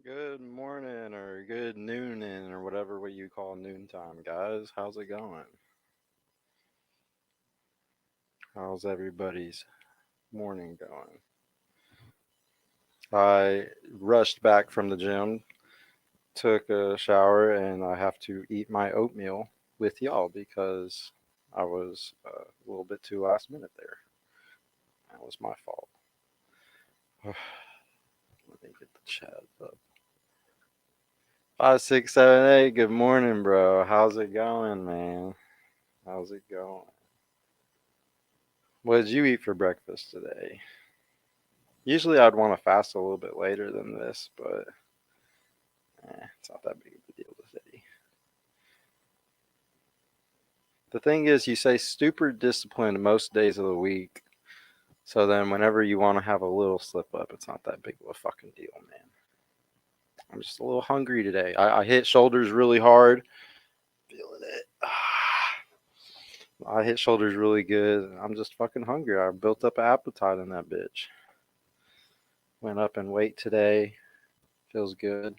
Good morning or good nooning or whatever what you call noontime, guys. How's it going? How's everybody's morning going? I rushed back from the gym, took a shower, and I have to eat my oatmeal with y'all because I was a little bit too last minute there. That was my fault. Let me get the chat up. 5678, good morning, bro. How's it going, man? How's it going? What did you eat for breakfast today? Usually I'd want to fast a little bit later than this, but it's not that big of a deal today. The thing is, you say super disciplined most days of the week, so then whenever you want to have a little slip up, it's not that big of a fucking deal, man. I'm just a little hungry today. I hit shoulders really hard. Feeling it. I hit shoulders really good. I'm just fucking hungry. I built up an appetite in that bitch. Went up in weight today. Feels good.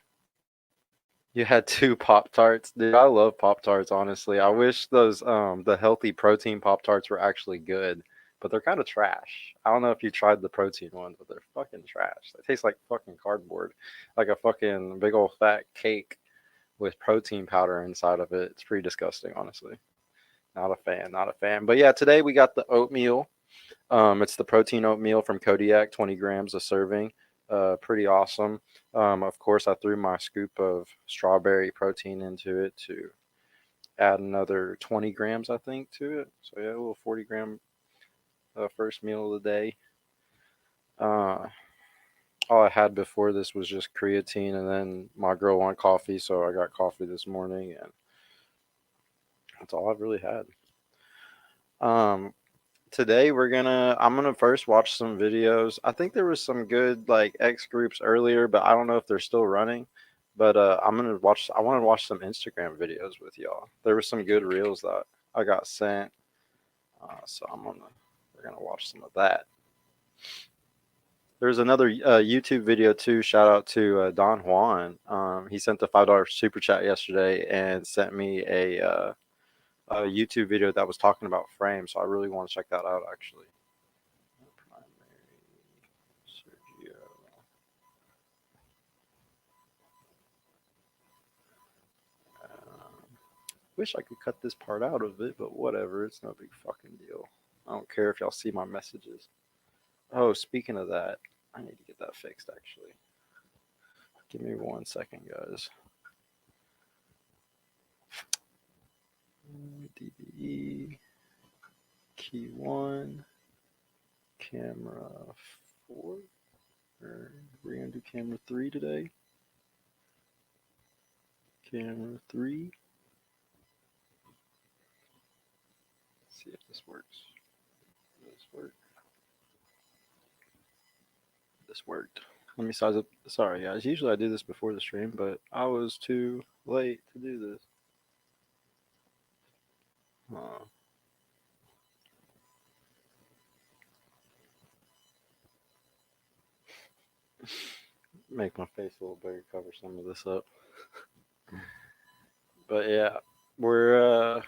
You had two Pop Tarts, dude. I love Pop Tarts. Honestly, I wish those the healthy protein Pop Tarts were actually good, but they're kind of trash. I don't know if you tried the protein ones, but they're fucking trash. They taste like fucking cardboard, like a fucking big old fat cake with protein powder inside of it. It's pretty disgusting, honestly. Not a fan. Not a fan. But yeah, today we got the oatmeal. It's the protein oatmeal from Kodiak, 20 grams a serving. Pretty awesome. Of course, I threw my scoop of strawberry protein into it to add another 20 grams, I think, to it. So, yeah, a little 40-gram first meal of the day. Uh, all I had before this was just creatine, and then my girl wanted coffee, so I got coffee this morning, and that's all I've really had. Um, Today I'm gonna first watch some videos. I think there was some good like X groups earlier, but I don't know if they're still running. But I want to watch some Instagram videos with y'all. There were some good reels that I got sent, so we're gonna watch some of that. There's another YouTube video too. Shout out to Don Juan. He sent the $5 super chat yesterday and sent me a YouTube video that was talking about frames. So I really want to check that out actually. Primary Sergio. Um, Wish I could cut this part out of it, but whatever. It's no big fucking deal. I don't care if y'all see my messages. Oh, speaking of that, I need to get that fixed actually. Give me 1 second, guys. DBE, key 1, camera 4. We're going to do camera 3 today. Camera 3. Let's see if this works. Does this work? This worked. Let me size up. Sorry, guys. Usually I do this before the stream, but I was too late to do this. Uh, Make my face a little bigger, cover some of this up. But yeah, we're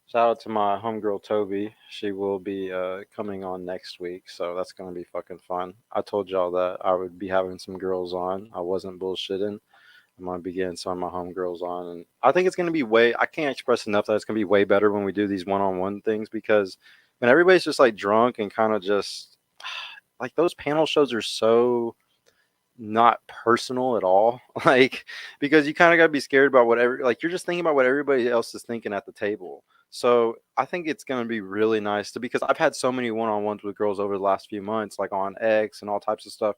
shout out to my homegirl Toby. She will be coming on next week, so that's gonna be fucking fun. I told y'all that I would be having some girls on. I wasn't bullshitting. I'm gonna be getting some of my homegirls on, and I think it's gonna be way. I can't express enough that it's gonna be way better when we do these one-on-one things because when everybody's just like drunk and kind of just like those panel shows are so not personal at all. Like because you kind of got to be scared about whatever like you're just thinking about what everybody else is thinking at the table. So I think it's going to be really nice to because I've had so many one-on-ones with girls over the last few months like on X and all types of stuff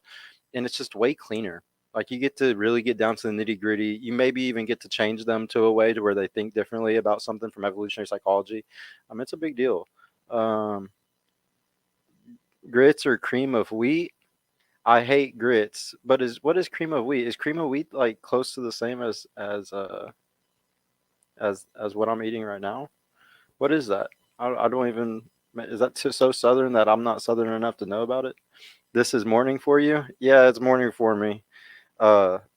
and it's just way cleaner. Like you get to really get down to the nitty-gritty. You maybe even get to change them to a way to where they think differently about something from evolutionary psychology. It's a big deal. um, Grits or cream of wheat. I hate grits, but is what is cream of wheat? Is cream of wheat like close to the same as what I'm eating right now? What is that? I don't even. Is that so southern that I'm not southern enough to know about it? This is morning for you. Yeah, it's morning for me.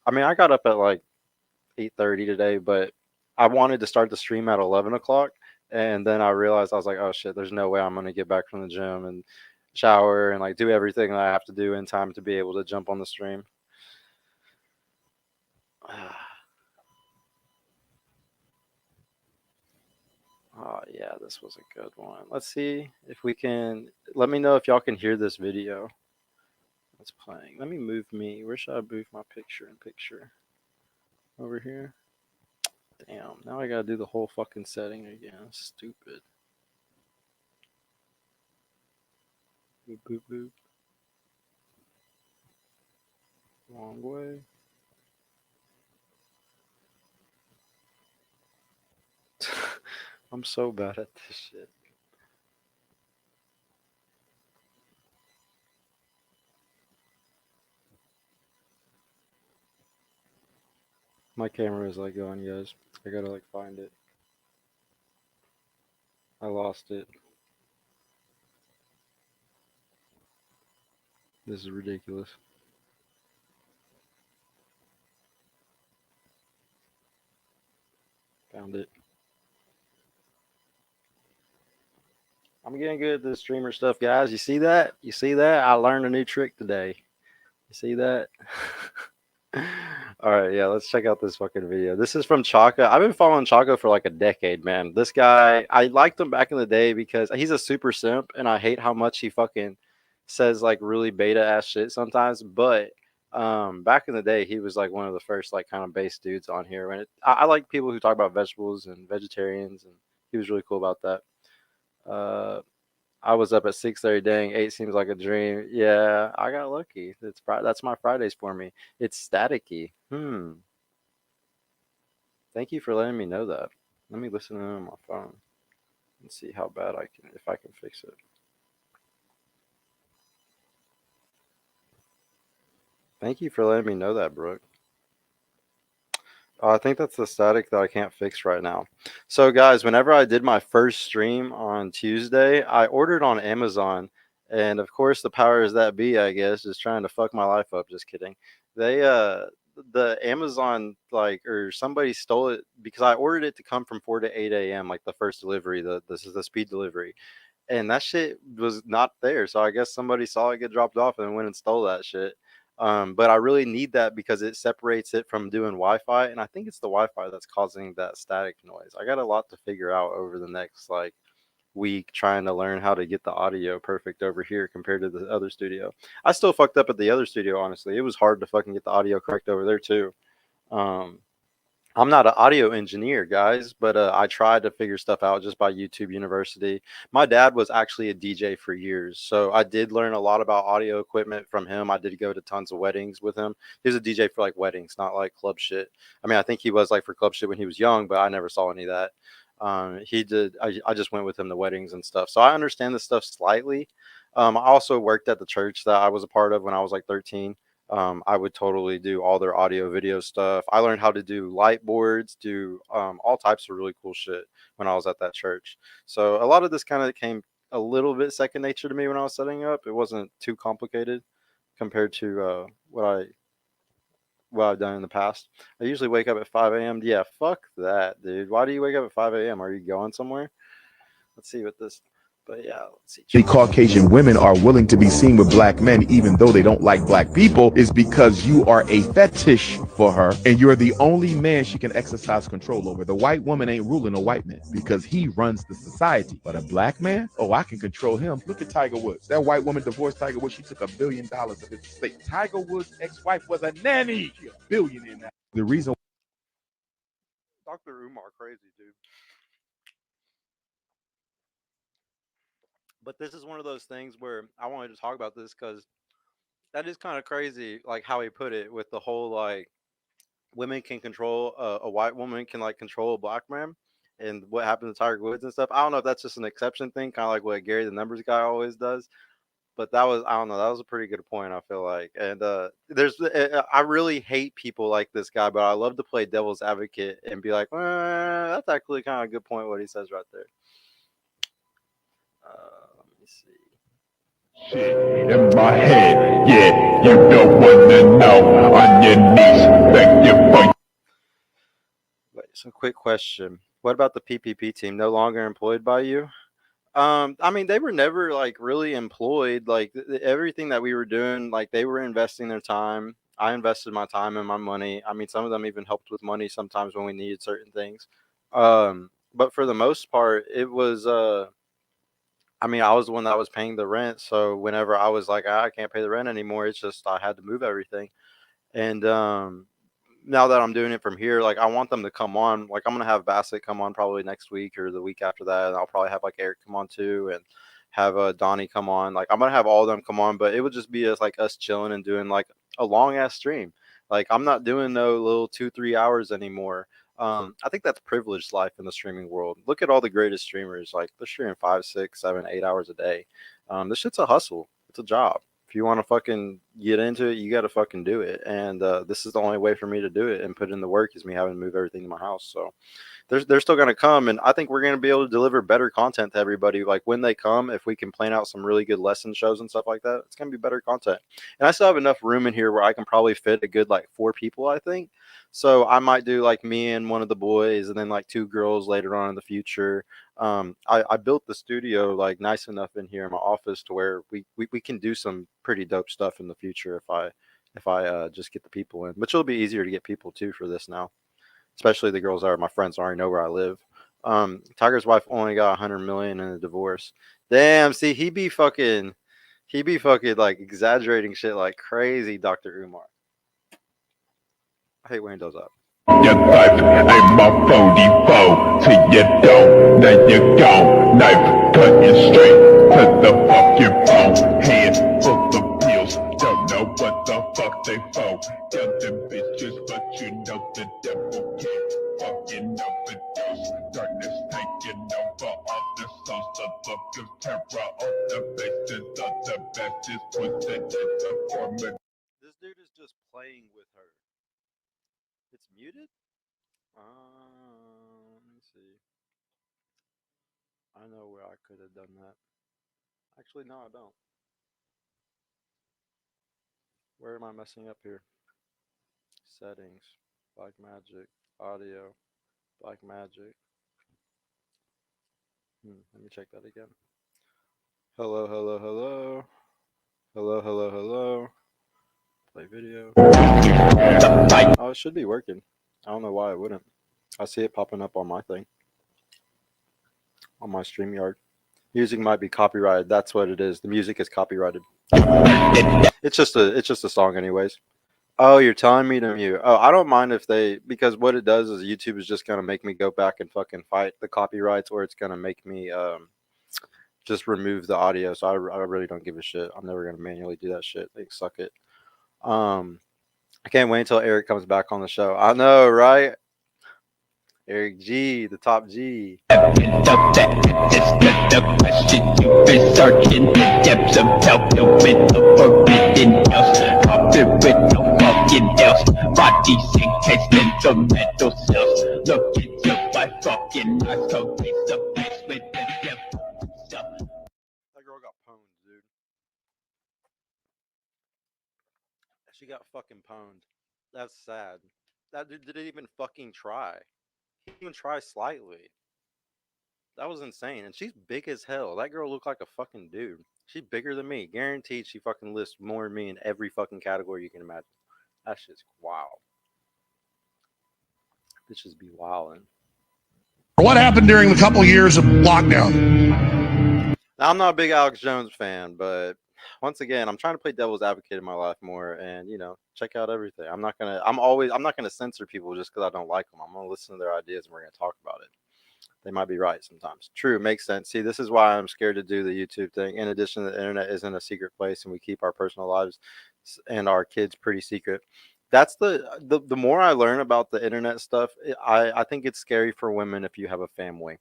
I mean, I got up at like 8:30 today, but I wanted to start the stream at 11 o'clock. And then I realized I was like, oh shit, there's no way I'm going to get back from the gym and shower and like do everything that I have to do in time to be able to jump on the stream. Oh, yeah, this was a good one. Let's see if we can. Let me know if y'all can hear this video. It's playing. Let me move me. Where should I move my picture in picture? Over here? Damn, now I gotta do the whole fucking setting again. Stupid. Boop, boop, boop. Wrong way. I'm so bad at this shit. My camera is like gone, guys. I gotta like find it. I lost it. This is ridiculous. Found it. I'm getting good at this streamer stuff, guys. You see that? You see that? I learned a new trick today. You see that? All right, yeah, let's check out this fucking video. This is from Chaka. I've been following Chaka for like a decade, man. This guy, I liked him back in the day because he's a super simp, and I hate how much he fucking says like really beta ass shit sometimes. But back in the day, he was like one of the first like kind of base dudes on here. When I like people who talk about vegetables and vegetarians, and he was really cool about that. Uh, I was up at 6:30. Dang, 8 seems like a dream. Yeah, I got lucky. That's my Fridays for me. It's staticky. Thank you for letting me know that. Let me listen to it on my phone and see how bad I can, if I can fix it. Thank you for letting me know that, Brooke. I think that's the static that I can't fix right now. So, guys, whenever I did my first stream on Tuesday, I ordered on Amazon. And of course, the powers that be, I guess, is trying to fuck my life up. Just kidding. The Amazon, like, or somebody stole it because I ordered it to come from 4 to 8 a.m., like the first delivery. This is the speed delivery. And that shit was not there. So I guess somebody saw it get dropped off and went and stole that shit. But I really need that because it separates it from doing Wi-Fi, and I think it's the Wi-Fi that's causing that static noise. I got a lot to figure out over the next like week trying to learn how to get the audio perfect over here compared to the other studio. I still fucked up at the other studio, honestly. It was hard to fucking get the audio correct over there too. Um, I'm not an audio engineer, guys, but I tried to figure stuff out just by YouTube University. My dad was actually a DJ for years, so I did learn a lot about audio equipment from him. I did go to tons of weddings with him. He was a DJ for like weddings, not like club shit. I mean, I think he was like for club shit when he was young, but I never saw any of that. He did. I just went with him to weddings and stuff, so I understand this stuff slightly. I also worked at the church that I was a part of when I was like 13. I would totally do all their audio video stuff. I learned how to do light boards, do all types of really cool shit when I was at that church. So a lot of this kind of came a little bit second nature to me when I was setting up. It wasn't too complicated compared to what I've done in the past. I usually wake up at 5 a.m. Yeah, fuck that, dude. Why do you wake up at 5 a.m.? Are you going somewhere? Let's see what this. But yeah, let's see. The Caucasian women are willing to be seen with black men even though they don't like black people is because you are a fetish for her and you're the only man she can exercise control over. The white woman ain't ruling a white man because he runs the society. But a black man, oh, I can control him. Look at Tiger Woods. That white woman divorced Tiger Woods. She took $1 billion of his estate. Tiger Woods' ex-wife was a nanny. She a billionaire now. The reason Dr. Umar crazy, dude. But this is one of those things where I wanted to talk about this because that is kind of crazy, like how he put it with the whole like women can control a white woman can like control a black man, and what happened to Tiger Woods and stuff. I don't know if that's just an exception thing, kind of like what Gary the Numbers guy always does. But that was, I don't know, that was a pretty good point. I feel like, and I really hate people like this guy, but I love to play devil's advocate and be like, that's actually kind of a good point what he says right there. Let me see. Shit in my head, yeah, you don't wanna know. On your knees, thank you for. Wait, so quick question. What about the PPP team? No longer employed by you? I mean, they were never like really employed. Like everything that we were doing, like they were investing their time. I invested my time and my money. I mean, some of them even helped with money sometimes when we needed certain things. But for the most part, it was. I mean, I was the one that was paying the rent. So whenever I was like, "Ah, I can't pay the rent anymore," it's just I had to move everything. And now that I'm doing it from here, like I want them to come on. Like I'm gonna have Bassett come on probably next week or the week after that, and I'll probably have like Eric come on too, and have Donnie come on. Like I'm gonna have all of them come on, but it would just be as like us chilling and doing like a long ass stream. Like I'm not doing no little 2-3 hours anymore. I think that's privileged life in the streaming world. Look at all the greatest streamers. Like they're streaming 5, 6, 7, 8 hours a day. This shit's a hustle. It's a job. If you want to fucking get into it, you got to fucking do it. And this is the only way for me to do it and put in the work is me having to move everything to my house. So they're still going to come, and I think we're going to be able to deliver better content to everybody. Like when they come, if we can plan out some really good lesson shows and stuff like that, it's going to be better content. And I still have enough room in here where I can probably fit a good like 4 people, I think. So I might do like me and one of the boys, and then like 2 girls later on in the future. I built the studio like nice enough in here in my office to where we can do some pretty dope stuff in the future if I just get the people in, which will be easier to get people too for this now, especially the girls that are my friends already know where I live. Tiger's wife only got 100 million in a divorce. Damn, see he be fucking like exaggerating shit like crazy, Dr. Umar. I hate when he does that. Your life ain't my 44 till you don't, now you gone. Knife cutting straight to the fucking bone. Head full of pills, don't know what the fuck they for. Tell them bitches, but you know the devil can't fucking overdose. Darkness taking over all the souls of fucking terror on the faces of the bastards. Put it in the form of. This dude is just playing with her. It's muted? Let me see. I know where I could have done that. Actually, no, I don't. Where am I messing up here? Settings, Black Magic, audio, Black Magic. Let me check that again. Hello, hello, hello. Hello, hello, hello. Play video. Oh, it should be working. I don't know why it wouldn't. I see it popping up on my thing. On my StreamYard. Music might be copyrighted. That's what it is. The music is copyrighted. It's just a song anyways. Oh, you're telling me to mute. Oh, I don't mind if they, because what it does is YouTube is just gonna make me go back and fucking fight the copyrights, or it's gonna make me just remove the audio. So I really don't give a shit. I'm never gonna manually do that shit. They suck it. I can't wait until Eric comes back on the show. I know, right? Eric G, the top G. That girl got pwned, dude. She got fucking pwned. That's sad. That dude didn't even fucking try. He didn't even try slightly. That was insane. And she's big as hell. That girl looked like a fucking dude. She's bigger than me. Guaranteed she fucking lists more than me in every fucking category you can imagine. That shit's wow. Bitches be wildin'. What happened during the couple years of lockdown? Now, I'm not a big Alex Jones fan, but once again, I'm trying to play devil's advocate in my life more, and check out everything. I'm not gonna censor people just because I don't like them. I'm gonna listen to their ideas, and we're gonna talk about it. They might be right sometimes. True, makes sense. See, this is why I'm scared to do the YouTube thing. In addition, the internet isn't a secret place, and we keep our personal lives and our kids pretty secret. That's the more I learn about the internet stuff, I think it's scary for women if you have a family.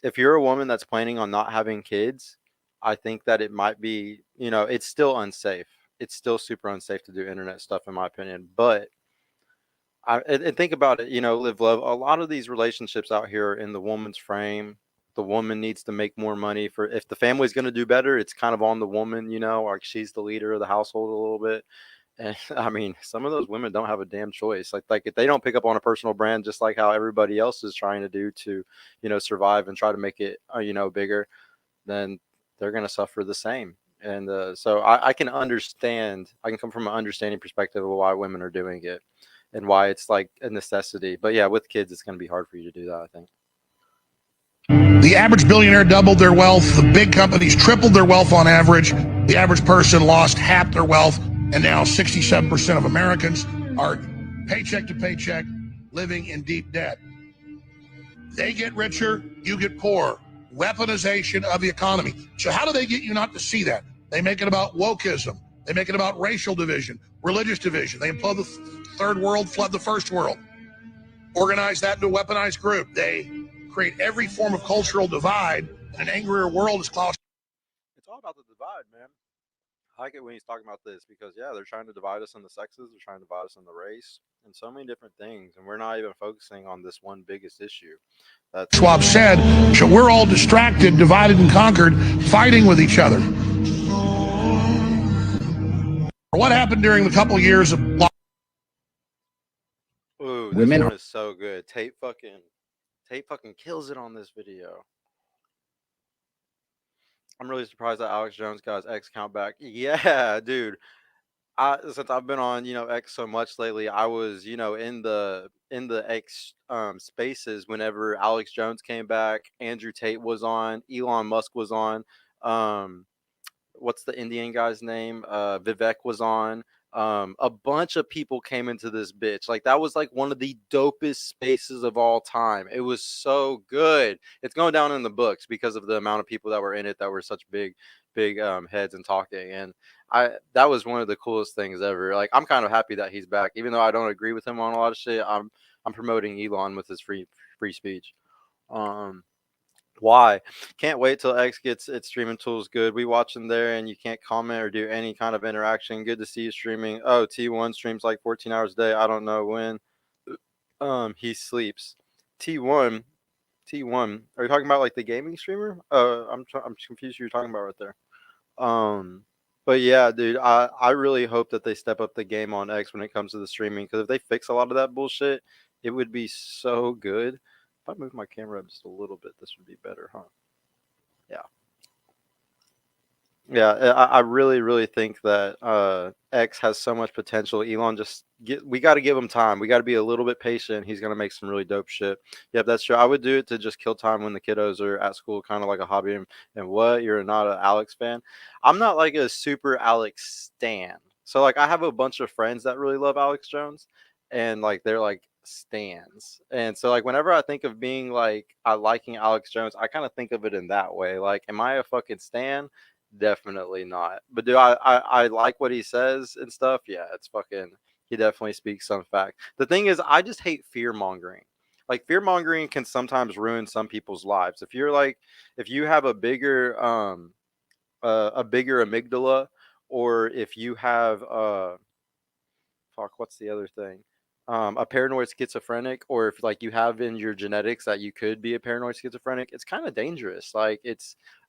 If you're a woman that's planning on not having kids, I think that it might be, it's still unsafe. It's still super unsafe to do internet stuff, in my opinion. But and think about it, live love. A lot of these relationships out here are in the woman's frame. the woman needs to make more money. For if the family's going to do better, it's kind of on the woman, like she's the leader of the household a little bit. And I mean, some of those women don't have a damn choice. Like if they don't pick up on a personal brand, just like how everybody else is trying to do to, survive and try to make it, bigger, then they're going to suffer the same. And so I can understand. I can come from an understanding perspective of why women are doing it and why it's like a necessity. But yeah, with kids, it's going to be hard for you to do that, I think. The average billionaire doubled their wealth. The big companies tripled their wealth on average. The average person lost half their wealth. And now 67% of Americans are paycheck to paycheck, living in deep debt. They get richer, you get poorer. Weaponization of the economy. So how do they get you not to see that? They make it about wokeism. They make it about racial division, religious division. They implode the third world, flood the first world. Organize that into a weaponized group. They create every form of cultural divide. And an angrier world is Klaus. It's all about the divide, man. I like it when he's talking about this because, yeah, they're trying to divide us in the sexes. They're trying to divide us in the race and so many different things. And we're not even focusing on this one biggest issue. That's Schwab said, so we're all distracted, divided and conquered, fighting with each other. What happened during the couple years of Ooh, this one is so good. Tate fucking kills it on this video. I'm really surprised that Alex Jones got his X count back. Yeah, dude. Since I've been on, X so much lately, I was, in the X spaces whenever Alex Jones came back, Andrew Tate was on, Elon Musk was on, what's the Indian guy's name? Vivek was on. A bunch of people came into this bitch. Like that was like one of the dopest spaces of all time. It was so good. It's going down in the books because of the amount of people that were in it that were such big heads and talking. And that was one of the coolest things ever. Like I'm kind of happy that he's back, even though I don't agree with him on a lot of shit. I'm promoting Elon with his free speech. Why? Can't wait till X gets its streaming tools good. We watch them there and you can't comment or do any kind of interaction. Good to see you streaming. Oh, T1 streams like 14 hours a day. I don't know when. He sleeps. T1. Are you talking about like the gaming streamer? I'm confused who you're talking about right there. But yeah, dude, I really hope that they step up the game on X when it comes to the streaming, because if they fix a lot of that bullshit, it would be so good. If I move my camera up just a little bit, this would be better, huh? Yeah, I really, really think that X has so much potential. Elon we got to give him time. We got to be a little bit patient. He's gonna make some really dope shit. Yep, that's true. I would do it to just kill time when the kiddos are at school, kind of like a hobby. And what? You're not an Alex fan? I'm not like a super Alex stan. So like I have a bunch of friends that really love Alex Jones, and like they're like stans. And so like whenever I think of being like liking Alex Jones, I kind of think of it in that way. Like, am I a fucking stan? Definitely not. But do I like what he says and stuff? Yeah, it's fucking, he definitely speaks some fact. The thing is, I just hate fear mongering. Like fear mongering can sometimes ruin some people's lives. If you have a bigger amygdala, or if you have what's the other thing? A paranoid schizophrenic, or if like you have in your genetics that you could be a paranoid schizophrenic, it's kind of dangerous. Like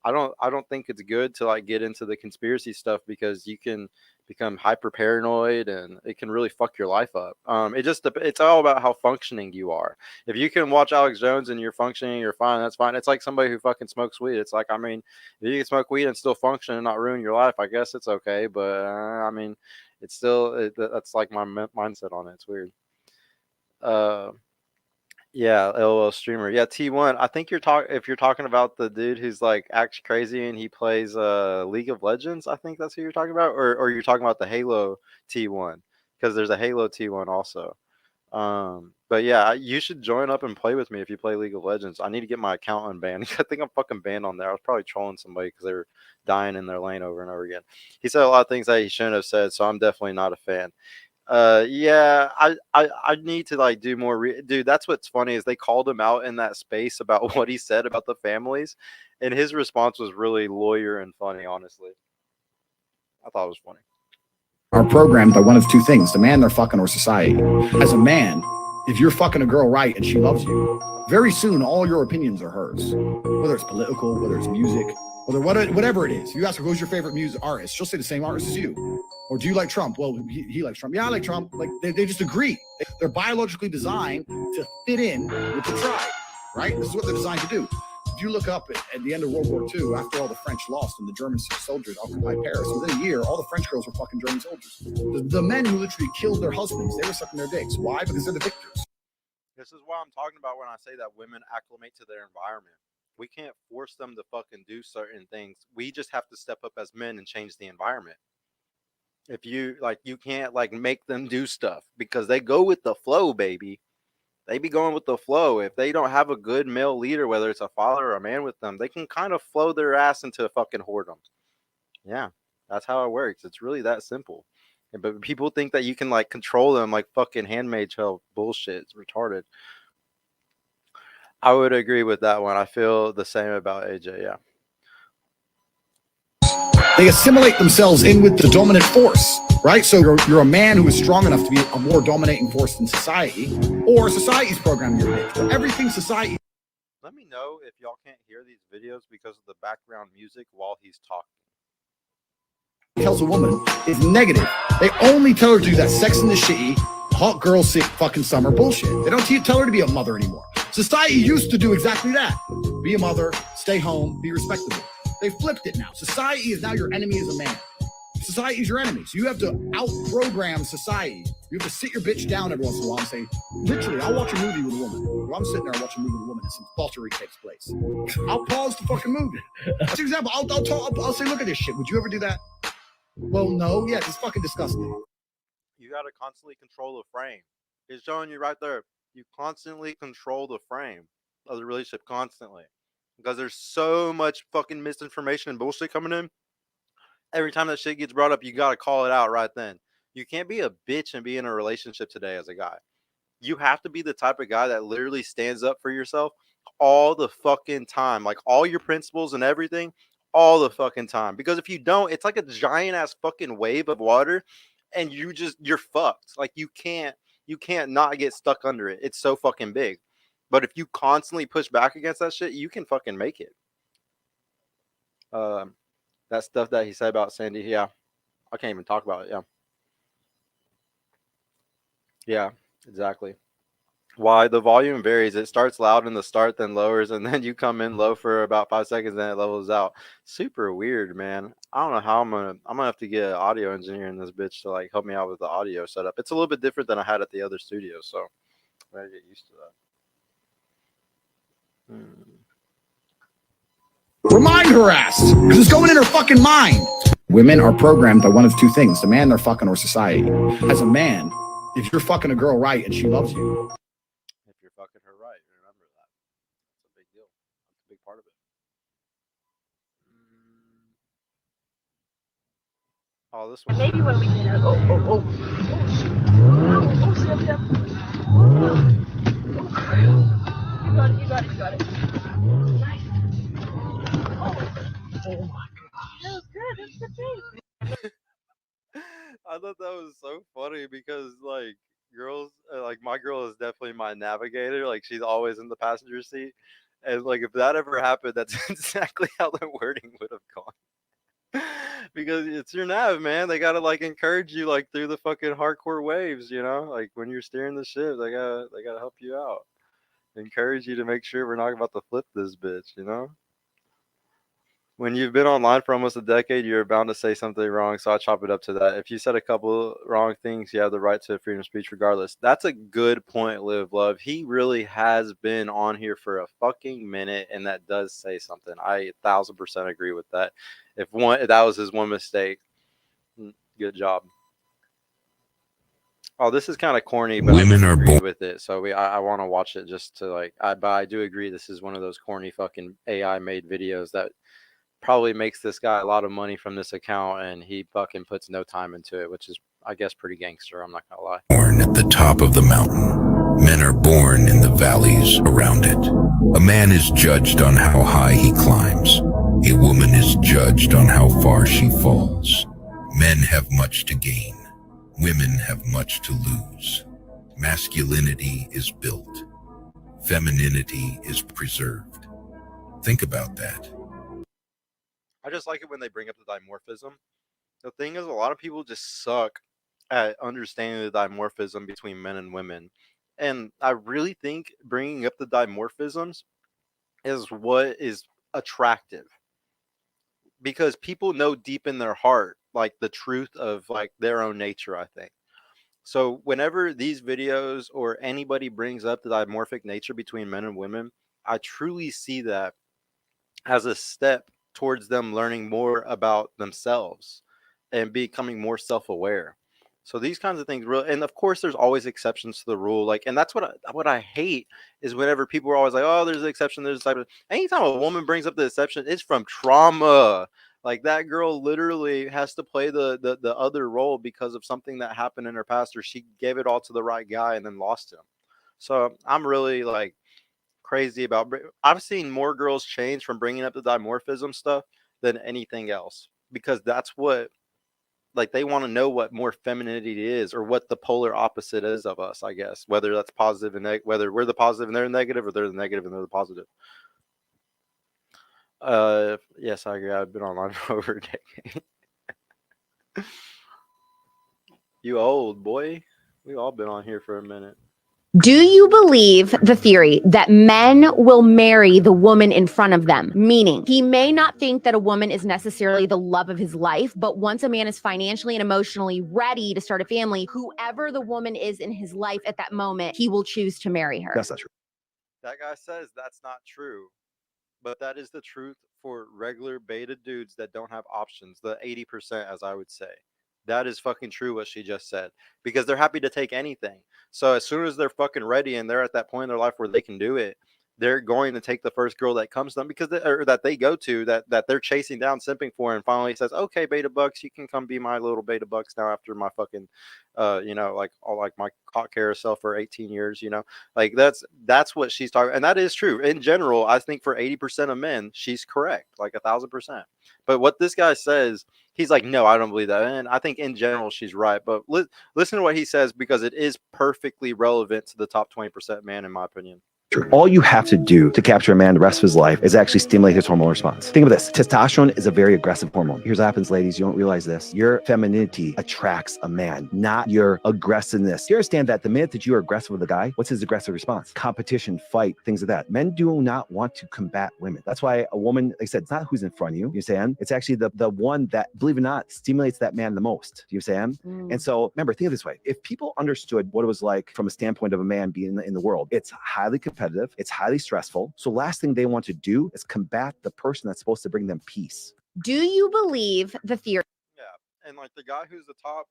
I don't think it's good to like get into the conspiracy stuff, because you can become hyper paranoid and it can really fuck your life up. It's all about how functioning you are. If you can watch Alex Jones and you're functioning, you're fine. That's fine. It's like somebody who fucking smokes weed. It's like, I mean, if you can smoke weed and still function and not ruin your life, I guess it's okay. But I mean, it's still that's like my mindset on it. It's weird. Yeah, LOL streamer. Yeah, T1. I think if you're talking about the dude who's like acts crazy and he plays League of Legends, I think that's who you're talking about, or you're talking about the Halo T1, because there's a Halo T1 also. But yeah, you should join up and play with me if you play League of Legends. I need to get my account unbanned. I think I'm fucking banned on there. I was probably trolling somebody because they were dying in their lane over and over again. He said a lot of things that he shouldn't have said, so I'm definitely not a fan. Yeah, I need to like do more. Dude, that's what's funny is they called him out in that space about what he said about the families, and his response was really lawyer and funny. Honestly, I thought it was funny. Are programmed by one of two things: the man they're fucking or society. As a man, if you're fucking a girl right and she loves you, very soon all your opinions are hers. Whether it's political, whether it's music, whatever it is. You ask her, who's your favorite music artist? She'll say the same artist as you. Or do you like Trump? Well, he likes Trump. Yeah, I like Trump. Like they just agree. They're biologically designed to fit in with the tribe, right? This is what they're designed to do. If you look up at the end of World War II, after all the French lost and the German soldiers occupied Paris, within a year, all the French girls were fucking German soldiers. The men who literally killed their husbands, they were sucking their dicks. Why? Because they're the victors. This is what I'm talking about when I say that women acclimate to their environment. We can't force them to fucking do certain things. We just have to step up as men and change the environment. If you can't make them do stuff because they go with the flow, baby. They be going with the flow. If they don't have a good male leader, whether it's a father or a man with them, they can kind of flow their ass into a fucking whoredom. Yeah, that's how it works. It's really that simple. But people think that you can control them like fucking Handmaid's Tale bullshit. It's retarded. I would agree with that one. I feel the same about AJ. Yeah. They assimilate themselves in with the dominant force, right? So you're a man who is strong enough to be a more dominating force than society, or society's programming your dick. Everything society. Let me know if y'all can't hear these videos because of the background music while he's talking. Tells a woman is negative. They only tell her to do that Sex and the City, hot girl sick fucking summer bullshit. They don't tell her to be a mother anymore. Society used to do exactly that. Be a mother, stay home, be respectable. They flipped it now. Society is now your enemy as a man. Society is your enemy. So you have to out-program society. You have to sit your bitch down every once in a while and say, literally, I'll watch a movie with a woman. If I'm sitting there watching a movie with a woman and some faltery takes place, I'll pause the fucking movie. That's an example. I'll say, look at this shit. Would you ever do that? Well, no. Yeah, it's fucking disgusting. You got to constantly control the frame. It's showing you right there. You constantly control the frame of the relationship constantly. Because there's so much fucking misinformation and bullshit coming in. Every time that shit gets brought up, you got to call it out right then. You can't be a bitch and be in a relationship today as a guy. You have to be the type of guy that literally stands up for yourself all the fucking time. Like all your principles and everything, all the fucking time. Because if you don't, it's like a giant ass fucking wave of water and you're fucked. Like you can't not get stuck under it. It's so fucking big. But if you constantly push back against that shit, you can fucking make it. That stuff that he said about Sandy, yeah. I can't even talk about it, yeah. Yeah, exactly. Why the volume varies. It starts loud in the start, then lowers, and then you come in low for about 5 seconds, then it levels out. Super weird, man. I don't know how I'm gonna have to get an audio engineer in this bitch to help me out with the audio setup. It's a little bit different than I had at the other studio, so I gotta get used to that. Remind her ass, because it's going in her fucking mind. Women are programmed by one of two things: the man they're fucking or society. As a man, if you're fucking a girl right and she loves you, if you're fucking her right, remember that. It's a big deal. That's a big part of it. Oh, this one. Maybe when we get out. You got it. Nice. Oh my god. That was good. That's the thing. I thought that was so funny because girls, my girl is definitely my navigator. She's always in the passenger seat, and if that ever happened, that's exactly how the wording would have gone. Because it's your nav, man. They gotta encourage you through the fucking hardcore waves, when you're steering the ship, they gotta help you out, encourage you to make sure we're not about to flip this bitch, When you've been online for almost a decade, you're bound to say something wrong, so I chop it up to that. If you said a couple wrong things, you have the right to freedom of speech regardless. That's a good point, Live Love. He really has been on here for a fucking minute, and that does say something. I 1000% agree with that. If that was his one mistake, good job. Oh, this is kind of corny, but Women are born with it, so I want to watch it just to but I do agree this is one of those corny fucking AI made videos that probably makes this guy a lot of money from this account, and he fucking puts no time into it, which is, I guess, pretty gangster. I'm not gonna lie. Born at the top of the mountain. Men are born in the valleys around it. A man is judged on how high he climbs. A woman is judged on how far she falls. Men have much to gain. Women have much to lose. Masculinity is built. Femininity is preserved. Think about that. I just like it when they bring up the dimorphism. The thing is, a lot of people just suck at understanding the dimorphism between men and women. And I really think bringing up the dimorphisms is what is attractive, because people know deep in their heart like the truth of like their own nature, I think. So whenever these videos or anybody brings up the dimorphic nature between men and women, I truly see that as a step towards them learning more about themselves and becoming more self-aware. So these kinds of things really, and of course there's always exceptions to the rule. Like, and that's what I hate is whenever people are always like, oh, there's an exception, there's a type of, anytime a woman brings up the exception, it's from trauma. Like that girl literally has to play the other role because of something that happened in her past, or she gave it all to the right guy and then lost him. So I'm really like crazy about. I've seen more girls change from bringing up the dimorphism stuff than anything else, because that's what, like, they want to know what more femininity is, or what the polar opposite is of us, I guess, whether that's positive and whether we're the positive and they're the negative, or they're the negative and they're the positive. Yes, I agree. I've been online for over a decade. You old boy. We've all been on here for a minute. Do you believe the theory that men will marry the woman in front of them? Meaning, he may not think that a woman is necessarily the love of his life, but once a man is financially and emotionally ready to start a family, whoever the woman is in his life at that moment, he will choose to marry her. That's not true. That guy says that's not true, but that is the truth for regular beta dudes that don't have options. The 80%, as I would say. That is fucking true what she just said, because they're happy to take anything. So as soon as they're fucking ready and they're at that point in their life where they can do it, they're going to take the first girl that comes to them, because or that they go to, that they're chasing down, simping for, and finally says, okay, beta bucks, you can come be my little beta bucks now after my fucking like all like my hot carousel for 18 years, like that's what she's talking. And that is true in general. I think for 80% of men, she's correct, like 1,000%. But what this guy says, he's like, no, I don't believe that. And I think in general she's right. But listen to what he says, because it is perfectly relevant to the top 20% man, in my opinion. All you have to do to capture a man the rest of his life is actually stimulate his hormone response. Think of this. Testosterone is a very aggressive hormone. Here's what happens, ladies. You don't realize this. Your femininity attracts a man, not your aggressiveness. You understand that the minute that you are aggressive with a guy, what's his aggressive response? Competition, fight, things like that. Men do not want to combat women. That's why a woman, like I said, it's not who's in front of you. You understand? It's actually the one that, believe it or not, stimulates that man the most. Do you understand? And so remember, think of it this way. If people understood what it was like from a standpoint of a man being in the world, it's highly competitive. It's highly stressful. So last thing they want to do is combat the person that's supposed to bring them peace. Do you believe the theory? Yeah. And like the guy who's the top,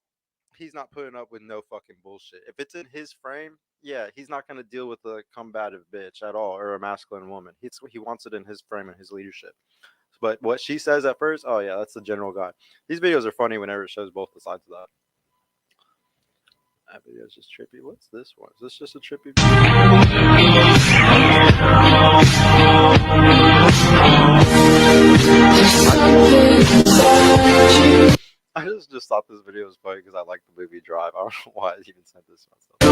he's not putting up with no fucking bullshit. If it's in his frame, yeah, he's not going to deal with a combative bitch at all, or a masculine woman. He wants it in his frame and his leadership. But what she says at first, oh yeah, that's the general guy. These videos are funny whenever it shows both the sides of that. That video is just trippy. What's this one? Is this just a trippy video? I just thought this video was funny because I like the movie Drive. I don't know why I even sent this myself.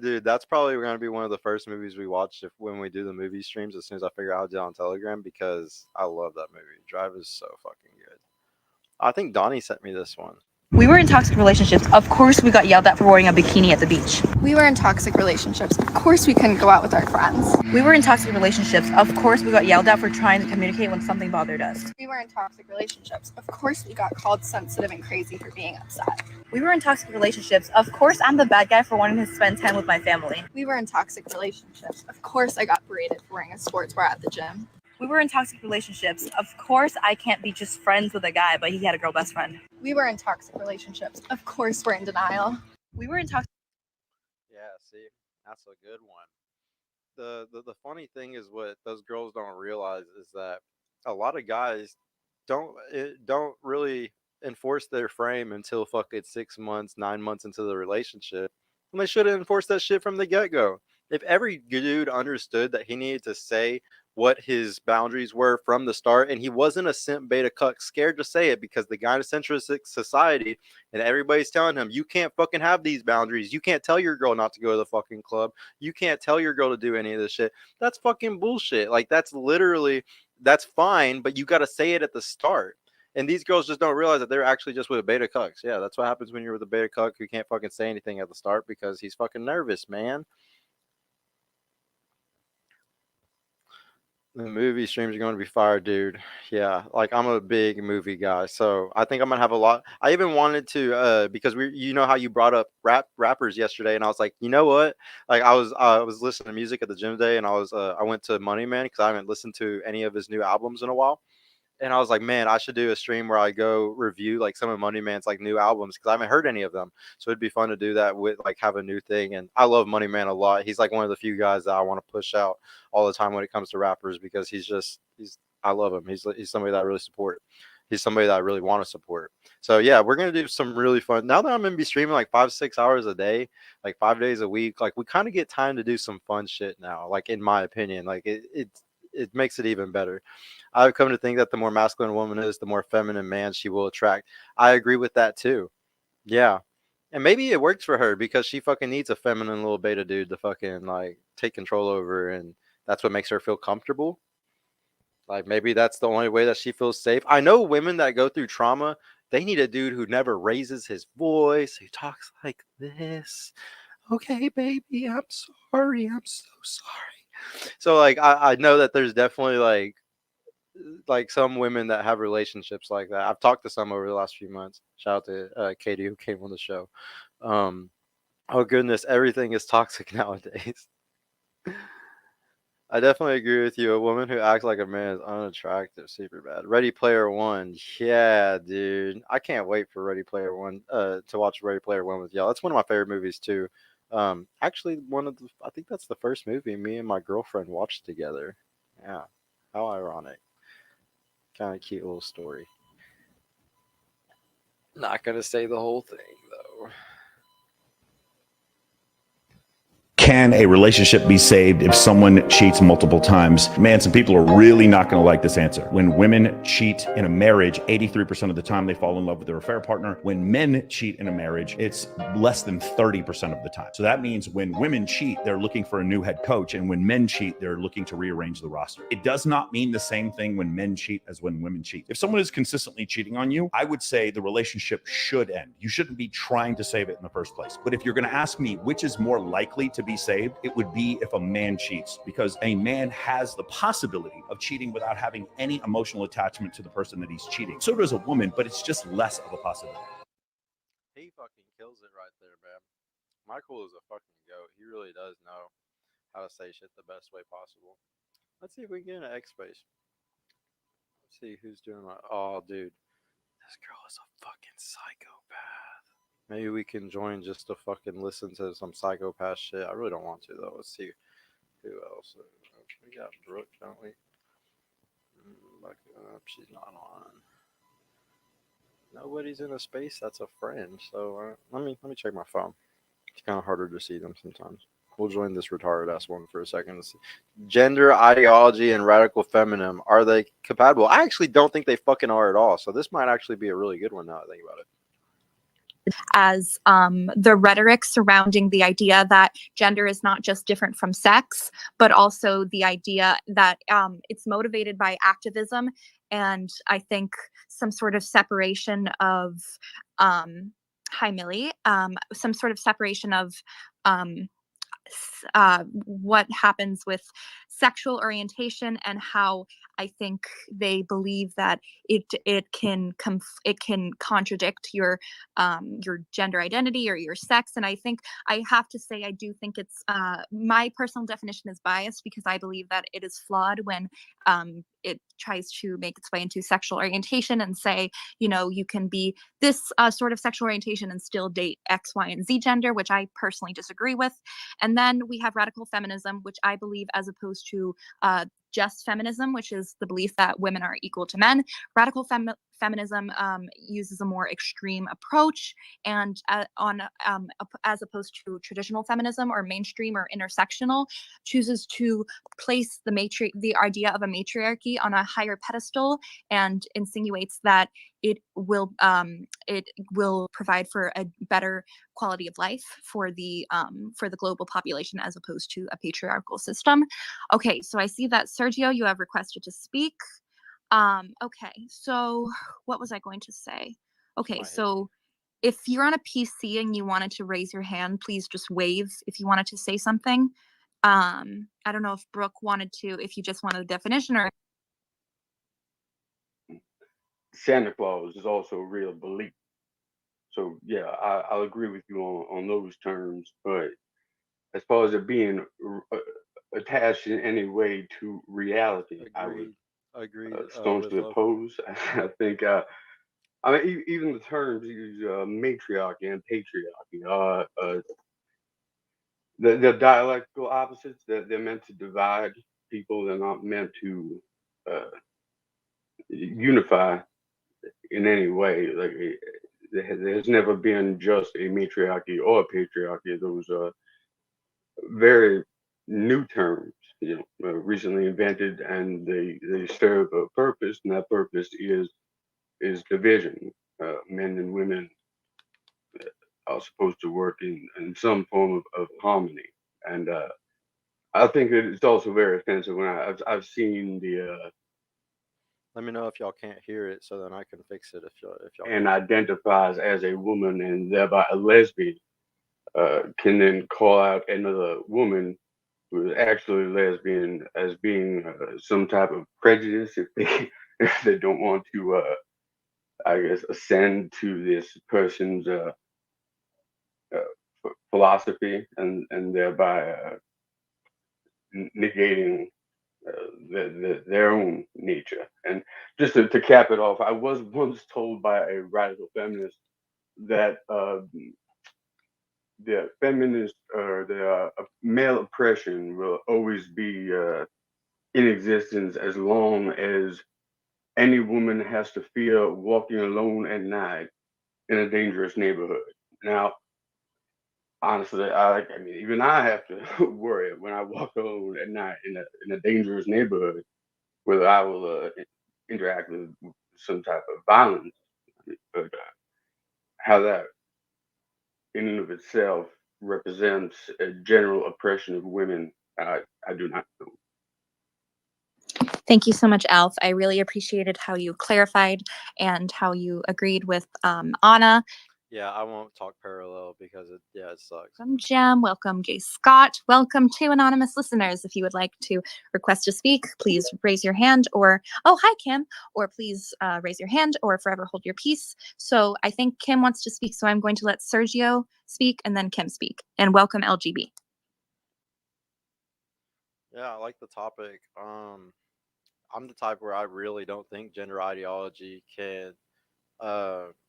Dude, that's probably going to be one of the first movies we watch when we do the movie streams, as soon as I figure out how to do it on Telegram, because I love that movie. Drive is so fucking good. I think Donnie sent me this one. We were in toxic relationships. Of course we got yelled at for wearing a bikini at the beach. We were in toxic relationships. Of course we couldn't go out with our friends. We were in toxic relationships. Of course we got yelled at for trying to communicate when something bothered us. We were in toxic relationships. Of course we got called sensitive and crazy for being upset. We were in toxic relationships. Of course I'm the bad guy for wanting to spend time with my family. We were in toxic relationships. Of course I got berated for wearing a sports bra at the gym. We were in toxic relationships. Of course I can't be just friends with a guy, but he had a girl best friend. We were in toxic relationships. Of course we're in denial. We were in toxic. Yeah, see, that's a good one. The funny thing is, what those girls don't realize is that a lot of guys don't really enforce their frame until fucking 6 months, 9 months into the relationship, and they should have enforced that shit from the get-go. If every dude understood that he needed to say what his boundaries were from the start, and he wasn't a simp beta cuck scared to say it because the gynocentric society and everybody's telling him, you can't fucking have these boundaries. You can't tell your girl not to go to the fucking club. You can't tell your girl to do any of this shit. That's fucking bullshit. Like, that's literally, that's fine, but you got to say it at the start. And these girls just don't realize that they're actually just with a beta cucks. Yeah, that's what happens when you're with a beta cuck who can't fucking say anything at the start because he's fucking nervous, man. The movie streams are going to be fire, dude. Yeah, like I'm a big movie guy, so I think I'm gonna have a lot. I even wanted to, because you know how you brought up rappers yesterday, and I was like, you know what? Like I was listening to music at the gym today, and I went to Money Man because I haven't listened to any of his new albums in a while. And I was like, man, I should do a stream where I go review like some of Money Man's like new albums because I haven't heard any of them. So it'd be fun to do that with like have a new thing. And I love Money Man a lot. He's like one of the few guys that I want to push out all the time when it comes to rappers because I love him. He's somebody that I really support. He's somebody that I really want to support. So yeah, we're gonna do some really fun. Now that I'm gonna be streaming like 5-6 hours a day, like 5 days a week, like we kind of get time to do some fun shit now. Like in my opinion, like it makes it even better. I've come to think that the more masculine a woman is, the more feminine man she will attract. I agree with that too. Yeah. And maybe it works for her because she fucking needs a feminine little beta dude to fucking like take control over her, and that's what makes her feel comfortable. Like maybe that's the only way that she feels safe. I know women that go through trauma, they need a dude who never raises his voice, who talks like this. Okay, baby, I'm sorry. I'm so sorry. So like I know that there's definitely like some women that have relationships like that. I've talked to some over the last few months. Shout out to Katie who came on the show. Oh goodness, everything is toxic nowadays. I definitely agree with you. A woman who acts like a man is unattractive, super bad. Ready Player One, yeah, dude. I can't wait for Ready Player One to watch Ready Player One with y'all. That's one of my favorite movies too. Actually, I think that's the first movie me and my girlfriend watched together. Yeah, how ironic. Kind of cute little story. Not gonna say the whole thing though. Can a relationship be saved if someone cheats multiple times? Man, some people are really not going to like this answer. When women cheat in a marriage, 83% of the time they fall in love with their affair partner. When men cheat in a marriage, it's less than 30% of the time. So that means when women cheat, they're looking for a new head coach. And when men cheat, they're looking to rearrange the roster. It does not mean the same thing when men cheat as when women cheat. If someone is consistently cheating on you, I would say the relationship should end. You shouldn't be trying to save it in the first place. But if you're going to ask me which is more likely to be saved, it would be if a man cheats, because a man has the possibility of cheating without having any emotional attachment to the person that he's cheating. So does a woman, but it's just less of a possibility. He fucking kills it right there, man. Michael is a fucking goat. He really does know how to say shit the best way possible. Let's see if we can get an X space. Let's see who's doing my. Oh, dude, this girl is a fucking psychopath. Maybe we can join just to fucking listen to some psychopath shit. I really don't want to though. Let's see who else. We got Brooke, don't we? She's not on. Nobody's in a space that's a friend. So let me check my phone. It's kind of harder to see them sometimes. We'll join this retarded ass one for a second. Let's see. Gender ideology and radical feminism, are they compatible? I actually don't think they fucking are at all. So this might actually be a really good one now that I think about it. As the rhetoric surrounding the idea that gender is not just different from sex, but also the idea that it's motivated by activism, and I think some sort of separation of hi Millie, some sort of separation of what happens with sexual orientation, and how I think they believe that it can contradict your gender identity or your sex. And I think I have to say I do think it's my personal definition is biased, because I believe that it is flawed when it tries to make its way into sexual orientation and say, you know, you can be this sort of sexual orientation and still date X, Y, and Z gender, which I personally disagree with. And then we have radical feminism, which I believe, as opposed to just feminism, which is the belief that women are equal to men. Radical feminism uses a more extreme approach, and as opposed to traditional feminism or mainstream or intersectional, chooses to place the idea of a matriarchy on a higher pedestal and insinuates that it will provide for a better quality of life for the global population as opposed to a patriarchal system. Okay, so I see that Sergio, you have requested to speak. Okay, so what was I going to say? Okay, so if you're on a PC and you wanted to raise your hand, please just wave if you wanted to say something. I don't know if Brooke wanted to, if you just wanted a definition or. Santa Claus is also a real belief. So yeah, I'll agree with you on those terms. But as far as it being attached in any way to reality, I would staunchly oppose. I think I mean even the terms use matriarchy and patriarchy are they're dialectical opposites. They're meant to divide people. They're not meant to unify in any way. Like there's never been just a matriarchy or a patriarchy. Those are very new terms, recently invented, and they serve a purpose, and that purpose is division. Men and women are supposed to work in some form of harmony, and I think that it's also very offensive when I've seen the. Let me know if y'all can't hear it, so then I can fix it if y'all. And identifies as a woman and thereby a lesbian, can then call out another woman who is actually lesbian as being some type of prejudice if they don't want to, I guess, ascend to this person's philosophy and thereby negating their own nature. And just to cap it off, I was once told by a radical feminist that the feminist or the male oppression will always be in existence as long as any woman has to fear walking alone at night in a dangerous neighborhood. Now, honestly, I mean, even I have to worry when I walk alone at night in a dangerous neighborhood, whether I will interact with some type of violence. But how that, in and of itself, represents a general oppression of women, I do not know. Thank you so much, Alf. I really appreciated how you clarified and how you agreed with Anna. Yeah, I won't talk parallel because it sucks. Welcome, Jem. Welcome, Jay Scott. Welcome to anonymous listeners. If you would like to request to speak, please raise your hand or, oh, hi, Kim, or please raise your hand or forever hold your peace. So I think Kim wants to speak, so I'm going to let Sergio speak and then Kim speak. And welcome, LGB. Yeah, I like the topic. I'm the type where I really don't think gender ideology can.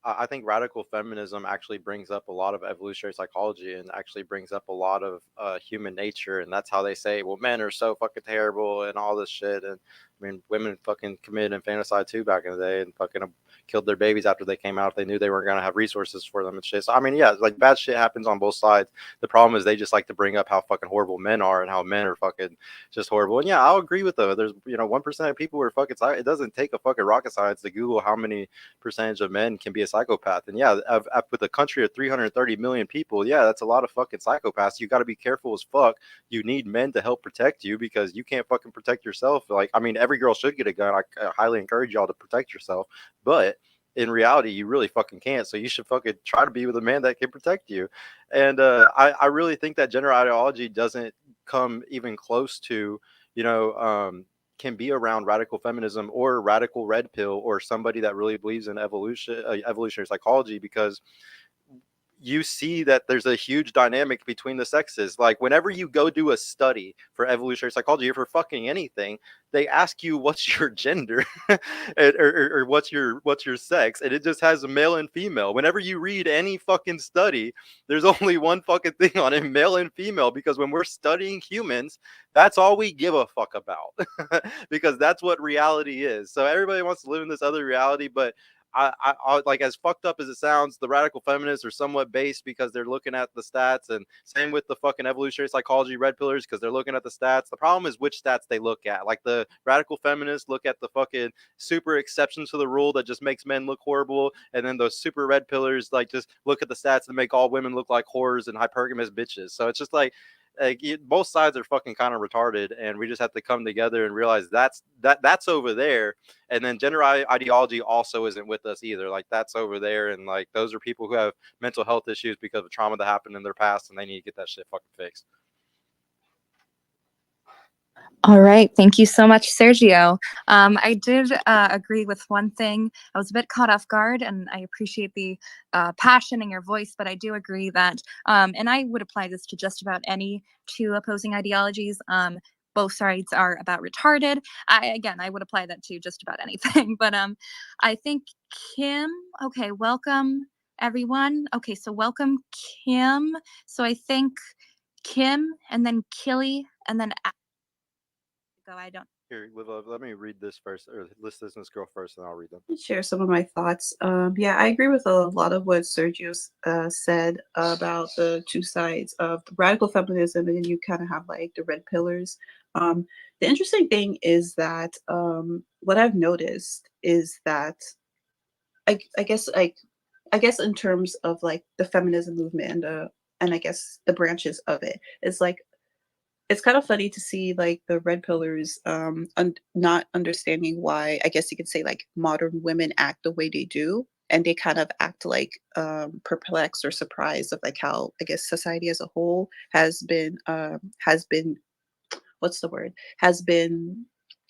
I think radical feminism actually brings up a lot of evolutionary psychology and actually brings up a lot of human nature, and that's how they say, well, men are so fucking terrible and all this shit. And I mean, women fucking committed infanticide too back in the day and fucking killed their babies after they came out. They knew they weren't gonna have resources for them and shit. So I mean, yeah, like bad shit happens on both sides. The problem is they just like to bring up how fucking horrible men are and how men are fucking just horrible. And yeah, I'll agree with them. There's 1% of people who are fucking. It doesn't take a fucking rocket science to Google how many percentage of men can be a psychopath. And yeah, with a country of 330 million people, yeah, that's a lot of fucking psychopaths. You got to be careful as fuck. You need men to help protect you because you can't fucking protect yourself. Like, I mean, every girl should get a gun. I highly encourage y'all to protect yourself, but in reality, you really fucking can't. So you should fucking try to be with a man that can protect you. And I really think that gender ideology doesn't come even close to, can be around radical feminism or radical red pill or somebody that really believes in evolutionary psychology, because you see that there's a huge dynamic between the sexes. Like whenever you go do a study for evolutionary psychology or for fucking anything, they ask you what's your gender or what's your sex, and it just has a male and female. Whenever you read any fucking study, there's only one fucking thing on it, male and female, because when we're studying humans, that's all we give a fuck about because that's what reality is. So everybody wants to live in this other reality, but I like, as fucked up as it sounds, the radical feminists are somewhat based because they're looking at the stats, and same with the fucking evolutionary psychology red pillars because they're looking at the stats. The problem is which stats they look at. Like the radical feminists look at the fucking super exceptions to the rule that just makes men look horrible, and then those super red pillars like just look at the stats and make all women look like whores and hypergamous bitches. So it's just like both sides are fucking kind of retarded, and we just have to come together and realize that's over there. And then gender ideology also isn't with us either. Like that's over there, and like those are people who have mental health issues because of trauma that happened in their past, and they need to get that shit fucking fixed. All right. Thank you so much, Sergio. I did agree with one thing. I was a bit caught off guard, and I appreciate the passion in your voice, but I do agree that, and I would apply this to just about any two opposing ideologies. Both sides are about retarded. I would apply that to just about anything. But I think Kim, okay, welcome everyone. Okay, so welcome Kim. So I think Kim and then Killy and then go. I don't. Here, let me read this first, or listen to this girl first, and I'll read them. Share some of my thoughts. Yeah, I agree with a lot of what Sergio said about the two sides of the radical feminism, and then you kind of have like the red pillars. The interesting thing is that what I've noticed is that I guess in terms of like the feminism movement and I guess the branches of it, it's like it's kind of funny to see like the red pillars not understanding why, I guess you could say, like modern women act the way they do, and they kind of act like perplexed or surprised of like how, I guess, society as a whole has been what's the word, has been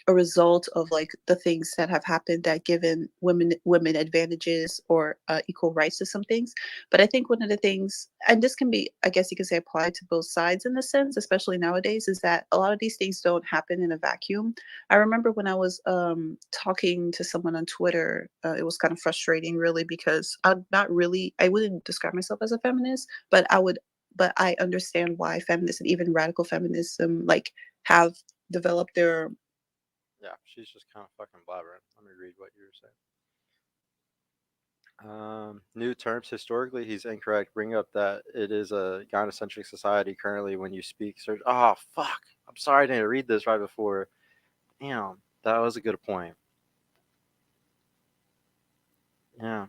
a result of like the things that have happened that given women advantages or equal rights to some things. But I think one of the things, and this can be, I guess you could say, applied to both sides in a sense, especially nowadays, is that a lot of these things don't happen in a vacuum. I remember when I was talking to someone on Twitter, it was kind of frustrating really, because I wouldn't describe myself as a feminist, but I understand why feminists and even radical feminism like have developed their. Yeah, she's just kind of fucking blabbering. Let me read what you were saying. New terms. Historically, he's incorrect. Bring up that it is a gynocentric society currently when you speak. Oh, fuck. I'm sorry I didn't read this right before. Damn, that was a good point. Yeah.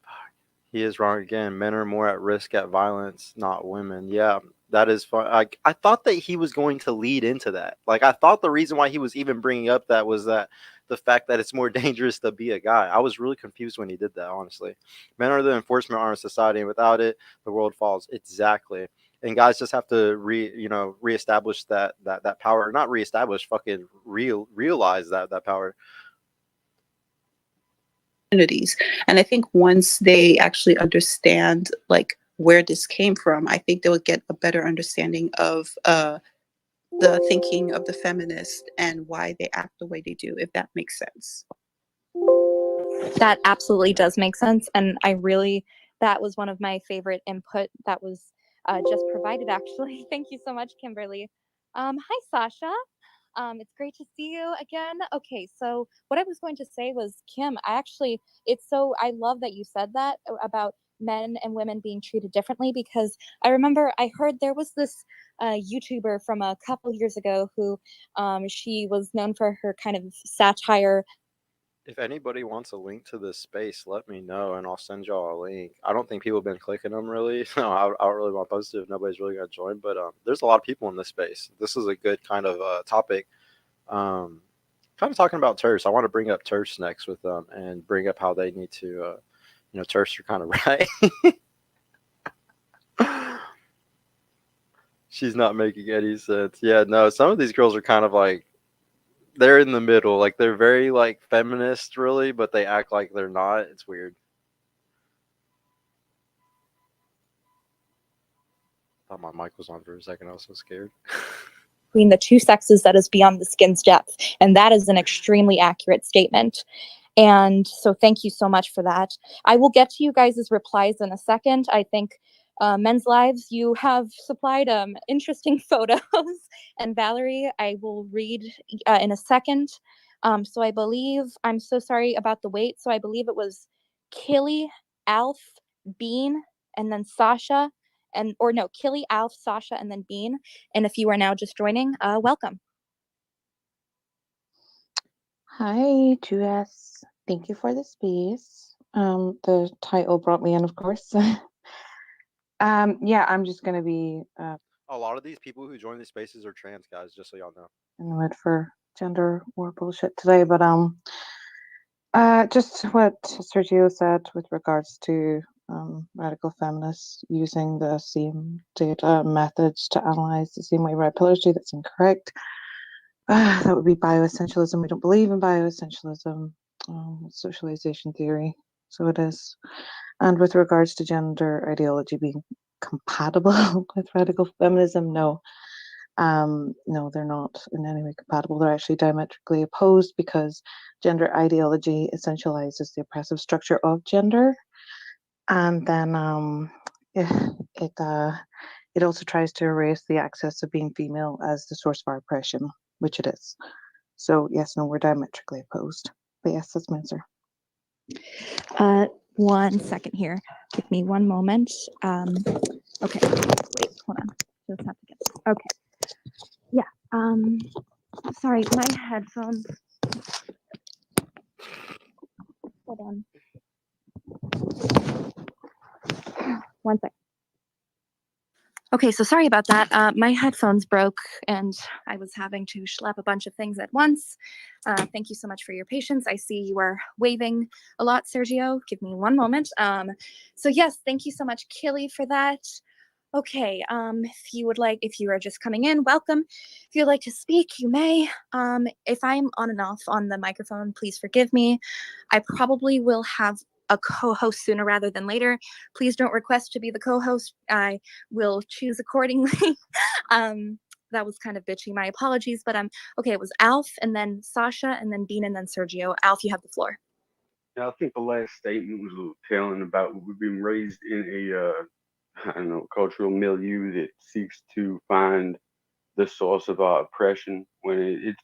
Fuck. He is wrong again. Men are more at risk at violence, not women. Yeah. That is fun. I thought that he was going to lead into that. Like, I thought the reason why he was even bringing up that was that the fact that it's more dangerous to be a guy. I was really confused when he did that, honestly. Men are the enforcement arm of society, and without it, the world falls. Exactly. And guys just have to reestablish that power. Not reestablish, fucking realize that power. Communities. And I think once they actually understand like where this came from, I think they would get a better understanding of the thinking of the feminist and why they act the way they do, if that makes sense. That absolutely does make sense. And that was one of my favorite input that was just provided, actually. Thank you so much, Kimberly. Hi, Sasha. It's great to see you again. Okay, so what I was going to say was, Kim, I love that you said that about men and women being treated differently, because I remember I heard there was this YouTuber from a couple years ago who she was known for her kind of satire. If anybody wants a link to this space, let me know and I'll send y'all a link. I don't think people have been clicking them really. No, I don't really want to post it if nobody's really going to join, but there's a lot of people in this space. This is a good kind of topic. Kind of talking about TERFs. I want to bring up TERFs next with them and bring up how they need to, TERFs are kind of right. She's not making any sense. Yeah, no, some of these girls are kind of like, they're in the middle. Like, they're very like feminist really, but they act like they're not. It's weird. Thought my mic was on for a second. I was so scared. Between the two sexes that is beyond the skin's depth. And that is an extremely accurate statement. And so thank you so much for that. I will get to you guys' replies in a second. I think Men's Lives, you have supplied interesting photos. And Valerie, I will read in a second. So I believe, I'm so sorry about the wait. So I believe it was Killy, Alf, Bean, and then Sasha, Killy, Alf, Sasha, and then Bean. And if you are now just joining, welcome. Hi, Jess. Thank you for the space. The title brought me in, of course. Yeah, I'm just gonna be A lot of these people who join these spaces are trans guys, just so y'all know. in the mood for gender war bullshit today, but just what Sergio said with regards to radical feminists using the same data methods to analyze the same way red pillars do. That's incorrect. That would be bioessentialism. We don't believe in bioessentialism. Socialization theory. So it is. And with regards to gender ideology being compatible with radical feminism, no. No, they're not in any way compatible. They're actually diametrically opposed because gender ideology essentializes the oppressive structure of gender. And then it also tries to erase the access of being female as the source of our oppression, which it is. So yes, no, we're diametrically opposed. But yes, that's my answer. 1 second here. Give me one moment. Okay, wait, hold on. Just have to get this. Okay. Yeah. Sorry, my headphones. Hold on. 1 second. Okay, so sorry about that. My headphones broke and I was having to schlep a bunch of things at once. Thank you so much for your patience. I see you are waving a lot, Sergio. Give me one moment. So yes, thank you so much, Killy, for that. Okay, if you are just coming in, welcome. If you'd like to speak, you may. If I'm on and off on the microphone, please forgive me. I probably will have a co-host sooner rather than later. Please don't request to be the co-host. I will choose accordingly. That was kind of bitchy. My apologies, but okay, it was Alf and then Sasha and then Bean and then Sergio. Alf, you have the floor. Yeah, I think the last statement was a little telling about we've been raised in a I don't know, cultural milieu that seeks to find the source of our oppression when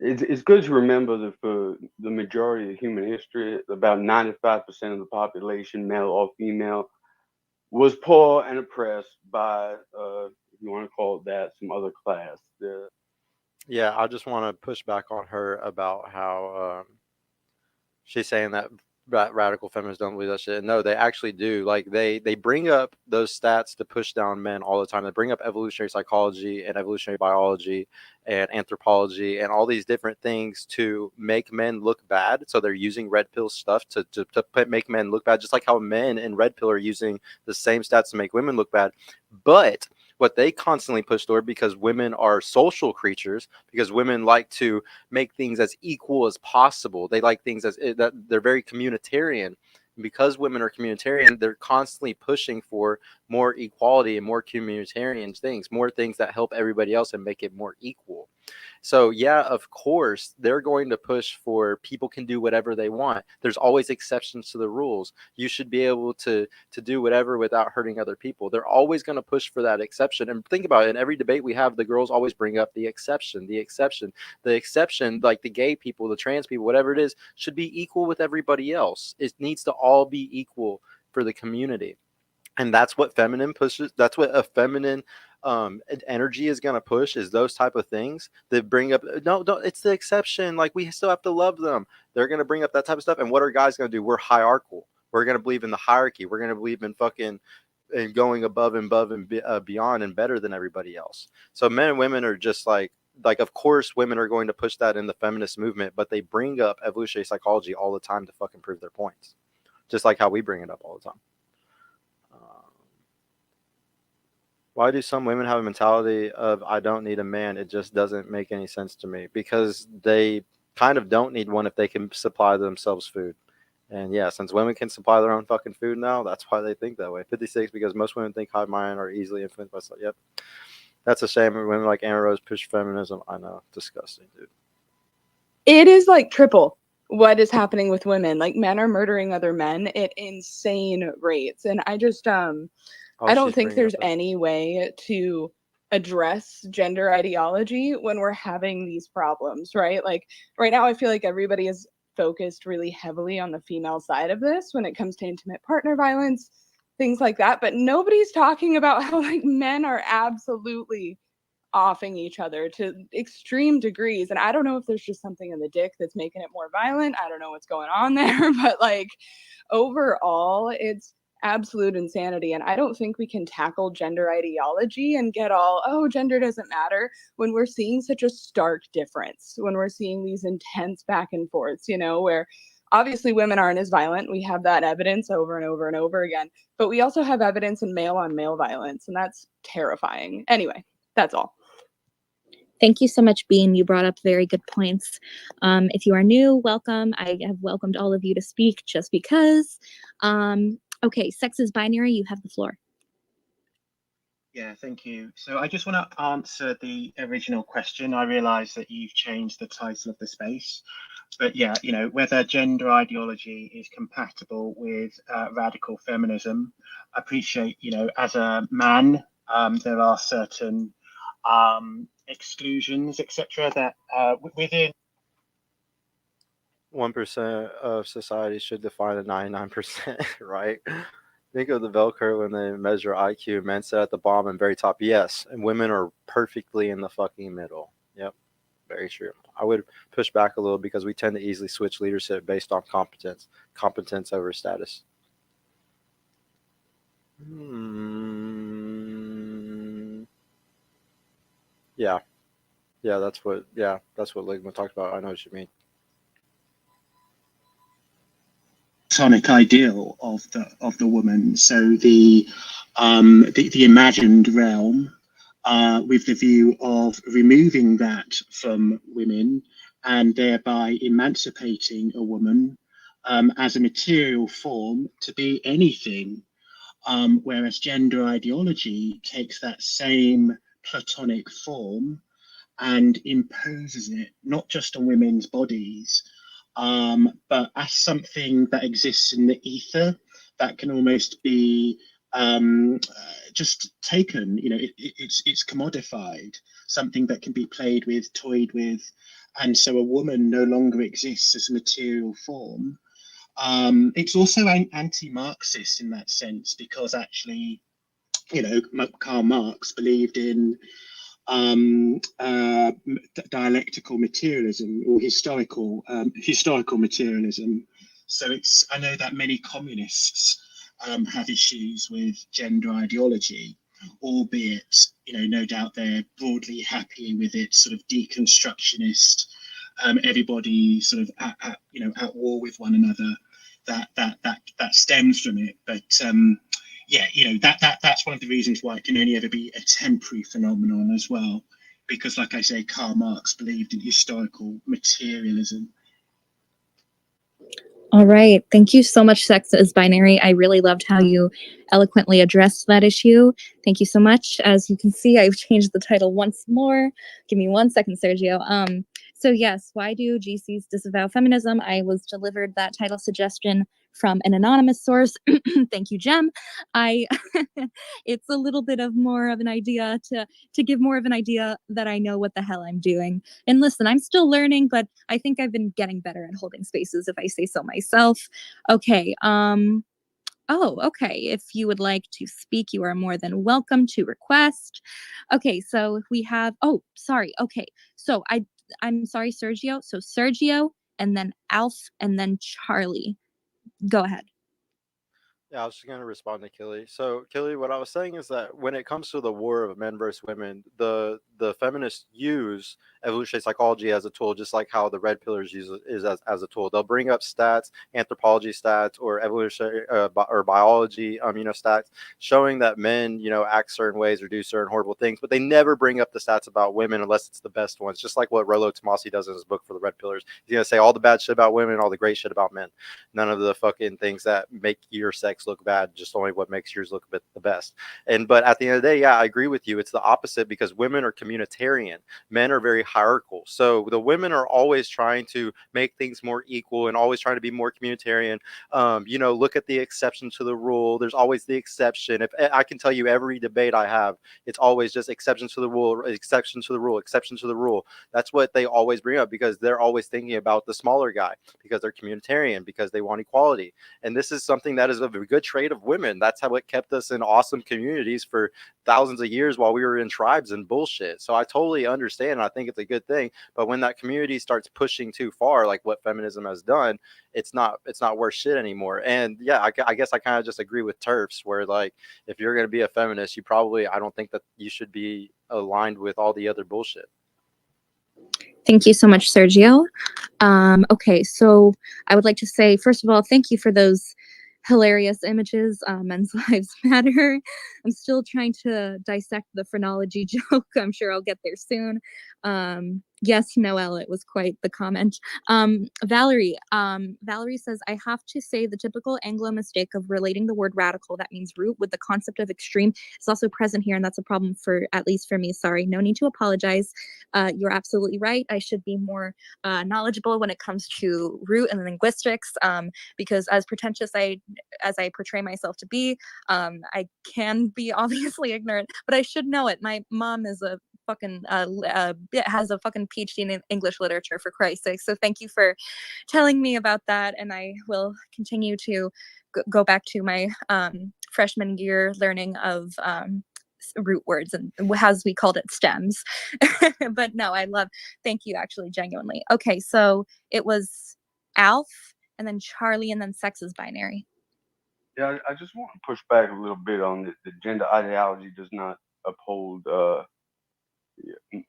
it's good to remember that for the majority of human history, about 95% of the population, male or female, was poor and oppressed by, if you want to call it that, some other class. Yeah, I just want to push back on her about how she's saying that radical feminists don't believe that shit. No, they actually do. Like they bring up those stats to push down men all the time. They bring up evolutionary psychology and evolutionary biology and anthropology and all these different things to make men look bad. So they're using red pill stuff to make men look bad, just like how men in red pill are using the same stats to make women look bad. But what they constantly push toward, because women are social creatures, because women like to make things as equal as possible. They like things that they're very communitarian. And because women are communitarian, they're constantly pushing for more equality and more communitarian things, more things that help everybody else and make it more equal. So yeah, of course, they're going to push for people can do whatever they want. There's always exceptions to the rules. You should be able to do whatever without hurting other people. They're always going to push for that exception. And think about it, in every debate we have, the girls always bring up the exception, like the gay people, the trans people, whatever it is, should be equal with everybody else. It needs to all be equal for the community. And that's what feminine pushes. That's what a feminine energy is going to push, is those type of things that bring up, no, it's the exception. Like, we still have to love them. They're going to bring up that type of stuff. And what are guys going to do? We're hierarchical. We're going to believe in the hierarchy. We're going to believe in fucking and going above and beyond and better than everybody else. So men and women are just like, of course, women are going to push that in the feminist movement, but they bring up evolutionary psychology all the time to fucking prove their points. Just like how we bring it up all the time. Why do some women have a mentality of, I don't need a man? It just doesn't make any sense to me, because they kind of don't need one if they can supply themselves food. And yeah, since women can supply their own fucking food now, that's why they think that way. 56, because most women think hive mind are easily influenced by stuff. Yep. That's a shame. Women like Anna Rose push feminism. I know. Disgusting, dude. It is like triple what is happening with women. Like, men are murdering other men at insane rates. And I just, I don't think there's any way to address gender ideology when we're having these problems, right? Like right now, I feel like everybody is focused really heavily on the female side of this when it comes to intimate partner violence, things like that. But nobody's talking about how like men are absolutely offing each other to extreme degrees. And I don't know if there's just something in the dick that's making it more violent. I don't know what's going on there, but like overall, it's absolute insanity. And I don't think we can tackle gender ideology and get all, oh, gender doesn't matter, when we're seeing such a stark difference, when we're seeing these intense back and forths, you know, where obviously women aren't as violent. We have that evidence over and over and over again, but we also have evidence in male on male violence, and that's terrifying. Anyway, that's all. Thank you so much, Bean. You brought up very good points. If you are new, welcome. I have welcomed all of you to speak just because. Okay, sex is binary. You have the floor. Yeah, thank you. So I just want to answer the original question. I realize that you've changed the title of the space, but yeah, you know, whether gender ideology is compatible with radical feminism. I appreciate, you know, as a man, there are certain exclusions, etc., that within 1% of society should define the 99%, right? Think of the bell curve when they measure IQ. Men sit at the bottom and very top, yes, and women are perfectly in the fucking middle. Yep, very true. I would push back a little because we tend to easily switch leadership based on competence over status. Yeah, that's what Ligma talked about. I know what you mean. Platonic ideal of the woman. So the imagined realm, with the view of removing that from women and thereby emancipating a woman as a material form to be anything, whereas gender ideology takes that same Platonic form and imposes it not just on women's bodies, but as something that exists in the ether that can almost be just taken. You know, it's commodified, something that can be played with, toyed with, and so a woman no longer exists as a material form. It's also anti-Marxist in that sense, because actually, you know, Karl Marx believed in dialectical materialism or historical materialism. So I know that many communists have issues with gender ideology, albeit, you know, no doubt they're broadly happy with it, sort of deconstructionist, everybody sort of at war with one another. That stems from it, but yeah, you know, that's one of the reasons why it can only ever be a temporary phenomenon as well, because, like I say, Karl Marx believed in historical materialism. All right. Thank you so much, Sex is Binary. I really loved how you eloquently addressed that issue. Thank you so much. As you can see, I've changed the title once more. Give me 1 second, Sergio. So yes, why do GCs disavow feminism? I was delivered that title suggestion from an anonymous source. Thank you, Jem. It's a little bit of more of an idea to give more of an idea that I know what the hell I'm doing. And listen, I'm still learning, but I think I've been getting better at holding spaces, if I say so myself. Okay. Oh, okay. If you would like to speak, you are more than welcome to request. Okay, so we have, oh, sorry. Okay, so I'm sorry, Sergio. So Sergio, and then Alf, and then Charlie. Go ahead. Yeah, I was just going to respond to Killy. So, Killy, what I was saying is that when it comes to the war of men versus women, the feminists use evolutionary psychology as a tool, just like how the red pillars use it as a tool. They'll bring up stats, anthropology stats, or evolutionary or biology, stats, showing that men, act certain ways or do certain horrible things, but they never bring up the stats about women unless it's the best ones. Just like what Rollo Tomasi does in his book for the red pillars. He's gonna say all the bad shit about women, all the great shit about men. None of the fucking things that make your sex looks look bad, just only what makes yours look a bit the best. But at the end of the day, yeah, I agree with you. It's the opposite because women are communitarian. Men are very hierarchical. So the women are always trying to make things more equal and always trying to be more communitarian. Look at the exception to the rule. There's always the exception. If I can tell you every debate I have, it's always just exception to the rule, exception to the rule, exception to the rule. That's what they always bring up because they're always thinking about the smaller guy because they're communitarian, because they want equality. And this is something that is a good trait of women. That's how it kept us in awesome communities for thousands of years while we were in tribes and bullshit. So I totally understand. And I think it's a good thing. But when that community starts pushing too far, like what feminism has done, it's not worth shit anymore. And yeah, I guess I kind of just agree with TERFs where like, if you're going to be a feminist, I don't think that you should be aligned with all the other bullshit. Thank you so much, Sergio. Okay, so I would like to say, first of all, thank you for those hilarious images. Men's Lives Matter. I'm still trying to dissect the phrenology joke. I'm sure I'll get there soon. Yes, Noelle, it was quite the comment. Valerie says, I have to say the typical Anglo mistake of relating the word radical, that means root, with the concept of extreme is also present here, and that's a problem for, at least for me. Sorry, no need to apologize. You're absolutely right. I should be more knowledgeable when it comes to root and linguistics, because as pretentious as I portray myself to be, I can be obviously ignorant, but I should know it. My mom is a fucking has a fucking PhD in English literature, for Christ's sake. So thank you for telling me about that, and I will continue to go back to my freshman year learning of root words, and as we called it, stems. But no, thank you, actually, genuinely. Okay, so it was Alf, and then Charlie, and then sex is binary. Yeah, I just want to push back a little bit on the gender ideology does not uphold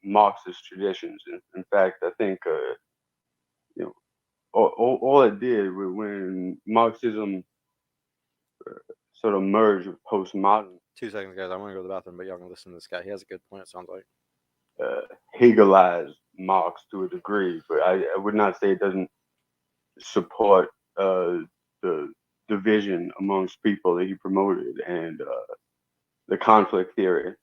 Marxist traditions. In fact, I think all it did when Marxism sort of merged with postmodern. 2 seconds, guys. I want to go to the bathroom, but y'all can listen to this guy. He has a good point, it sounds like. Hegelized Marx to a degree, but I would not say it doesn't support the division amongst people that he promoted and the conflict theory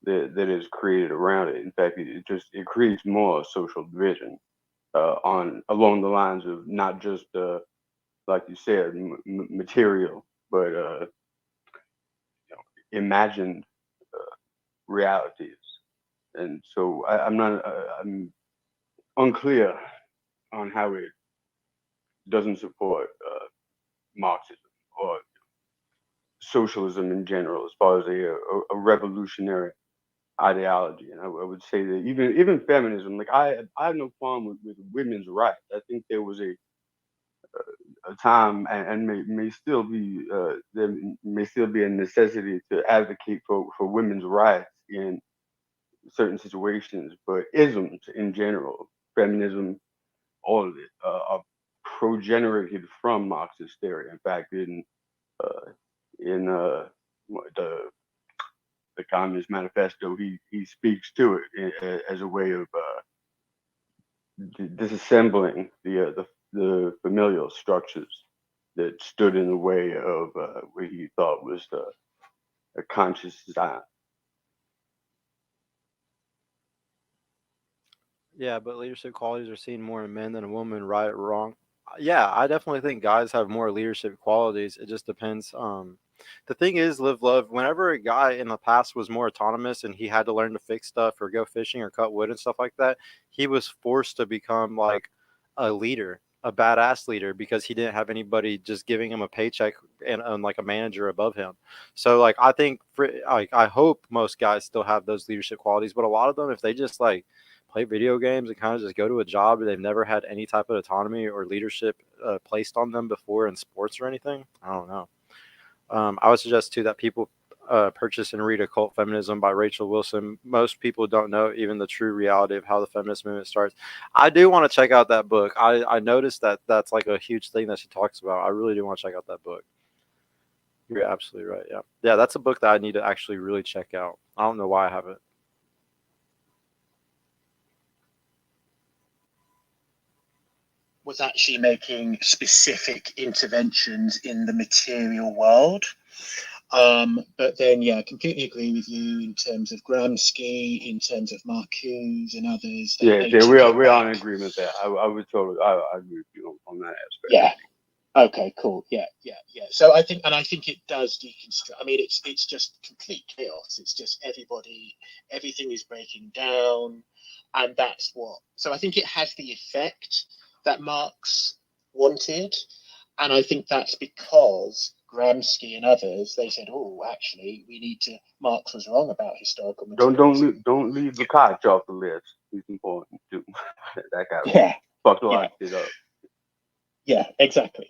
that is created around it. In fact, it creates more social division along the lines of not just like you said, material, but imagined realities. And so I'm unclear on how it doesn't support Marxism or socialism in general, as far as a revolutionary ideology. And I would say that even feminism, like I have no problem with women's rights. I think there was a time and may still be there may still be a necessity to advocate for women's rights in certain situations, but isms in general, feminism, all of it, are progenerated from Marxist theory. In fact, in the Communist Manifesto, he speaks to it as a way of disassembling the familial structures that stood in the way of what he thought was a conscious design. Yeah, but leadership qualities are seen more in men than in women, right or wrong? Yeah, I definitely think guys have more leadership qualities. It just depends. The thing is, live love. Whenever a guy in the past was more autonomous and he had to learn to fix stuff or go fishing or cut wood and stuff like that, he was forced to become like a leader, a badass leader, because he didn't have anybody just giving him a paycheck and like a manager above him. So like I think I hope most guys still have those leadership qualities, but a lot of them, if they just like play video games and kind of just go to a job and they've never had any type of autonomy or leadership placed on them before in sports or anything, I don't know. I would suggest too that people purchase and read Occult Feminism by Rachel Wilson. Most people don't know even the true reality of how the feminist movement starts. I do want to check out that book. I noticed that that's like a huge thing that she talks about. I really do want to check out that book. You're absolutely right. Yeah, that's a book that I need to actually really check out. I don't know why I haven't. was actually making specific interventions in the material world. But then, yeah, I completely agree with you in terms of Gramsci, in terms of Marcuse and others. Yeah, we are in agreement there. I would totally, I agree with you on that aspect. Yeah. Okay, cool. Yeah. So I think it does deconstruct. I mean, it's just complete chaos. It's just everything is breaking down, and that's what. So I think it has the effect that Marx wanted, and I think that's because Gramsci and others, they said, oh, actually, we need to. Marx was wrong about historical materialism. Don't leave Lukács off the list. He's important too. That guy fucked a lot of shit up. Yeah, exactly.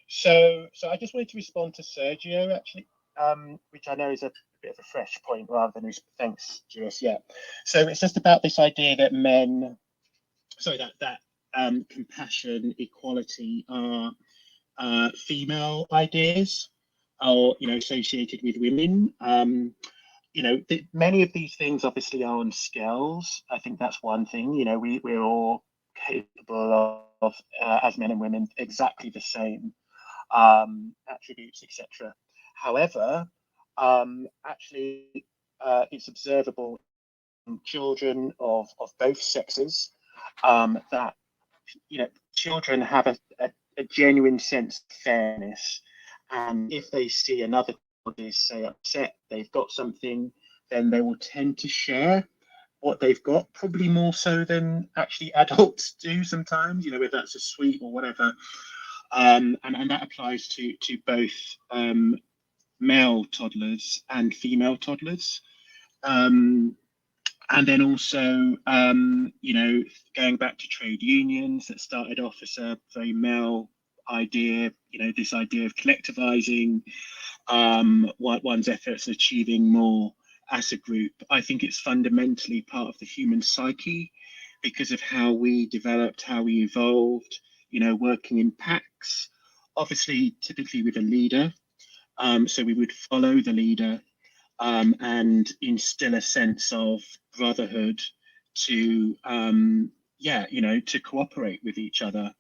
So I just wanted to respond to Sergio actually, which I know is a bit of a fresh point rather than thanks, Julius. Yeah. So it's just about this idea that compassion, equality are female ideas, or associated with women. Many of these things obviously are on scales. I think that's one thing. We're all capable of as men and women, exactly the same attributes, etc. However, it's observable in children of both sexes that children have a genuine sense of fairness, and if they see another child is, say, upset, they've got something, then they will tend to share what they've got, probably more so than actually adults do sometimes, whether that's a sweet or whatever. And that applies to both male toddlers and female toddlers. And then also, going back to trade unions that started off as a very male idea, this idea of collectivizing one's efforts, achieving more as a group. I think it's fundamentally part of the human psyche because of how we developed, how we evolved, working in packs, obviously typically with a leader. So we would follow the leader and instill a sense of brotherhood to, to cooperate with each other,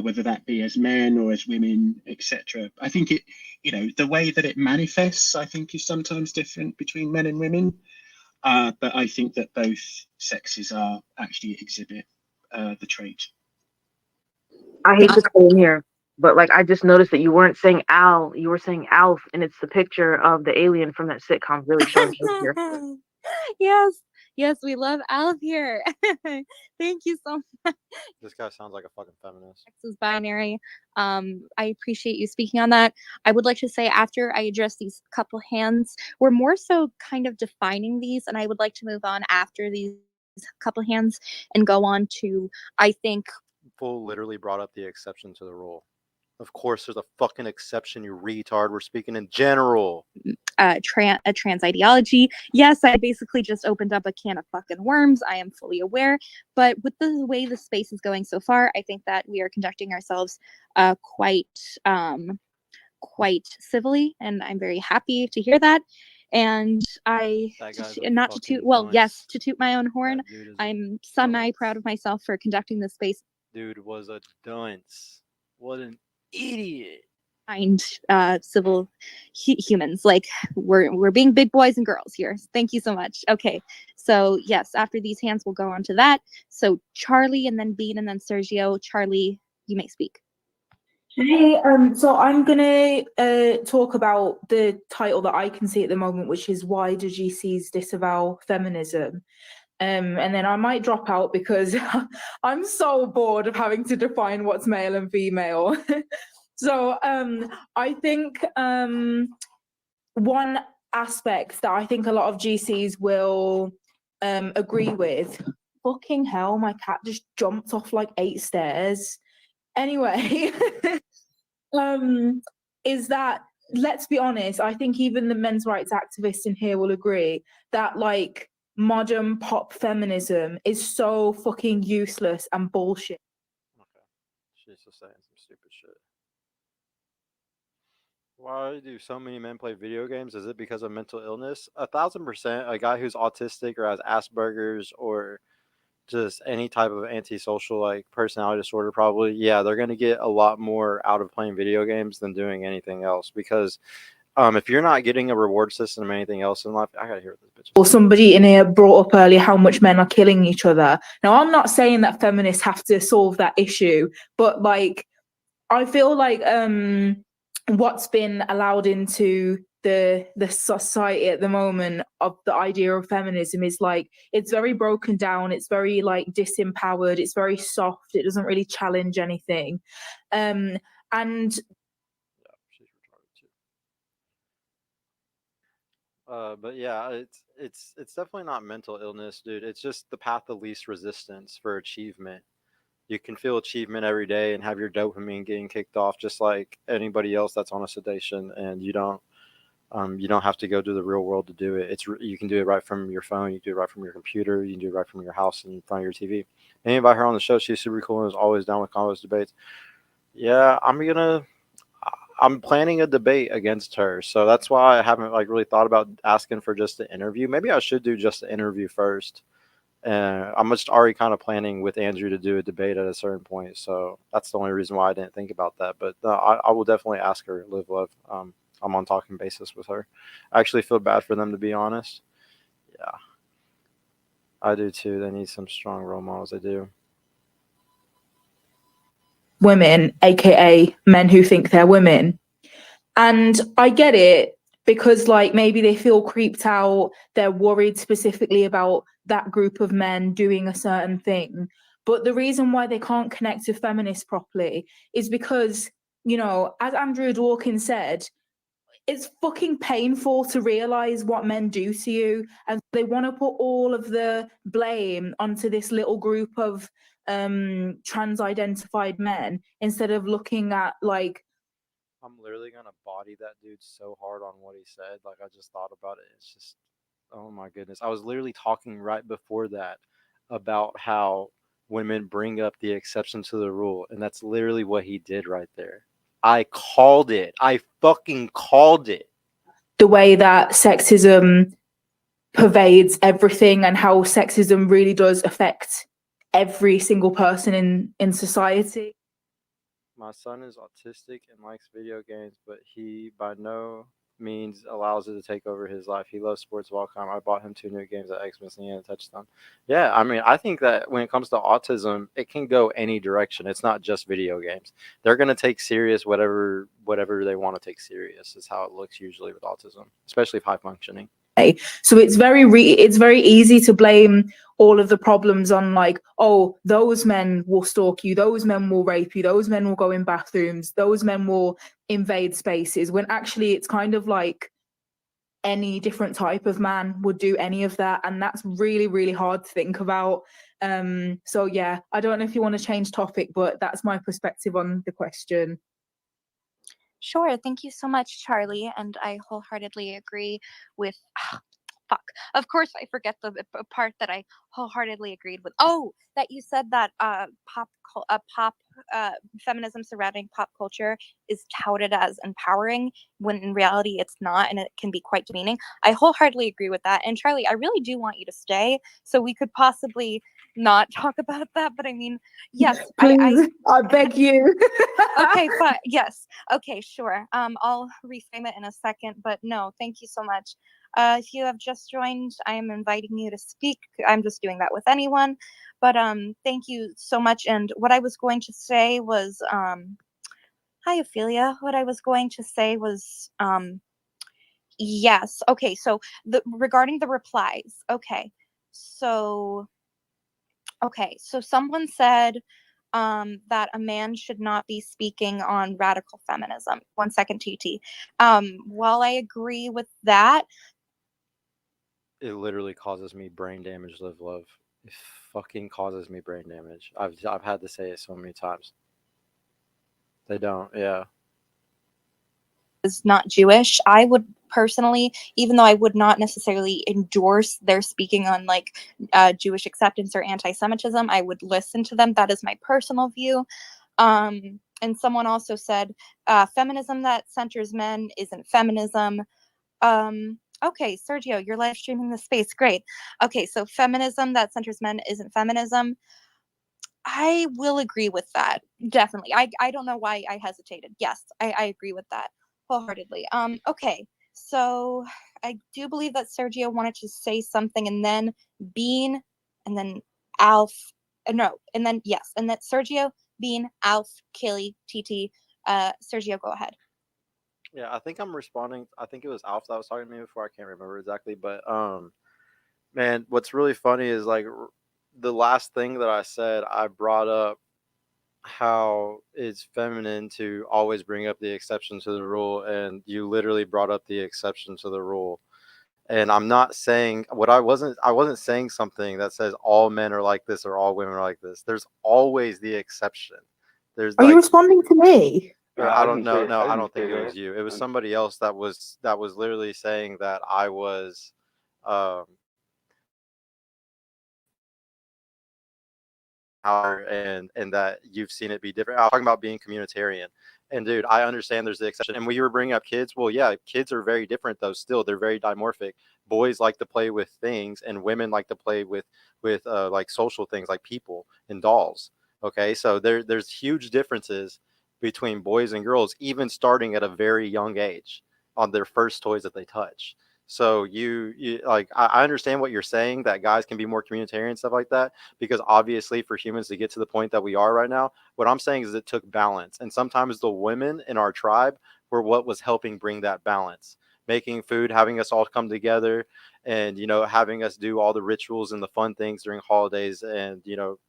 whether that be as men or as women, etc. I think the way that it manifests, I think, is sometimes different between men and women. But I think that both sexes are actually exhibit the trait. I hate to come in here, but I just noticed that you weren't saying Al, you were saying Alf, and it's the picture of the alien from that sitcom really showing here. Yes, we love Alf here. Thank you so much. This guy sounds like a fucking feminist. This is binary. I appreciate you speaking on that. I would like to say, after I address these couple hands, we're more so kind of defining these, and I would like to move on after these couple hands and go on to, I think, Full literally brought up the exception to the rule. Of course, there's a fucking exception, you retard. We're speaking in general. A trans ideology. Yes, I basically just opened up a can of fucking worms. I am fully aware. But with the way the space is going so far, I think that we are conducting ourselves quite civilly, and I'm very happy to hear that. And to toot my own horn, I'm semi-proud of myself for conducting this space. Dude was a dunce. What an idiot. Kind civil humans, we're being big boys and girls here. Thank you so much. Okay, so yes, after these hands we'll go on to that. So Charlie, and then Bean, and then Sergio. Charlie, you may speak. Hey, so I'm gonna talk about the title that I can see at the moment, which is Why Do GCs Disavow Feminism? And then I might drop out because I'm so bored of having to define what's male and female. So I think one aspect that I think a lot of GCs will agree with, fucking hell, my cat just jumped off 8 stairs. Anyway, is that, let's be honest, I think even the men's rights activists in here will agree that modern pop feminism is so fucking useless and bullshit. Okay. She's just saying some stupid shit. Why do so many men play video games? Is it because of mental illness? 1,000%. A guy who's autistic or has Asperger's or just any type of antisocial like personality disorder, probably, yeah, they're gonna get a lot more out of playing video games than doing anything else. Because if you're not getting a reward system or anything else in life, I gotta hear this bitch. Or somebody in here brought up earlier how much men are killing each other. Now, I'm not saying that feminists have to solve that issue, but like, I feel like what's been allowed into the society at the moment of the idea of feminism is like, it's very broken down, it's very like disempowered, it's very soft, it doesn't really challenge anything. And but yeah, it's definitely not mental illness, dude. It's just the path of least resistance for achievement. You can feel achievement every day and have your dopamine getting kicked off just like anybody else that's on a sedation, and you don't have to go to the real world to do it. You can do it right from your phone, you can do it right from your computer, you can do it right from your house and in front of your TV. And you invite her on the show, she's super cool and is always down with combos debates. Yeah, I'm planning a debate against her, so that's why I haven't like really thought about asking for just an interview. Maybe I should do just an interview first. I'm just already kind of planning with Andrew to do a debate at a certain point, so that's the only reason why I didn't think about that. But I will definitely ask her. Live love. I'm on talking basis with her. I actually feel bad for them, to be honest. Yeah, I do too. They need some strong role models. They do. women, aka men who think they're women. And I get it, because like maybe they feel creeped out, they're worried specifically about that group of men doing a certain thing. But the reason why they can't connect to feminists properly is because, you know, as Andrew Dworkin said, it's fucking painful to realize what men do to you, and they want to put all of the blame onto this little group of trans-identified men instead of looking at like, I'm literally gonna body that dude so hard on what he said. Like, I just thought about it. It's just, oh my goodness. I was literally talking right before that about how women bring up the exception to the rule, and that's literally what he did right there. I called it. I fucking called it. the way that sexism pervades everything and how sexism really does affect every single person in society. My son is autistic and likes video games, but he by no means allows it to take over his life. He loves sports of all kind. I bought him 2 new games at Xmas and he had a touchdown. Yeah, I mean, I think that when it comes to autism, it can go any direction. It's not just video games. They're going to take serious whatever they want to take serious is how it looks usually with autism, especially high functioning. So it's very easy to blame all of the problems on like, oh, those men will stalk you, those men will rape you, those men will go in bathrooms, those men will invade spaces, when actually it's kind of like any different type of man would do any of that, and that's really, really hard to think about. So yeah, I don't know if you want to change topic, but that's my perspective on the question. Sure. Thank you so much, Charlie. And I wholeheartedly agree with. Fuck. Of course, I forget the part that I wholeheartedly agreed with. Oh, that you said that pop feminism surrounding pop culture is touted as empowering, when in reality it's not, and it can be quite demeaning. I wholeheartedly agree with that. And Charlie, I really do want you to stay, so we could possibly not talk about that. But I mean, yes, please, I beg you. Okay, but yes, okay, sure. I'll reframe it in a second, but no, thank you so much. If you have just joined, I am inviting you to speak. I'm just doing that with anyone, but thank you so much. And what I was going to say was, hi Ophelia. What I was going to say was, yes. Okay, so regarding the replies. Okay, so someone said that a man should not be speaking on radical feminism. 1 second, TT. While I agree with that, It literally causes me brain damage. Live love. It fucking causes me brain damage. I've had to say it so many times. They don't. Yeah. is not Jewish. I would personally, even though I would not necessarily endorse their speaking on like Jewish acceptance or anti-Semitism, I would listen to them. That is my personal view. And someone also said, feminism that centers men isn't feminism. Okay, Sergio, you're live streaming the space. Great. Okay, so feminism that centers men isn't feminism. I will agree with that. Definitely. I don't know why I hesitated. Yes, I agree with that wholeheartedly. Okay, so I do believe that Sergio wanted to say something, and then Bean, and then Alf. No, and then yes, and then Sergio, Bean, Alf, Killy, TT. Sergio, go ahead. Yeah, I think I'm responding. I think it was Alf that was talking to me before. I can't remember exactly, but man, what's really funny is like the last thing that I said, I brought up how it's feminine to always bring up the exception to the rule, and you literally brought up the exception to the rule. And I'm not saying what I wasn't saying something that says all men are like this or all women are like this. There's always the exception. There's Are you like responding to me? I don't know. No, I don't think it was you. It was somebody else that was literally saying that I was um and that you've seen it be different. I'm talking about being communitarian. And dude, I understand there's the exception. And when you were bringing up kids, well, yeah, kids are very different though. Still, they're very dimorphic. Boys like to play with things, and women like to play with like social things like people and dolls. Okay, so there's huge differences between boys and girls, even starting at a very young age on their first toys that they touch. So you like I understand what you're saying, that guys can be more communitarian and stuff like that, because obviously for humans to get to the point that we are right now, what I'm saying is it took balance. And sometimes the women in our tribe were what was helping bring that balance, making food, having us all come together, and having us do all the rituals and the fun things during holidays, and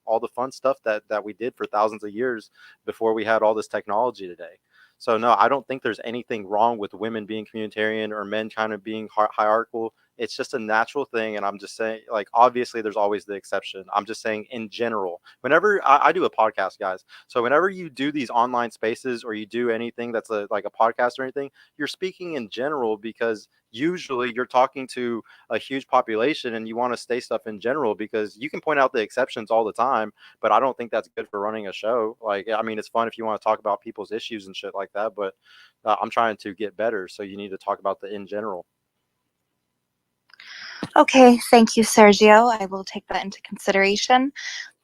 all the fun stuff that we did for thousands of years before we had all this technology today. So no, I don't think there's anything wrong with women being communitarian or men kind of being hierarchical. It's just a natural thing. And I'm just saying, like, obviously there's always the exception. I'm just saying in general, whenever I do a podcast, guys. So whenever you do these online spaces or you do anything that's like a podcast or anything, you're speaking in general, because usually you're talking to a huge population and you want to stay stuff in general, because you can point out the exceptions all the time, but I don't think that's good for running a show. Like, I mean, it's fun if you want to talk about people's issues and shit like that, but I'm trying to get better. So you need to talk about the in general. Okay, thank you, Sergio. I will take that into consideration.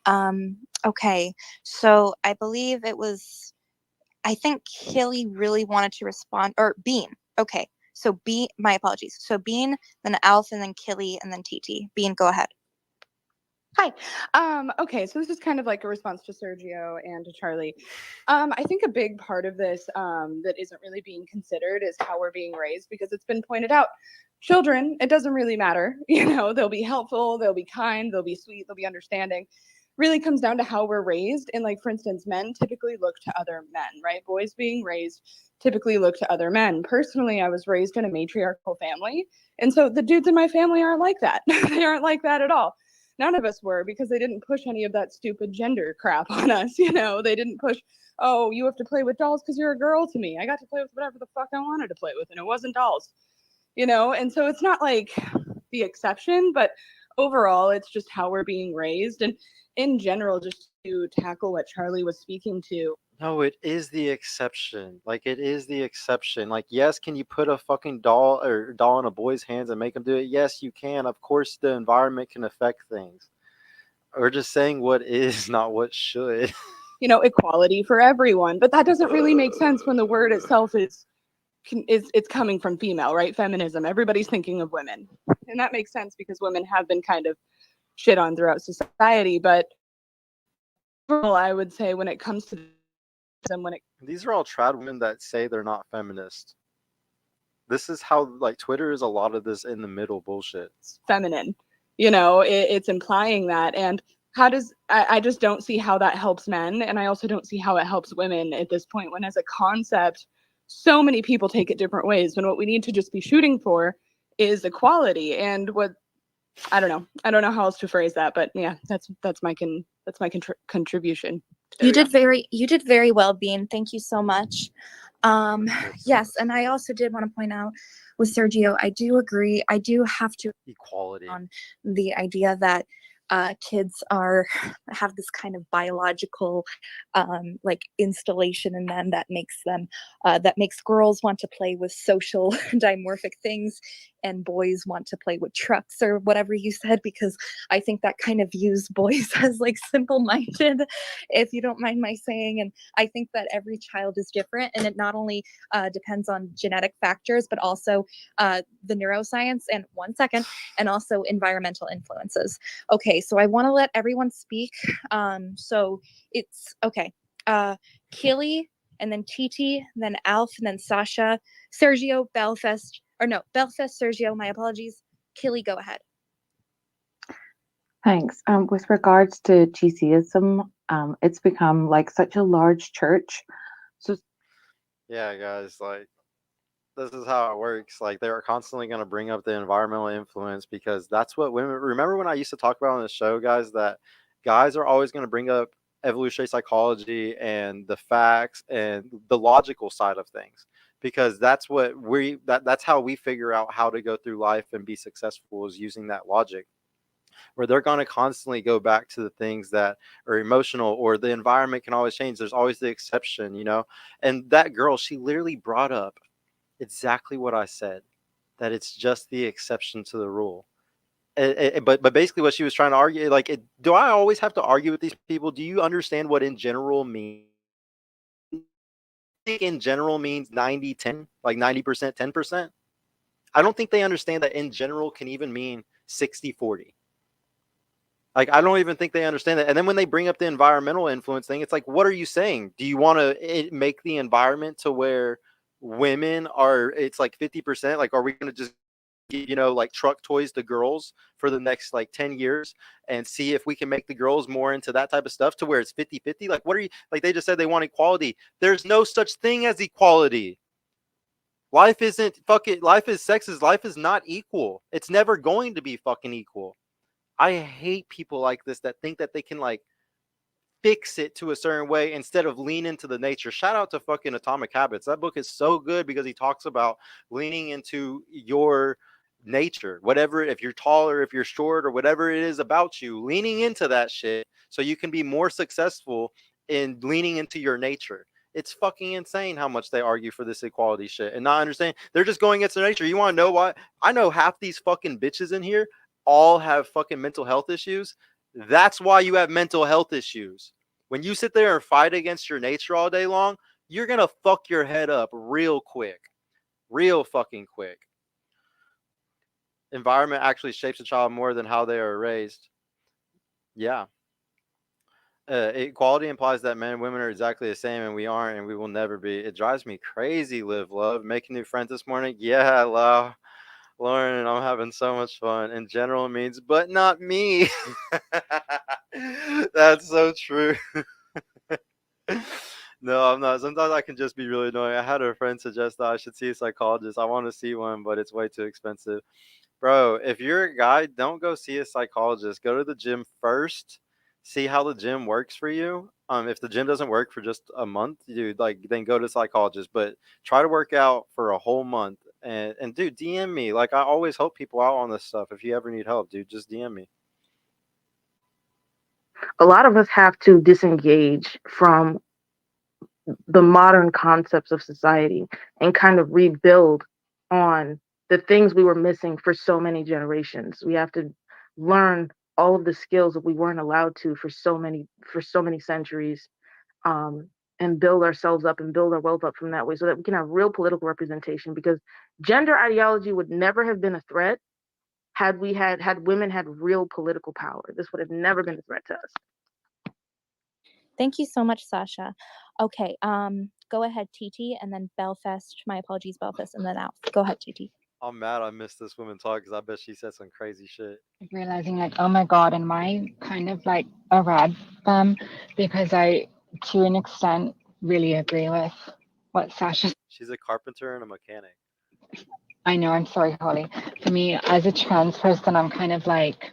Okay, so I believe I think Killy really wanted to respond, or Bean. Okay, so Bean, my apologies. So Bean, then Alf, and then Killy, and then TT. Bean, go ahead. Hi. Okay, so this is kind of like a response to Sergio and to Charlie. I think a big part of this that isn't really being considered is how we're being raised, because it's been pointed out. Children, it doesn't really matter. They'll be helpful, they'll be kind, they'll be sweet, they'll be understanding. Really comes down to how we're raised. And like, for instance, men typically look to other men, right? Boys being raised typically look to other men. Personally, I was raised in a matriarchal family. And so the dudes in my family aren't like that. They aren't like that at all. None of us were, because they didn't push any of that stupid gender crap on us. They didn't push, oh, you have to play with dolls because you're a girl to me. I got to play with whatever the fuck I wanted to play with, and it wasn't dolls. And so it's not like the exception, but overall, it's just how we're being raised. And in general, just to tackle what Charlie was speaking to. No, it is the exception. Like, it is the exception. Like, yes, can you put a fucking doll in a boy's hands and make them do it? Yes, you can. Of course, the environment can affect things. We're just saying what is, not what should. Equality for everyone, but that doesn't really make sense when the word itself is it's coming from female, right? Feminism. Everybody's thinking of women, and that makes sense because women have been kind of shit on throughout society. But overall, I would say when it comes to these are all trad women that say they're not feminist. This is how, like, Twitter is a lot of this in the middle bullshit. Feminine, it's implying that. And I just don't see how that helps men, and I also don't see how it helps women at this point, when as a concept so many people take it different ways, when what we need to just be shooting for is equality. And I don't know how else to phrase that, but yeah, that's my contribution. You did very well, Bean. Thank you so much. Yes, and I also did want to point out with Sergio, I do agree. I do have to equality on the idea that kids have this kind of biological like installation in them that makes girls want to play with social dimorphic things, and boys want to play with trucks or whatever you said, because I think that kind of views boys as like simple-minded, if you don't mind my saying. And I think that every child is different, and it not only depends on genetic factors, but also the neuroscience and and also environmental influences. Okay, so I want to let everyone speak. So it's okay. Killy, and then Titi, and then Alf, and then Sasha, Sergio, Belfast, or no, Belfast, Sergio, my apologies. Killy, go ahead. Thanks. With regards to GCism, it's become like such a large church. So Yeah, guys, like this is how it works. Like they're constantly going to bring up the environmental influence because that's what women remember when I used to talk about on the show, guys, that guys are always going to bring up evolutionary psychology and the facts and the logical side of things because that's what that's how we figure out how to go through life and be successful, is using that logic, where they're going to constantly go back to the things that are emotional, or the environment can always change. There's always the exception, you know. And that girl, she literally brought up exactly what I said, that it's just the exception to the rule. But basically what she was trying to argue, like, do I always have to argue with these people? Do you understand what in general means? I think in general means 90-10, like 90%, 10%. I don't think they understand that in general can even mean 60-40. Like, I don't even think they understand that. And then when they bring up the environmental influence thing, it's like, what are you saying? Do you want to make the environment to where women are, it's like 50%? Like, are we going to just, you know, like truck toys to girls for the next like 10 years and see if we can make the girls more into that type of stuff to where it's 50-50? Like, what are you, like, they just said they want equality. There's no such thing as equality. Life isn't fucking, life is sexist. Life is not equal. It's never going to be fucking equal. I hate people like this that think that they can like fix it to a certain way instead of lean into the nature. Shout out to fucking Atomic Habits. That book is so good because he talks about leaning into your nature, whatever, if you're taller, if you're short, or whatever it is about you, leaning into that shit so you can be more successful in leaning into your nature. It's fucking insane how much they argue for this equality shit and not understand. They're just going against their nature. You want to know why? I know half these fucking bitches in here all have fucking mental health issues. That's why you have mental health issues. When you sit there and fight against your nature all day long, you're going to fuck your head up real quick. Real fucking quick. Environment actually shapes a child more than how they are raised. Yeah. Equality implies that men and women are exactly the same, and we aren't, and we will never be. It drives me crazy, Live Love. Making new friends this morning? Yeah, love. Lauren, and I'm having so much fun. In general, it means, but not me. That's so true. No, I'm not. Sometimes I can just be really annoying. I had a friend suggest that I should see a psychologist. I want to see one, but it's way too expensive. Bro, if you're a guy, don't go see a psychologist. Go to the gym first. See how the gym works for you. If the gym doesn't work for just a month, dude, like, then go to a psychologist. But try to work out for a whole month. And dude, DM me. Like, I always help people out on this stuff. If you ever need help, dude, just DM me. a lot of us have to disengage from the modern concepts of society and kind of rebuild on the things we were missing for so many generations. We have to learn all of the skills that we weren't allowed to for so many centuries, and build ourselves up and build our wealth up from that way so that we can have real political representation, because gender ideology would never have been a threat had women had real political power. This would have never been a threat to us. Thank you so much, Sasha. Okay, go ahead, TT, and then Belfast. My apologies, Belfast, and then Alf. Go ahead, TT. I'm mad I missed this woman talk because I bet she said some crazy shit. Realizing like, oh my god, am I kind of like a rad femme? Because I, to an extent, really agree with what Sasha. She's a carpenter and a mechanic. I know, I'm sorry, Holly. For me, as a trans person, I'm kind of like,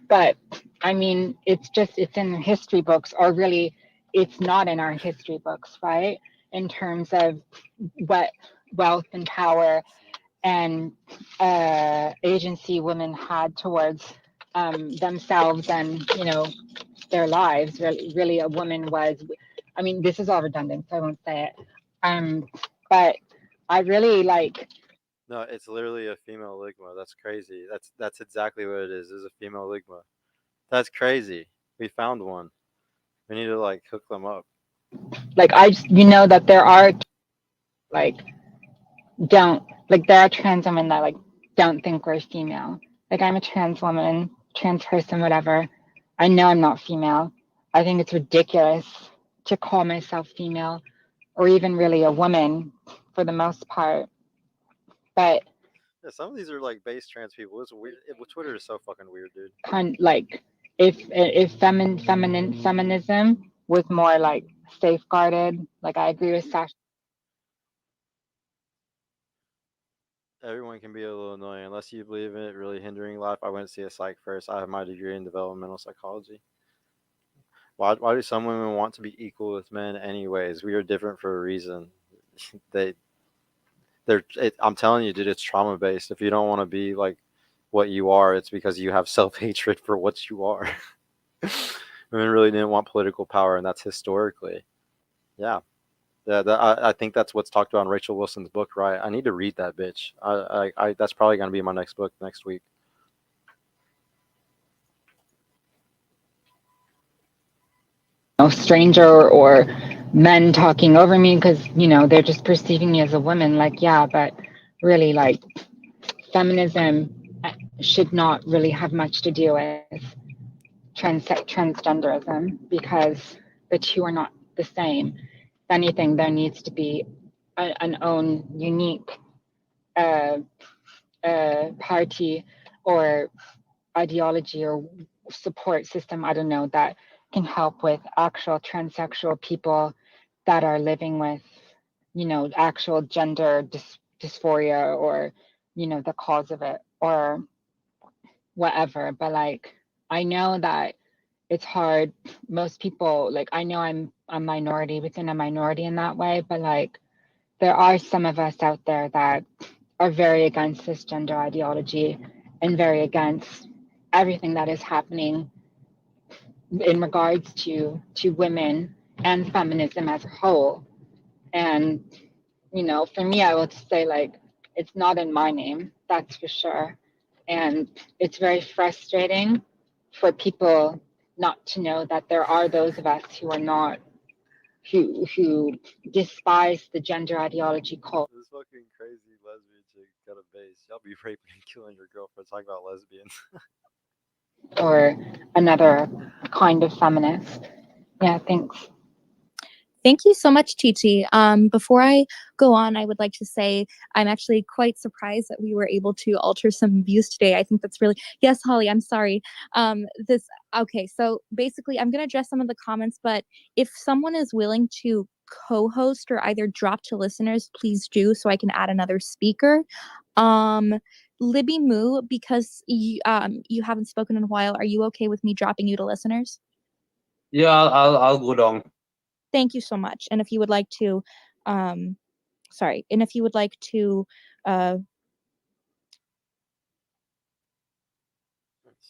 but I mean, it's in history books, or really, it's not in our history books, right? In terms of what wealth and power and agency women had towards themselves and, you know, their lives. Really, a woman was, I mean, this is all redundant, so I won't say it. But I really like No, it's literally a female ligma. That's crazy. That's exactly what it is. Is a female ligma. That's crazy. We found one. We need to like hook them up. Like that there are like don't like there are trans women that like don't think we're female. Like I'm a trans woman, trans person, whatever. I know I'm not female. I think it's ridiculous to call myself female or even really a woman for the most part. But Yeah, some of these are like base trans people. It's weird. Twitter is so fucking weird, dude. like if feminism was more like safeguarded, like I agree with Sasha. Everyone can be a little annoying unless you believe in it really hindering life. I went to see a psych first. I have my degree in developmental psychology. Why do some women want to be equal with men anyways? We are different for a reason. I'm telling you, dude, it's trauma based. If you don't want to be like what you are, it's because you have self hatred for what you are. Women really didn't want political power, and that's historically. Yeah. Yeah, I think that's what's talked about in Rachel Wilson's book, right? I need to read that bitch. I that's probably gonna be my next book next week. Stranger or men talking over me because they're just perceiving me as a woman. Like, yeah, but really, like, feminism should not really have much to do with transgenderism because the two are not the same. If anything, there needs to be an own unique party or ideology or support system, I don't know, that can help with actual transsexual people that are living with, actual gender dysphoria or, the cause of it or whatever. But like, I know that it's hard. Most people, like, I know I'm a minority within a minority in that way, but like, there are some of us out there that are very against this gender ideology and very against everything that is happening in regards to women and feminism as a whole. And for me, I would say like it's not in my name, that's for sure. And it's very frustrating for people not to know that there are those of us who are not who despise the gender ideology cult. This fucking crazy lesbian chick got a base. Y'all be raping and killing your girlfriend. Talking about lesbians. Or another kind of feminist. Yeah, thanks. Thank you so much, Titi. Before I go on, I would like to say I'm actually quite surprised that we were able to alter some views today. I think that's really, yes, Holly, I'm sorry. Okay, so basically I'm going to address some of the comments, but if someone is willing to co-host or either drop to listeners, please do so I can add another speaker. Libby Moo, because you haven't spoken in a while, are you okay with me dropping you to listeners? Yeah, I'll go down. Thank you so much. And if you would like to, and if you would like to, That's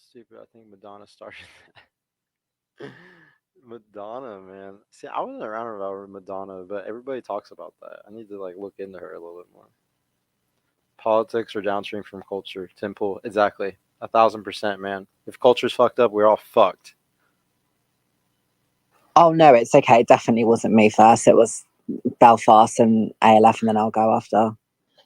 stupid. I think Madonna started that. Madonna, man. See, I wasn't around about Madonna, but everybody talks about that. I need to like look into her a little bit more. Politics are downstream from culture. Tim Pool, exactly. 1,000%, man. If culture's fucked up, we're all fucked. Oh no, it's okay. It definitely wasn't me first. It was Belfast and ALF, and then I'll go after.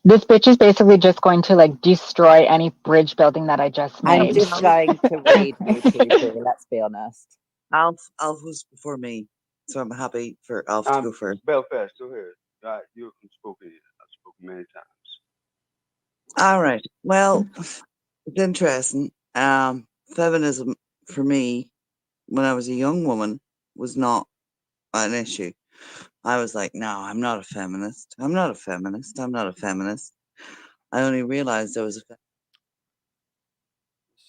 This bitch is basically just going to like destroy any bridge building that I just made. I'm just going to read you two, let's be honest. Alf was before me, so I'm happy for Alf to go first. Belfast, go ahead. You can speak. I've spoken many times. All right. Well, it's interesting. Feminism for me, when I was a young woman, was not an issue. I was like, no, I'm not a feminist. I'm not a feminist. I'm not a feminist. I only realized I was a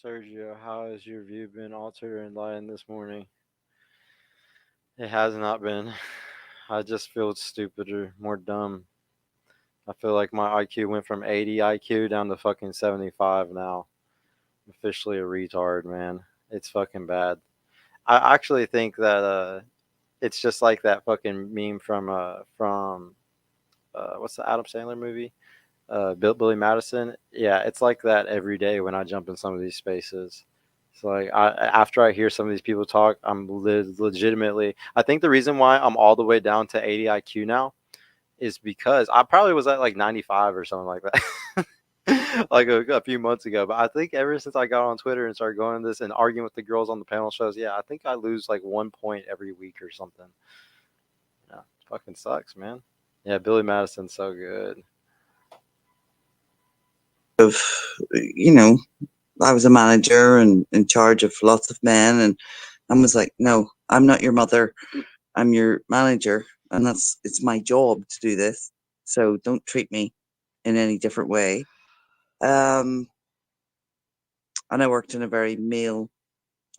Sergio, how has your view been altered or enlightened this morning? It has not been. I just feel stupider, more dumb. I feel like my IQ went from 80 IQ down to fucking 75 now. I'm officially a retard, man. It's fucking bad. I actually think that it's just like that fucking meme from what's the Adam Sandler movie? Billy Madison. Yeah, it's like that every day when I jump in some of these spaces. So like after I hear some of these people talk, I'm legitimately. I think the reason why I'm all the way down to 80 IQ now is because I probably was at like 95 or something like that, like a few months ago. But I think ever since I got on Twitter and started going this and arguing with the girls on the panel shows, yeah, I think I lose like 1 point every week or something. Yeah, it fucking sucks, man. Yeah, Billy Madison's so good. Of, you know, I was a manager and in charge of lots of men, and I was like, no, I'm not your mother. I'm your manager, and it's my job to do this. So don't treat me in any different way. And I worked in a very male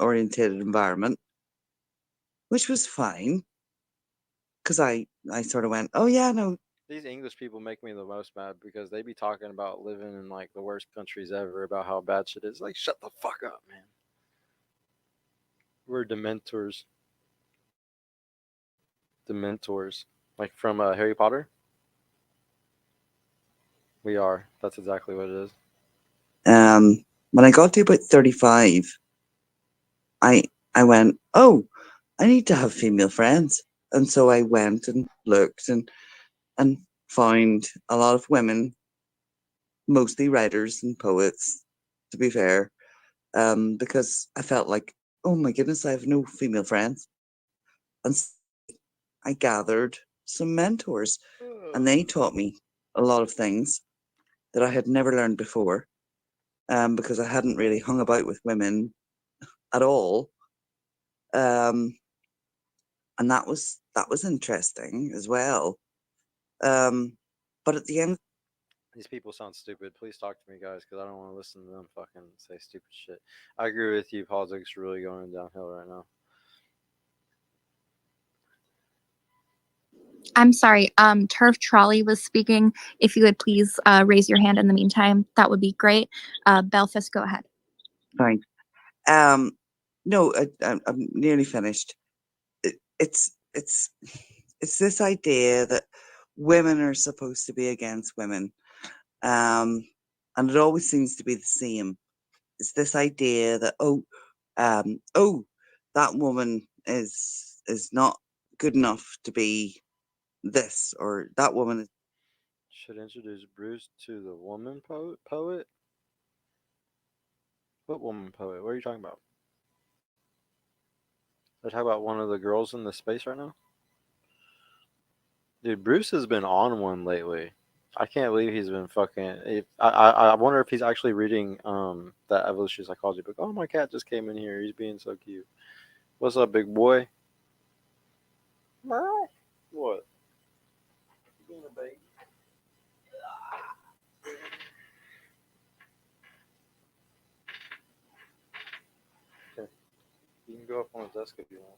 orientated environment, which was fine. Because I sort of went, oh yeah, no. These English people make me the most mad because they be talking about living in like the worst countries ever, about how bad shit is. Like, shut the fuck up, man. We're Dementors. Dementors. Like from Harry Potter? We are. That's exactly what it is. When I got to about 35, I went, oh, I need to have female friends. And so I went and looked and found a lot of women, mostly writers and poets, to be fair, because I felt like, oh my goodness, I have no female friends. And I gathered some mentors, and they taught me a lot of things that I had never learned before, because I hadn't really hung about with women at all. And that was interesting as well. But at the end, these people sound stupid. Please talk to me, guys, because I don't want to listen to them fucking say stupid shit. I agree with you. Politics is really going downhill right now. I'm sorry. Turf Trolley was speaking. If you would please raise your hand in the meantime, that would be great. Belfast, go ahead. Thanks. No, I'm nearly finished. It's this idea that women are supposed to be against women, and it always seems to be the same. It's this idea that that woman is not good enough to be this, or that woman should introduce Bruce to the woman poet. What woman poet? What are you talking about? They're talking about one of the girls in the space right now? Dude, Bruce has been on one lately. I can't believe he's been fucking. I wonder if he's actually reading that evolutionary psychology book. Oh, my cat just came in here. He's being so cute. What's up, big boy? What? Being a baby. Okay. You can go up on the desk if you want.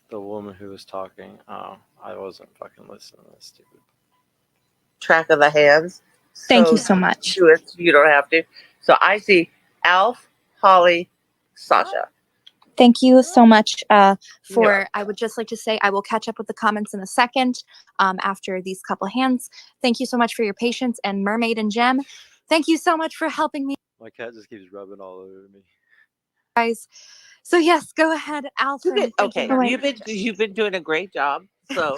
The woman who was talking. Oh, I wasn't fucking listening to this stupid. Track of the hands. Thank you so much. Do it. You don't have to. So I see Alf, Holly, Sasha. Thank you so much for, I would just like to say, I will catch up with the comments in a second after these couple hands. Thank you so much for your patience. And Mermaid and Gem, thank you so much for helping me. My cat just keeps rubbing all over me. Guys, so yes, go ahead, Alfred. Okay, you've been doing a great job. So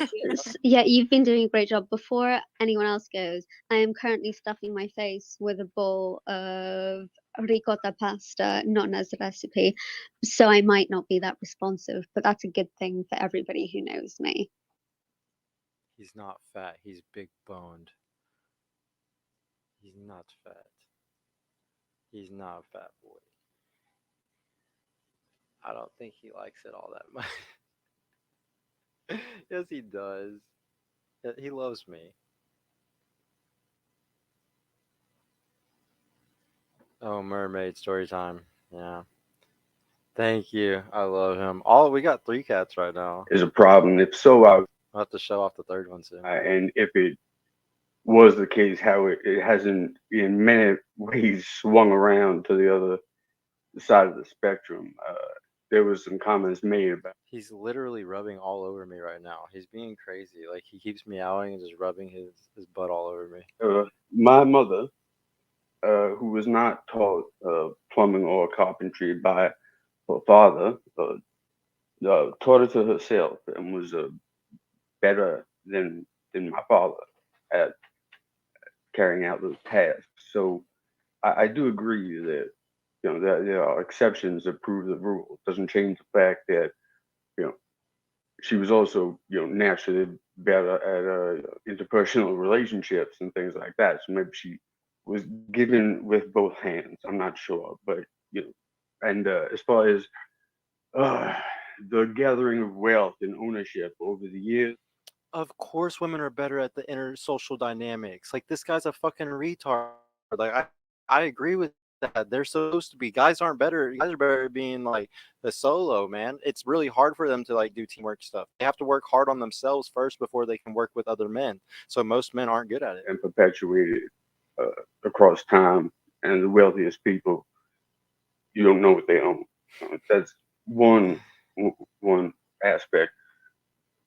yeah, you've been doing a great job. Before anyone else goes, I am currently stuffing my face with a bowl of ricotta pasta, not as a recipe, so I might not be that responsive, but that's a good thing for everybody who knows me. He's not fat. He's big boned. He's not fat. He's not a fat boy. I don't think he likes it all that much. Yes, he does. He loves me. Oh, mermaid story time. Yeah. Thank you. I love him. We got 3 cats right now. Is a problem. If so, I'll have to show off the 3rd one soon. And if it was the case, how it hasn't in many ways swung around to the other side of the spectrum. there was some comments made about. He's literally rubbing all over me right now. He's being crazy. Like he keeps meowing and just rubbing his butt all over me. My mother, who was not taught plumbing or carpentry by her father, taught it to herself and was better than my father at carrying out those tasks. So I do agree that that there are exceptions that prove the rule. It doesn't change the fact that she was also naturally better at interpersonal relationships and things like that. So maybe she was given with both hands. I'm not sure, but and as far as the gathering of wealth and ownership over the years. Of course, women are better at the inner social dynamics. Like this guy's a fucking retard. Like I agree with that. They're supposed to be. Guys aren't better. Guys are better at being like the solo, man. It's really hard for them to like do teamwork stuff. They have to work hard on themselves first before they can work with other men. So most men aren't good at it. And perpetuated across time. And the wealthiest people, you don't know what they own. That's one aspect.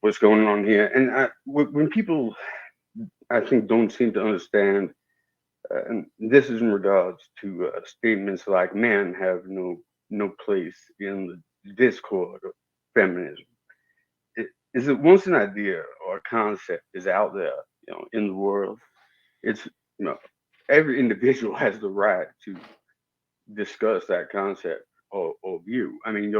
What's going on here? And when people, I think, don't seem to understand, and this is in regards to statements like "men have no place in the discord of feminism." Is it once an idea or a concept is out there, in the world, it's every individual has the right to discuss that concept or view. I mean,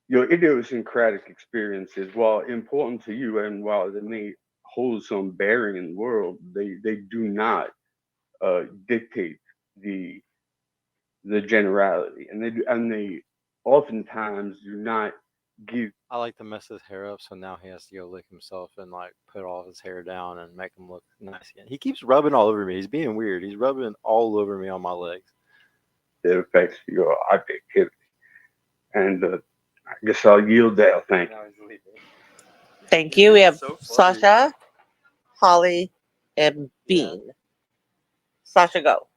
your idiosyncratic experiences, while important to you and while they may hold some bearing in the world, they do not dictate the generality, and they oftentimes do not give. I like to mess his hair up, so now he has to go lick himself and like put all his hair down and make him look nice again. He keeps rubbing all over me. He's being weird. He's rubbing all over me on my legs. It affects your objectivity, and I guess I'll yield there. Thank you. Thank you. We have Sasha, Holly, and Bean. Sasha, go.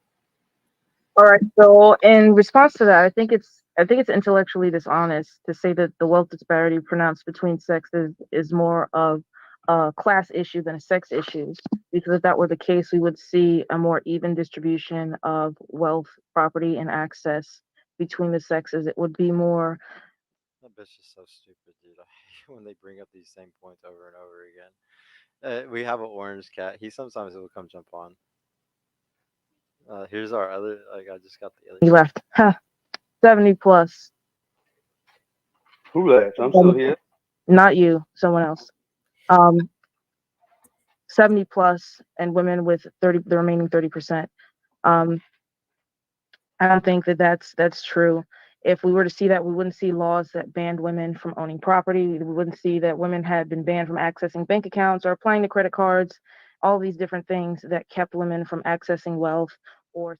All right. So in response to that, I think it's intellectually dishonest to say that the wealth disparity pronounced between sexes is more of a class issue than a sex issue. Because if that were the case, we would see a more even distribution of wealth, property, and access between the sexes. It would be more. That bitch is so stupid, dude. I hate when they bring up these same points over and over again. We have an orange cat. He sometimes will come jump on. Here's our other. Like I just got the other. He left. 70 plus. Who left? I'm still here. Not you, someone else. 70 plus and women with the remaining 30%. I don't think that that's true. If we were to see that, we wouldn't see laws that banned women from owning property. We wouldn't see that women had been banned from accessing bank accounts or applying to credit cards, all these different things that kept women from accessing wealth. Or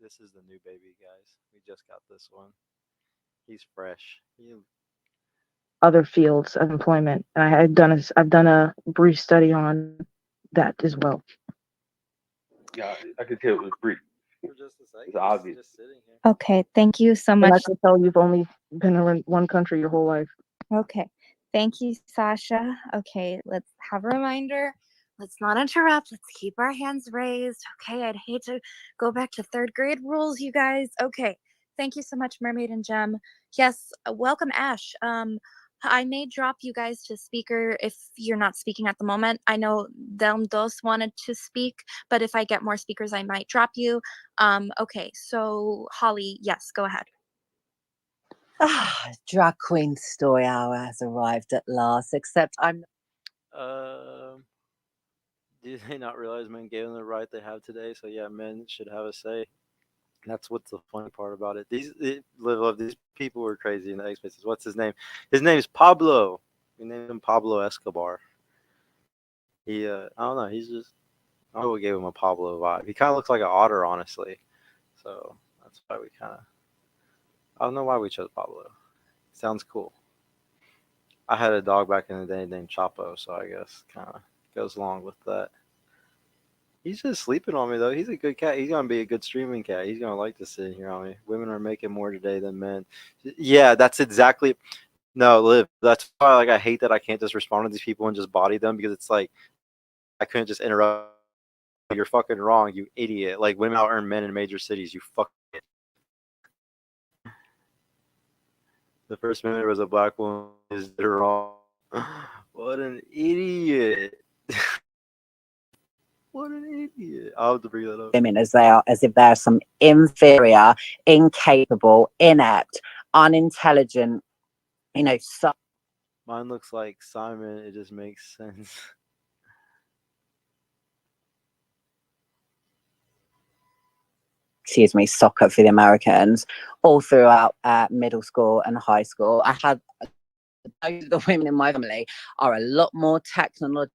This is the new baby, guys. We just got this one. He's fresh. Other fields of employment. And I've done a brief study on that as well. Yeah, I could tell it was brief. It's obvious. Okay, thank you so And I much. can tell you've only been in one country your whole life. Okay, thank you, Sasha. Okay, let's have a reminder. Let's not interrupt. Let's keep our hands raised. Okay, I'd hate to go back to third grade rules, you guys. Okay, thank you so much, Mermaid and Gem. Yes, welcome, Ash. I may drop you guys to speaker if you're not speaking at the moment. I know them dos wanted to speak, but if I get more speakers, I might drop you. Okay, so Holly, yes, go ahead. Drag queen story hour has arrived at last, except I'm. Do they not realize men gave them the right they have today? So yeah, men should have a say. That's what's the funny part about it. These people were crazy in the X Spaces. What's his name? His name is Pablo. We named him Pablo Escobar. He, I don't know. He's just, I don't know what gave him a Pablo vibe. He kind of looks like an otter, honestly. So that's why we kind of, I don't know why we chose Pablo. Sounds cool. I had a dog back in the day named Chapo, so I guess kind of goes along with that. He's just sleeping on me though. He's a good cat. He's gonna be a good streaming cat. He's gonna like to sit here on me. Women are making more today than men. Yeah, that's exactly. No, Liv. That's why like I hate that I can't just respond to these people and just body them, because it's like I couldn't just interrupt. You're fucking wrong, you idiot. Like women out earn men in major cities. You fucking. The first minute was a black woman. Is wrong? What an idiot. What an idiot. I'll have to bring that up. Women as they are, as if they're some inferior, incapable, inept, unintelligent, so Mine looks like Simon. It just makes sense. excuse me, soccer for the Americans all throughout middle school and high school. I had the women in my family are a lot more technologically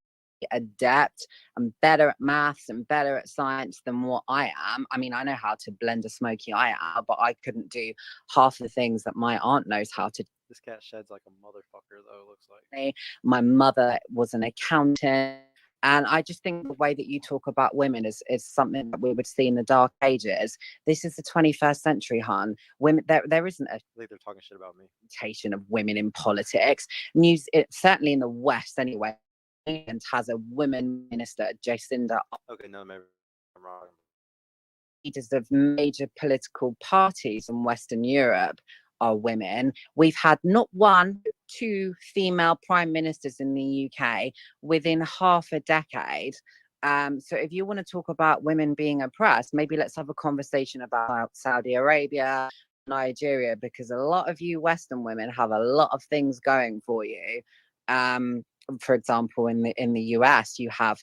adept and better at maths and better at science than what I am. I mean, I know how to blend a smoky eye out, but I couldn't do half the things that my aunt knows how to. This cat sheds like a motherfucker, though, it looks like. My mother was an accountant. And I just think the way that you talk about women is something that we would see in the dark ages. This is the 21st century, hon. Women, there isn't a I think they're talking shit about me. representation of women in politics. Certainly in the West, anyway. And has a women minister, Jacinda. Okay, no, maybe I'm wrong. Leaders of major political parties in Western Europe are women. We've had not one, but two female prime ministers in the UK within half a decade. So if you want to talk about women being oppressed, maybe let's have a conversation about Saudi Arabia, Nigeria, because a lot of you Western women have a lot of things going for you. For example, in the US, you have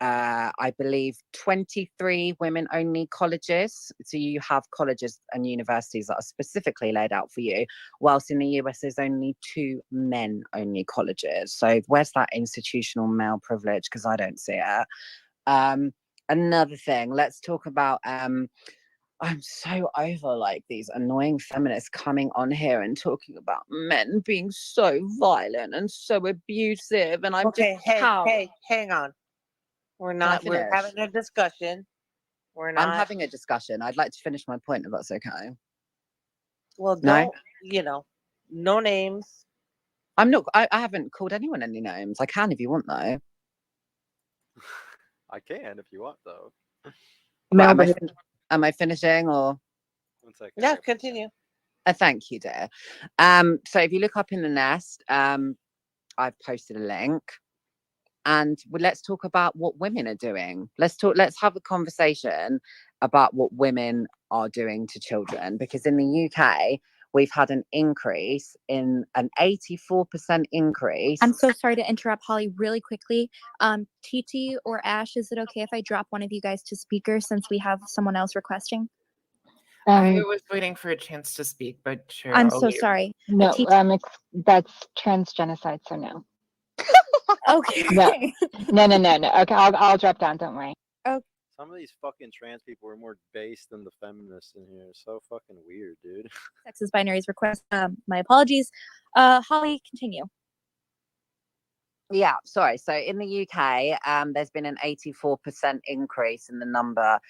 I believe 23 women-only colleges. So you have colleges and universities that are specifically laid out for you, whilst in the US there's only 2 men-only colleges. So where's that institutional male privilege? Because I don't see it. Another thing, let's talk about I'm so over like these annoying feminists coming on here and talking about men being so violent and so abusive, and I'm Okay, just hey, hang on. We're having a discussion. I'm having a discussion. I'd like to finish my point if that's okay. Well, No? No names. I'm not. I haven't called anyone any names. I can if you want, though. I can if you want, though. Right, am I finishing or? 1 second. Yeah, continue. Thank you, dear. So if you look up in the nest, I've posted a link. And let's talk about what women are doing. Let's have a conversation about what women are doing to children, because in the UK, we've had an 84% increase. I'm so sorry to interrupt, Holly, really quickly. TT or Ash, is it okay if I drop one of you guys to speaker since we have someone else requesting? I was waiting for a chance to speak, but sure. I'm so sorry. No, that's trans genocide, so no. Okay. No. Okay, I'll drop down. Don't worry. Oh. Some of these fucking trans people are more based than the feminists in here. So fucking weird, dude. Sexist binaries request. My apologies. Holly, continue. Yeah, sorry. So in the UK, there's been an 84% increase in the number.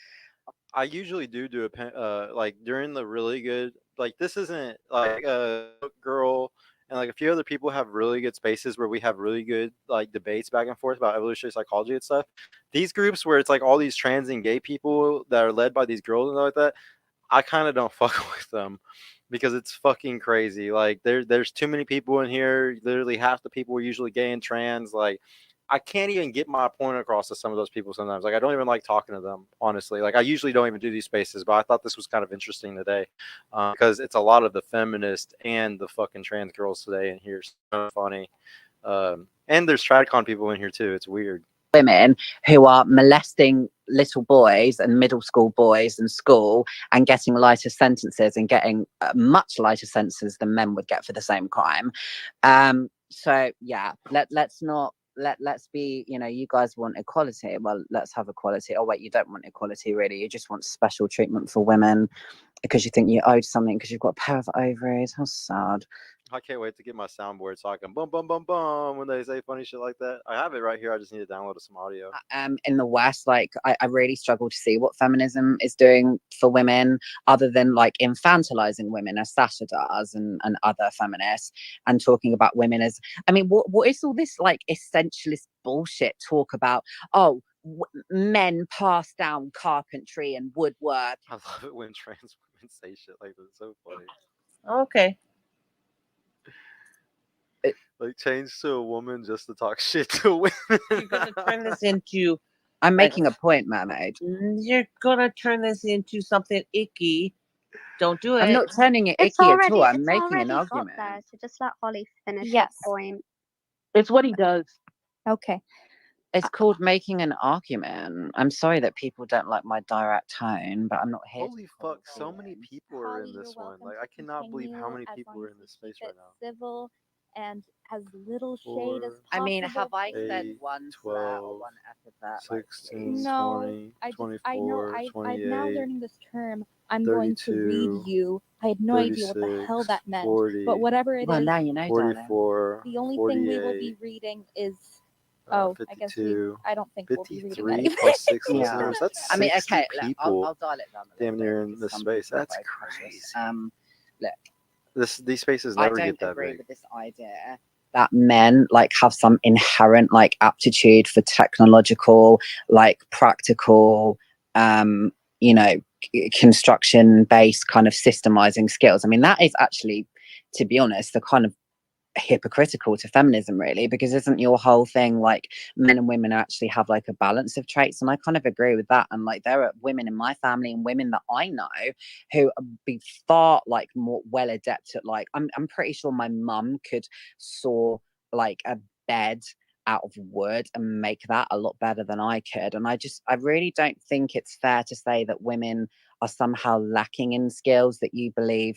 I usually do a like during the really good, like this isn't like a girl and like a few other people have really good spaces where we have really good like debates back and forth about evolutionary psychology and stuff. These groups where it's like all these trans and gay people that are led by these girls and stuff like that, I kind of don't fuck with them because it's fucking crazy. Like there's too many people in here. Literally half the people are usually gay and trans. Like I can't even get my point across to some of those people sometimes. Like I don't even like talking to them, honestly. Like I usually don't even do these spaces, but I thought this was kind of interesting today because it's a lot of the feminists and the fucking trans girls today in here. So funny. And there's TradCon people in here too. It's weird. Women who are molesting little boys and middle school boys in school and getting lighter sentences and getting much lighter sentences than men would get for the same crime. So yeah, let's be, you guys want equality. Well, let's have equality. Oh wait, you don't want equality really. You just want special treatment for women because you think you owed something because you've got a pair of ovaries. How sad. I can't wait to get my soundboard so I can bum bum bum bum when they say funny shit like that. I have it right here. I just need to download some audio. In the West, like I really struggle to see what feminism is doing for women, other than like infantilizing women as Sasha does, and other feminists, and talking about women as, I mean, what is all this like essentialist bullshit talk about? Oh, men pass down carpentry and woodwork. I love it when trans women say shit like that. It's so funny. Okay. Like change to a woman just to talk shit to women. You're gonna turn this into. I'm making a point, Mermaid. You're gonna turn this into something icky. Don't do it. I'm not turning it It's icky at already all. I'm it's making already an got argument. there, so just let Holly finish Yes. her point. It's what he does. Okay. It's called making an argument. I'm sorry that people don't like my direct tone, but I'm not here. Holy fuck, so many people are in this one. Like, I cannot believe how many people are in this space right now. Civil and as little shade as 4, possible. I mean, have I said 8, one slur or 12, one epithet? Like, 16, No, 20, I know 24, I'm now 28, learning this term. I'm going to 32, read you. I had no idea what the hell 36, that meant. 40, But whatever it well, is, now you know, darling. 44, the only thing we will be 48, reading is I guess 52, I don't think we'll be reading 53 anything. plus 6 Yeah. listeners. That's I mean, 60 okay, look, people I'll dial it down a damn little near bit in this because some space. people are That's very crazy. precious. Look, These spaces I never don't get that agree big. with this idea that men like have some inherent like aptitude for technological, like practical, you know, construction based kind of systemizing skills. I mean, that is actually, to be honest, the kind of hypocritical to feminism, really, because isn't your whole thing like men and women actually have like a balance of traits? And I kind of agree with that. And like there are women in my family and women that I know who be far like more well adept at like, I'm pretty sure my mum could saw like a bed out of wood and make that a lot better than I could. And I really don't think it's fair to say that women are somehow lacking in skills that you believe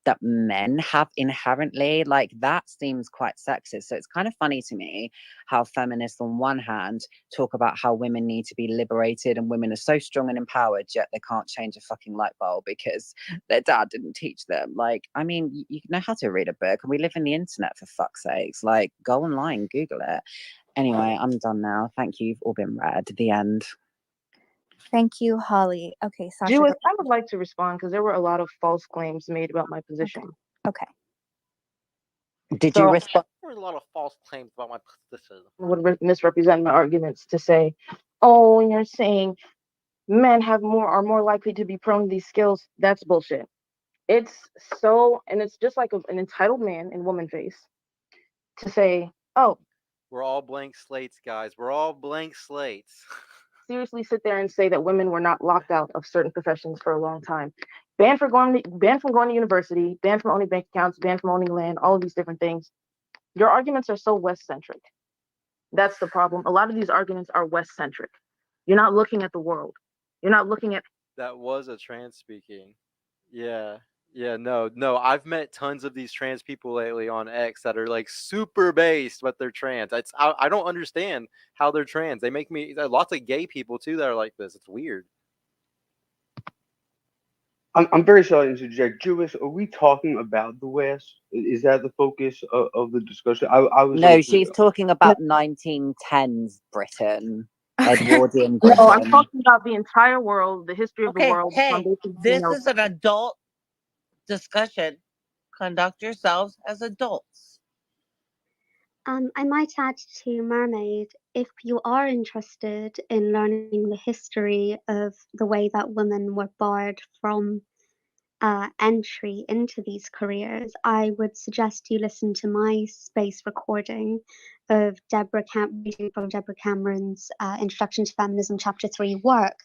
that men have inherently. Like that seems quite sexist. So it's kind of funny to me how feminists on one hand talk about how women need to be liberated and women are so strong and empowered, yet they can't change a fucking light bulb because their dad didn't teach them. Like, I mean, you know how to read a book, and we live in the internet, for fuck's sakes. Like, go online, Google it. Anyway, I'm done now. Thank you. You've all been read. The end. Thank you, Holly. Okay, Sasha. Jewess, I would like to respond because there were a lot of false claims made about my position. Okay. Did So- you respond? There were a lot of false claims about my position. Would misrepresent my arguments to say, oh, when you're saying men are more likely to be prone to these skills, that's bullshit. It's just like an entitled man in woman face to say, oh, We're all blank slates, guys. We're all blank slates. seriously sit there and say that women were not locked out of certain professions for a long time. Banned from going to university, banned from owning bank accounts, banned from owning land, all of these different things. Your arguments are so West-centric. That's the problem. A lot of these arguments are West-centric. You're not looking at the world. You're not looking at... That was a trans speaking. Yeah. Yeah, no. I've met tons of these trans people lately on X that are like super based, but they're trans. I don't understand how they're trans. They make me lots of gay people too that are like this. It's weird. I'm very sorry to interject. Jewess, are we talking about the West? Is that the focus of the discussion? I was No, she's talking about 1910s Britain, Edwardian Britain. No, I'm talking about the entire world, the history of the world. the Hey, foundation of this female- is an adult discussion. Conduct yourselves as adults. I might add to Mermaid, if you are interested in learning the history of the way that women were barred from entry into these careers, I would suggest you listen to my space recording of reading from Deborah Cameron's Introduction to Feminism Chapter 3 work,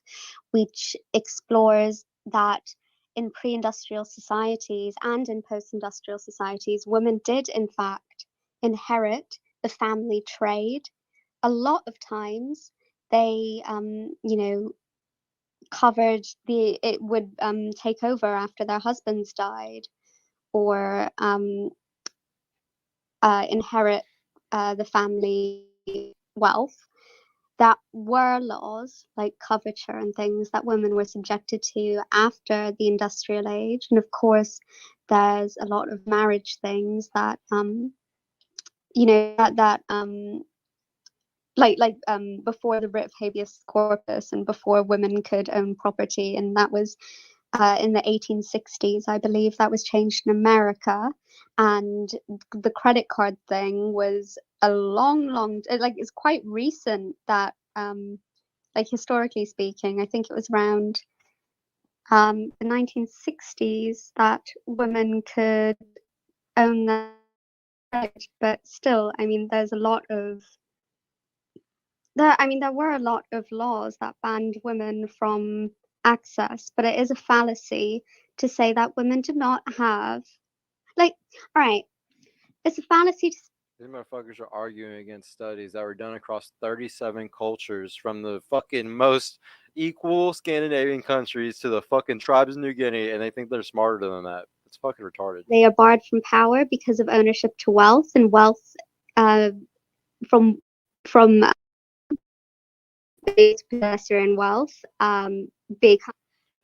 which explores that in pre-industrial societies and in post-industrial societies, women did in fact inherit the family trade. A lot of times they, covered it would take over after their husbands died, or inherit the family wealth. That were laws like coverture and things that women were subjected to after the industrial age. And of course, there's a lot of marriage things that you know that before the writ of habeas corpus and before women could own property, and that was in the 1860s, I believe. That was changed in America, and the credit card thing was a long it's quite recent that historically speaking, I think it was around the 1960s that women could own their credit. But still, I mean, there were a lot of laws that banned women from access, but it is a fallacy to say that women do not have, all right, it's a fallacy to These motherfuckers are arguing against studies that were done across 37 cultures, from the fucking most equal Scandinavian countries to the fucking tribes of New Guinea, and they think they're smarter than that. It's fucking retarded. they are barred from power because of ownership to wealth, and wealth from possess your own wealth. Big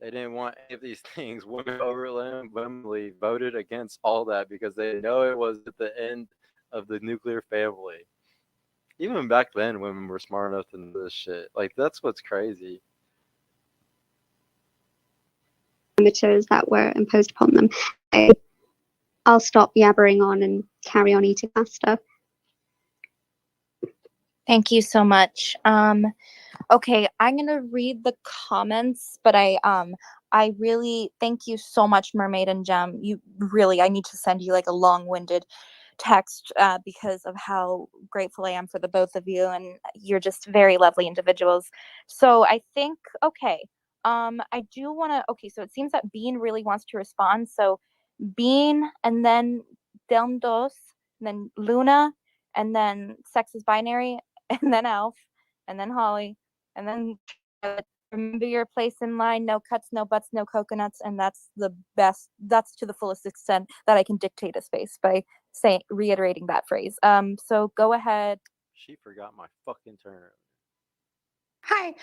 They didn't want any of these things. Women overwhelmingly voted against all that because they know it was at the end of the nuclear family. Even back then, women were smart enough to know this shit. Like, that's what's crazy. parameters that were imposed upon them. I'll stop yabbering on and carry on eating pasta. Thank you so much. Okay, I'm gonna read the comments, but I really thank you so much, Mermaid and Gem. I need to send you like a long-winded text because of how grateful I am for the both of you, and you're just very lovely individuals. So I think, okay, I do want to, okay, so it seems that Bean really wants to respond. So Bean, and then Delmdos, and then Luna, and then Sex is Binary, and then Elf, and then Holly, and then remember your place in line. No cuts, no butts, no coconuts. And that's the best. That's to the fullest extent that I can dictate a space by reiterating that phrase. So go ahead. She forgot my fucking turn. Hi.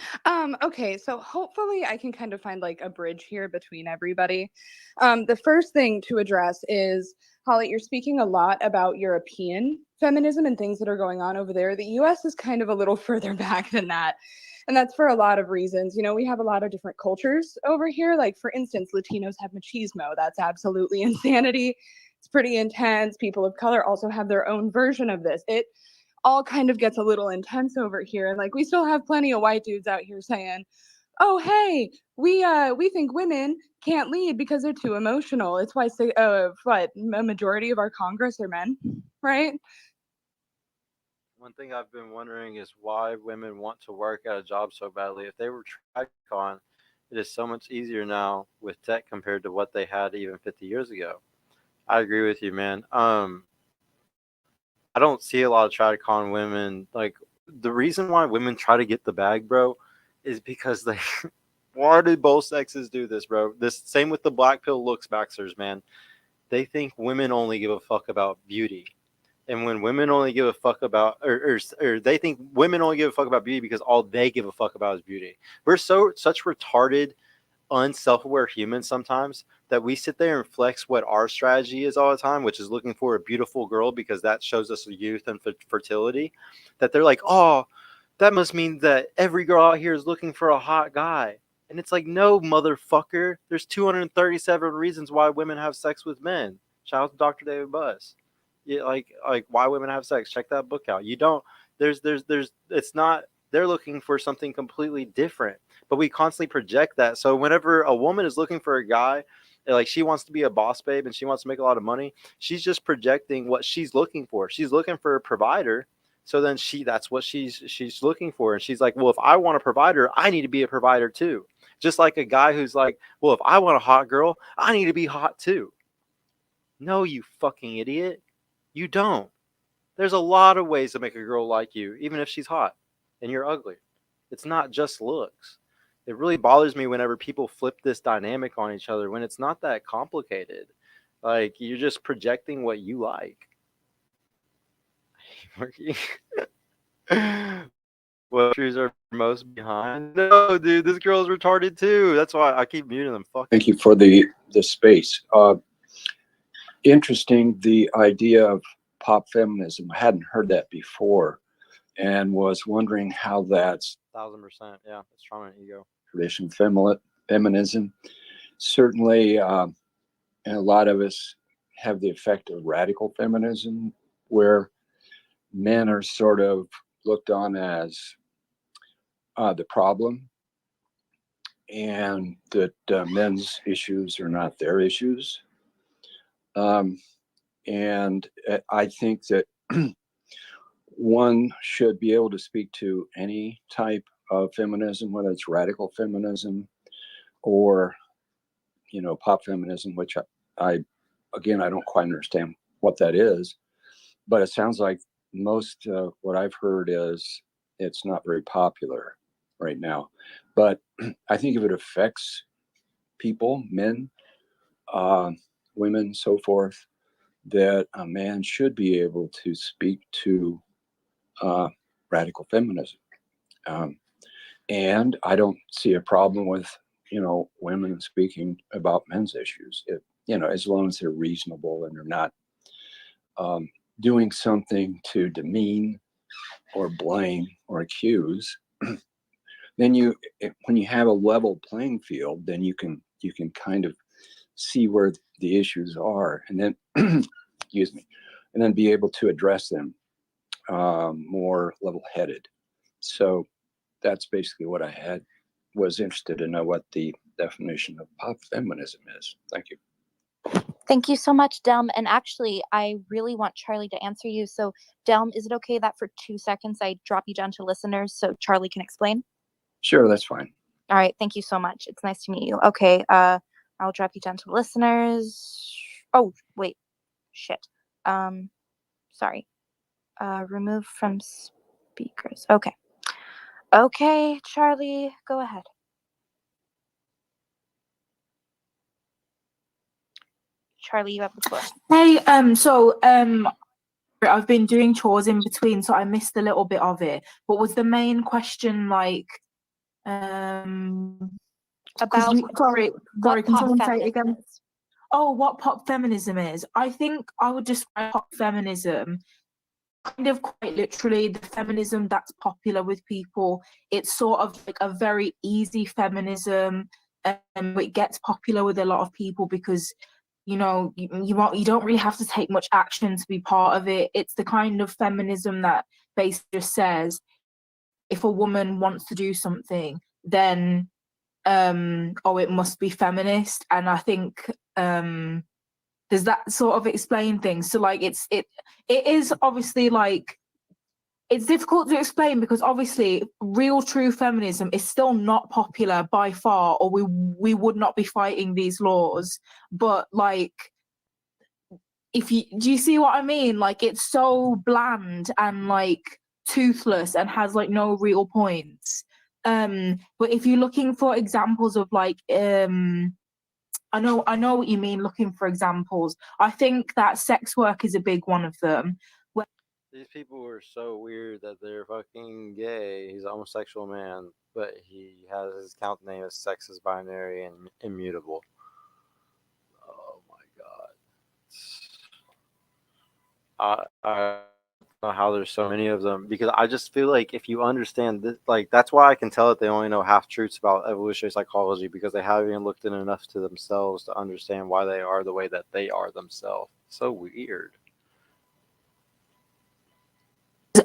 Okay, so hopefully I can kind of find like a bridge here between everybody. The first thing to address is, Holly, you're speaking a lot about European feminism and things that are going on over there. The US is kind of a little further back than that. And that's for a lot of reasons. You know, we have a lot of different cultures over here. Like, for instance, Latinos have machismo. That's absolutely insanity. It's pretty intense. People of color also have their own version of this. It all kind of gets a little intense over here. And like, we still have plenty of white dudes out here saying, oh, hey, we think women can't lead because they're too emotional. It's why a majority of our Congress are men, right? One thing I've been wondering is why women want to work at a job so badly. If they were TradCon, it is so much easier now with tech compared to what they had even 50 years ago. I agree with you, man. I don't see a lot of TradCon women. Like, the reason why women try to get the bag, bro, is because they why did both sexes do this, bro? This same with the black pill looks baxers, man. They think women only give a fuck about beauty. And when women only give a fuck about, or they think women only give a fuck about beauty because all they give a fuck about is beauty. We're such retarded, unself-aware humans sometimes that we sit there and flex what our strategy is all the time, which is looking for a beautiful girl because that shows us youth and fertility. That they're like, oh, that must mean that every girl out here is looking for a hot guy. And it's like, no, motherfucker. There's 237 reasons why women have sex with men. Shout out to Dr. David Buss. Yeah, like why women have sex. Check that book out. You don't. There's. It's not. They're looking for something completely different. But we constantly project that. So whenever a woman is looking for a guy, like she wants to be a boss babe and she wants to make a lot of money, she's just projecting what she's looking for. She's looking for a provider. So then that's what she's looking for. And she's like, well, if I want a provider, I need to be a provider too. Just like a guy who's like, well, if I want a hot girl, I need to be hot too. No, you fucking idiot. You don't. There's a lot of ways to make a girl like you, even if she's hot and you're ugly. It's not just looks. It really bothers me whenever people flip this dynamic on each other when it's not that complicated. Like, you're just projecting what you like. What countries are most behind? No, dude, this girl's retarded too. That's why I keep muting them. Fuck. Thank you for the space. interesting, the idea of pop feminism. I hadn't heard that before, and was wondering how that's 1000%. Yeah, it's trauma and ego. tradition feminism. Certainly, and a lot of us have the effect of radical feminism, where men are sort of looked on as the problem, and that men's issues are not their issues. And I think that one should be able to speak to any type of feminism, whether it's radical feminism or, pop feminism, which I again, I don't quite understand what that is, but it sounds like most what I've heard is it's not very popular right now. But I think if it affects people, men, women, so forth, that a man should be able to speak to radical feminism. And I don't see a problem with, women speaking about men's issues, as long as they're reasonable and they're not doing something to demean or blame or accuse. Then when you have a level playing field, then you can kind of see where the issues are, and then excuse me, and then be able to address them more level-headed. So that's basically what I was interested to know what the definition of pop feminism is. Thank you. Thank you so much, Delm. And actually, I really want Charlie to answer you. So, Delm, is it okay that for 2 seconds I drop you down to listeners so Charlie can explain? Sure, that's fine. All right. Thank you so much. It's nice to meet you. Okay. I'll drop you down to listeners. Oh, wait. Shit. Sorry. Remove from speakers. Okay. Okay, Charlie, go ahead. Charlie, you have the floor. Hey, I've been doing chores in between, so I missed a little bit of it. But was the main question like, About sorry, what can pop someone say it feminism again? is. Oh, what pop feminism is? I think I would describe pop feminism kind of quite literally the feminism that's popular with people. It's sort of like a very easy feminism. It gets popular with a lot of people because you don't really have to take much action to be part of it. It's the kind of feminism that basically just says if a woman wants to do something, then it must be feminist. And I think does that sort of explain things? So like it is obviously like it's difficult to explain because obviously real true feminism is still not popular by far, or we would not be fighting these laws. But like do you see what I mean? Like it's so bland and like toothless and has like no real points. But if you're looking for examples of like I know what you mean, looking for examples. I think that sex work is a big one of them. These people are so weird that they're fucking gay. He's a homosexual man, but he has his account name as sex is binary and immutable. Oh my god. I don't know how there's so many of them, because I just feel like if you understand this, like that's why I can tell that they only know half truths about evolutionary psychology, because they haven't even looked in enough to themselves to understand why they are the way that they are themselves. So weird.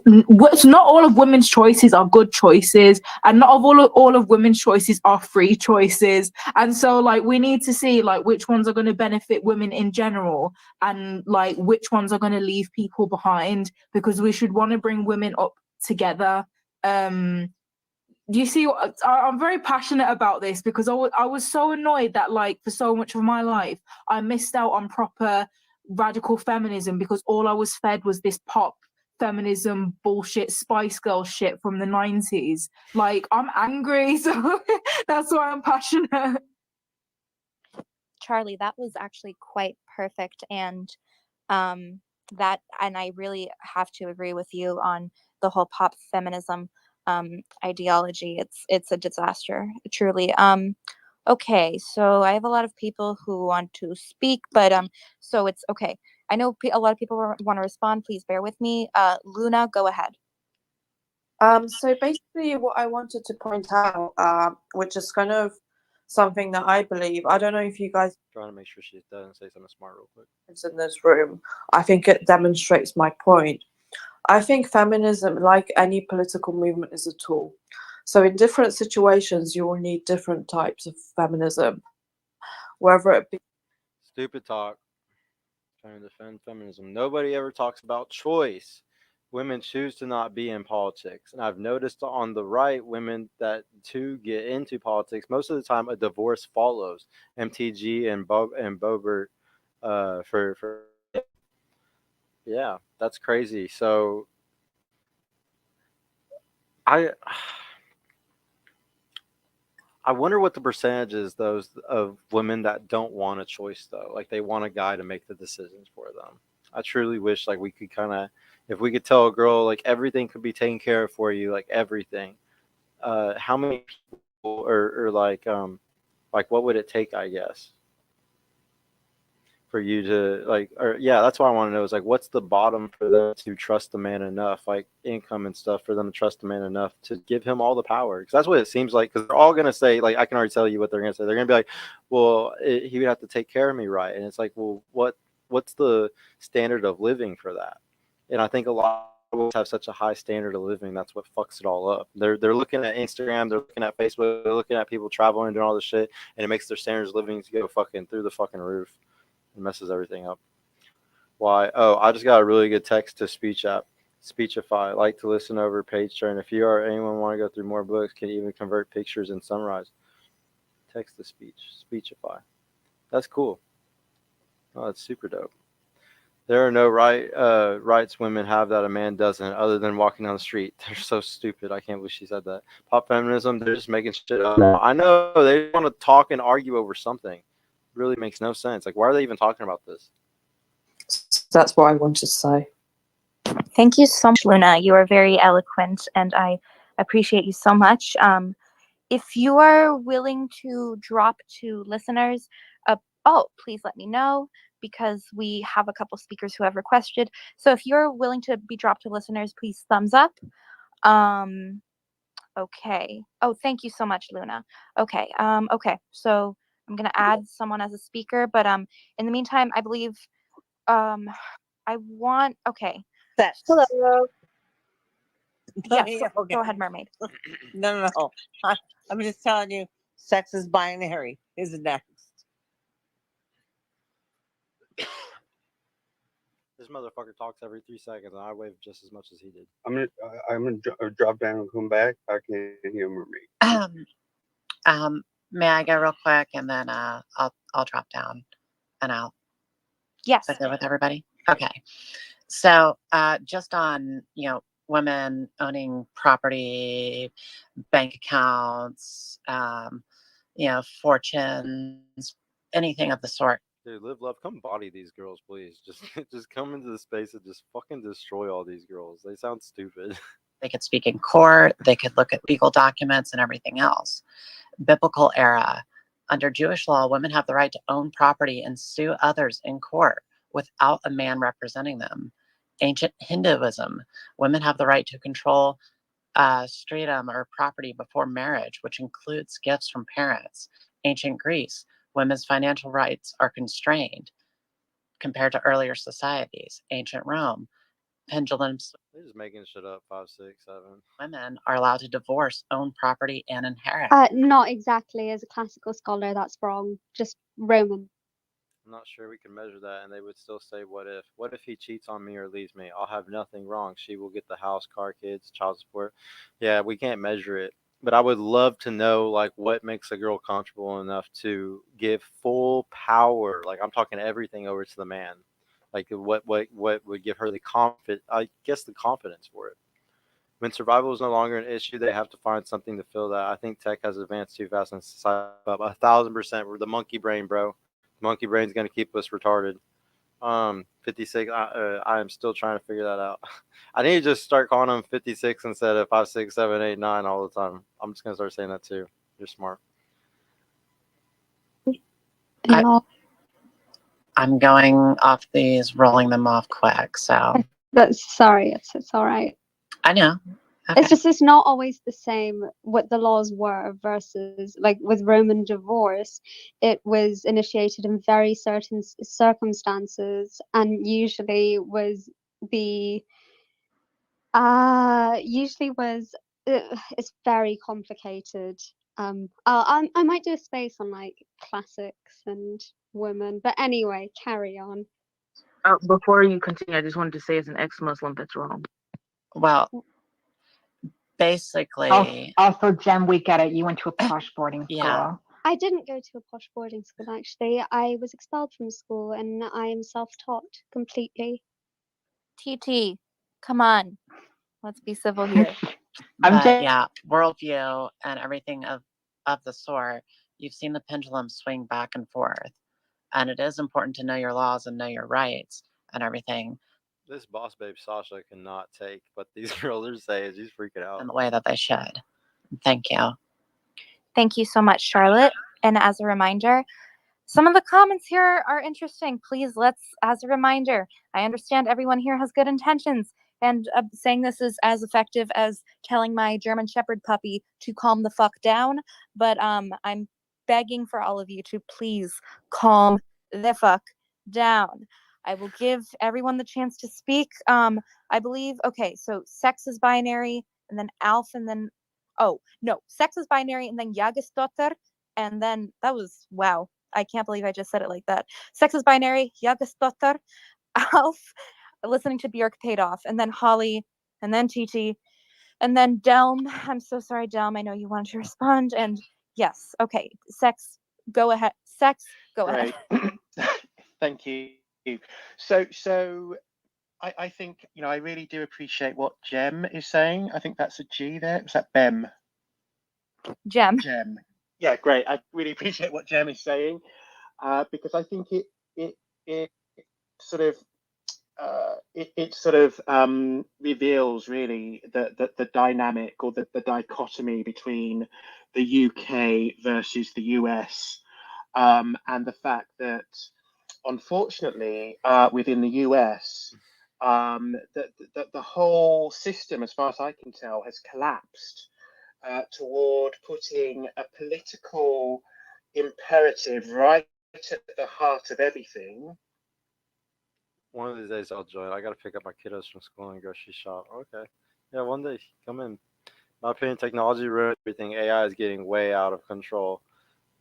Not all of women's choices are good choices, and not all of women's choices are free choices. And so like we need to see like which ones are going to benefit women in general, and like which ones are going to leave people behind, because we should want to bring women up together. Do you see I'm very passionate about this because I was so annoyed that like for so much of my life I missed out on proper radical feminism because all I was fed was this pop feminism bullshit Spice Girl shit from the 90s. Like I'm angry, so that's why I'm passionate. Charlie, that was actually quite perfect, and I really have to agree with you on the whole pop feminism ideology. It's a disaster, truly. Okay, so I have a lot of people who want to speak, but so it's okay. I know a lot of people want to respond. Please bear with me. Luna, go ahead. So basically, what I wanted to point out, which is kind of something that I believe. I don't know if you guys Trying to make sure she doesn't say something smart real quick. in this room. I think it demonstrates my point. I think feminism, like any political movement, is a tool. So in different situations, you will need different types of feminism, whether it be Stupid talk. Trying to defend feminism. Nobody ever talks about choice. Women choose to not be in politics. And I've noticed on the right, women that to get into politics, most of the time a divorce follows. MTG and Boebert for yeah, that's crazy. So I wonder what the percentage is those of women that don't want a choice though. Like they want a guy to make the decisions for them. I truly wish like we could kind of, if we could tell a girl like everything could be taken care of for you, like everything. How many people or like what would it take? I guess for you to like, or yeah, that's what I want to know is like what's the bottom for them to trust the man enough, like income and stuff, for them to trust the man enough to give him all the power, because that's what it seems like, because they're all going to say, like I can already tell you what they're going to say. They're going to be like, well, he would have to take care of me, right? And it's like, well, what's the standard of living for that? And I think a lot of us have such a high standard of living, that's what fucks it all up. They're looking at Instagram, they're looking at Facebook, they're looking at people traveling and doing all this shit, and it makes their standards of living to go fucking through the fucking roof. It messes everything up. Why? Oh, I just got a really good text to speech app, Speechify. I like to listen over page turn. If you or anyone want to go through more books, can even convert pictures and summarize. Text to speech, Speechify. That's cool. Oh, that's super dope. There are no rights women have that a man doesn't, other than walking down the street. They're so stupid. I can't believe she said that. Pop feminism, they're just making shit up. I know they want to talk and argue over something. Really makes no sense. Like, why are they even talking about this? that's what I wanted to say. Thank you so much, Luna. You are very eloquent, and I appreciate you so much. If you are willing to drop to listeners, please let me know, because we have a couple speakers who have requested. So if you're willing to be dropped to listeners, please thumbs up. Okay. Oh, thank you so much, Luna. Okay. Okay. So I'm gonna add someone as a speaker, but in the meantime, I believe I want. Okay. Sex. Hello. Yes. Yeah, okay. Go ahead, Mermaid. No. I'm just telling you, sex is binary. Is next. This motherfucker talks every 3 seconds, and I wave just as much as he did. I'm gonna drop down and come back. I can't hear Mermaid. May I go real quick, and then I'll drop down and out. Yes. Is that good with everybody? Okay. So just on women owning property, bank accounts, fortunes, anything of the sort. Dude, Live Love, come body these girls, please. Just come into the space and just fucking destroy all these girls. They sound stupid. They could speak in court. They could look at legal documents and everything else. Biblical era. Under Jewish law, women have the right to own property and sue others in court without a man representing them. Ancient Hinduism. Women have the right to control stratum or property before marriage, which includes gifts from parents. Ancient Greece. Women's financial rights are constrained compared to earlier societies. Ancient Rome. Pendulums. They're just making shit up. 5, 6, 7. Women are allowed to divorce, own property, and inherit. Not exactly. As a classical scholar, that's wrong. Just Roman. I'm not sure we can measure that, and they would still say, what if? What if he cheats on me or leaves me? I'll have nothing wrong. She will get the house, car, kids, child support. Yeah, we can't measure it. But I would love to know, like, what makes a girl comfortable enough to give full power. Like, I'm talking everything over to the man. Like, what would give her the confidence for it. When survival is no longer an issue, they have to find something to fill that. I think tech has advanced too fast in society. 1,000%. We're the monkey brain, bro. Monkey brain's going to keep us retarded. 56. I am still trying to figure that out. I need to just start calling them 56 instead of 5, 6, 7, 8, 9 all the time. I'm just going to start saying that too. You're smart. I, Lol. I'm going off these, rolling them off quick. So That's sorry, it's all right. I know. It's just it's not always the same what the laws were versus like with Roman divorce, it was initiated in very certain circumstances and usually was the usually was it's very complicated. I might do a space on like classics and women, but anyway, carry on. Before you continue, I just wanted to say as an ex-Muslim, that's wrong. Well, basically, Also, Jem, we get it. You went to a posh boarding school. Yeah. I didn't go to a posh boarding school actually. I was expelled from school and I am self-taught completely. TT, come on. Let's be civil here. But yeah, worldview and everything of the sort, you've seen the pendulum swing back and forth. And it is important to know your laws and know your rights and everything This boss babe Sasha cannot take what these girls are saying. She's freaking out. in the way that they should. Thank you. Thank you so much, Charlotte. And as a reminder, some of the comments here are interesting. Please, as a reminder, I understand everyone here has good intentions, and saying this is as effective as telling my German Shepherd puppy to calm the fuck down. But I'm begging for all of you to please calm the fuck down. I will give everyone the chance to speak. I believe, okay, so sex is binary, and then Alf, and then, oh, no, sex is binary, and then Jagesdotter, and then, that was, wow. I can't believe I just said it like that. Sex is binary, Jagesdotter, Alf, listening to Björk paid off, and then Holly, and then TT, and then Delm. I'm so sorry, Delm. I know you wanted to respond. And yes, okay, sex, go ahead. Sex, go ahead. Thank you. So I think, I really do appreciate what Jem is saying. I think that's a G there. Was that Bem? Jem. Jem. Yeah, great. I really appreciate what Jem is saying because I think it sort of reveals really the dynamic or the dichotomy between the UK versus the US, and the fact that unfortunately within the US the whole system, as far as I can tell, has collapsed toward putting a political imperative right at the heart of everything. One of these days I'll join. I gotta pick up my kiddos from school and grocery shop. Okay. Yeah, one day come in. My opinion, technology ruined everything. AI is getting way out of control.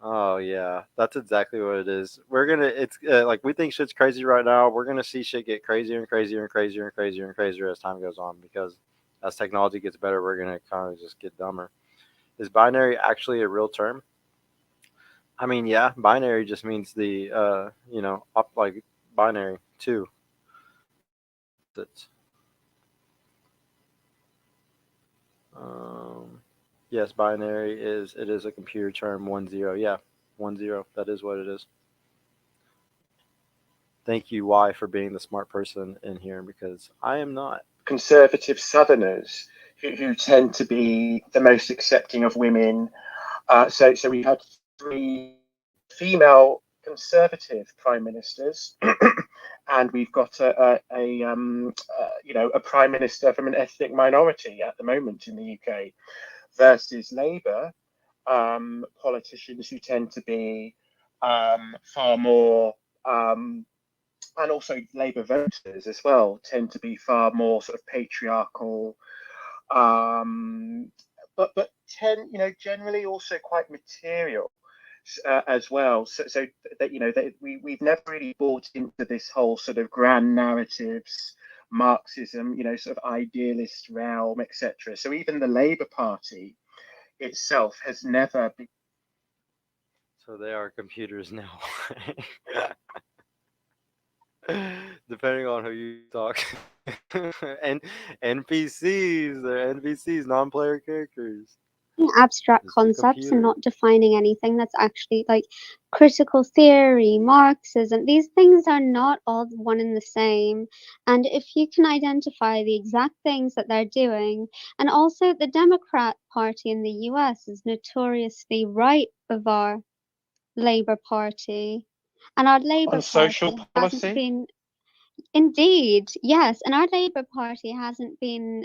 Oh yeah, that's exactly what it is. It's like we think shit's crazy right now. We're gonna see shit get crazier and crazier and crazier and crazier and crazier as time goes on, because as technology gets better, we're gonna kind of just get dumber. Is binary actually a real term? I mean, yeah, binary just means the up, like binary two. That's yes, binary is a computer term. 1-0, yeah, 1-0. That is what it is. Thank you, Y, for being the smart person in here, because I am not. Conservative Southerners who tend to be the most accepting of women. So we had 3 female conservative prime ministers, and we've got a prime minister from an ethnic minority at the moment in the UK, versus Labour politicians who tend to be far more, and also Labour voters as well, tend to be far more sort of patriarchal, but generally also quite material as well. So that we've never really bought into this whole sort of grand narratives, Marxism, sort of idealist realm, etc. So even the Labour Party itself has never been. So they are computers now. Depending on who you talk. And NPCs, they're NPCs, non-player characters. Abstract Just a concepts and computer. not defining anything that's actually like critical theory, Marxism. These things are not all one and the same. And if you can identify the exact things that they're doing, and also the Democrat Party in the US is notoriously right of our Labour Party. And our Labour On social Party policy? hasn't been, indeed, yes, and our Labour Party hasn't been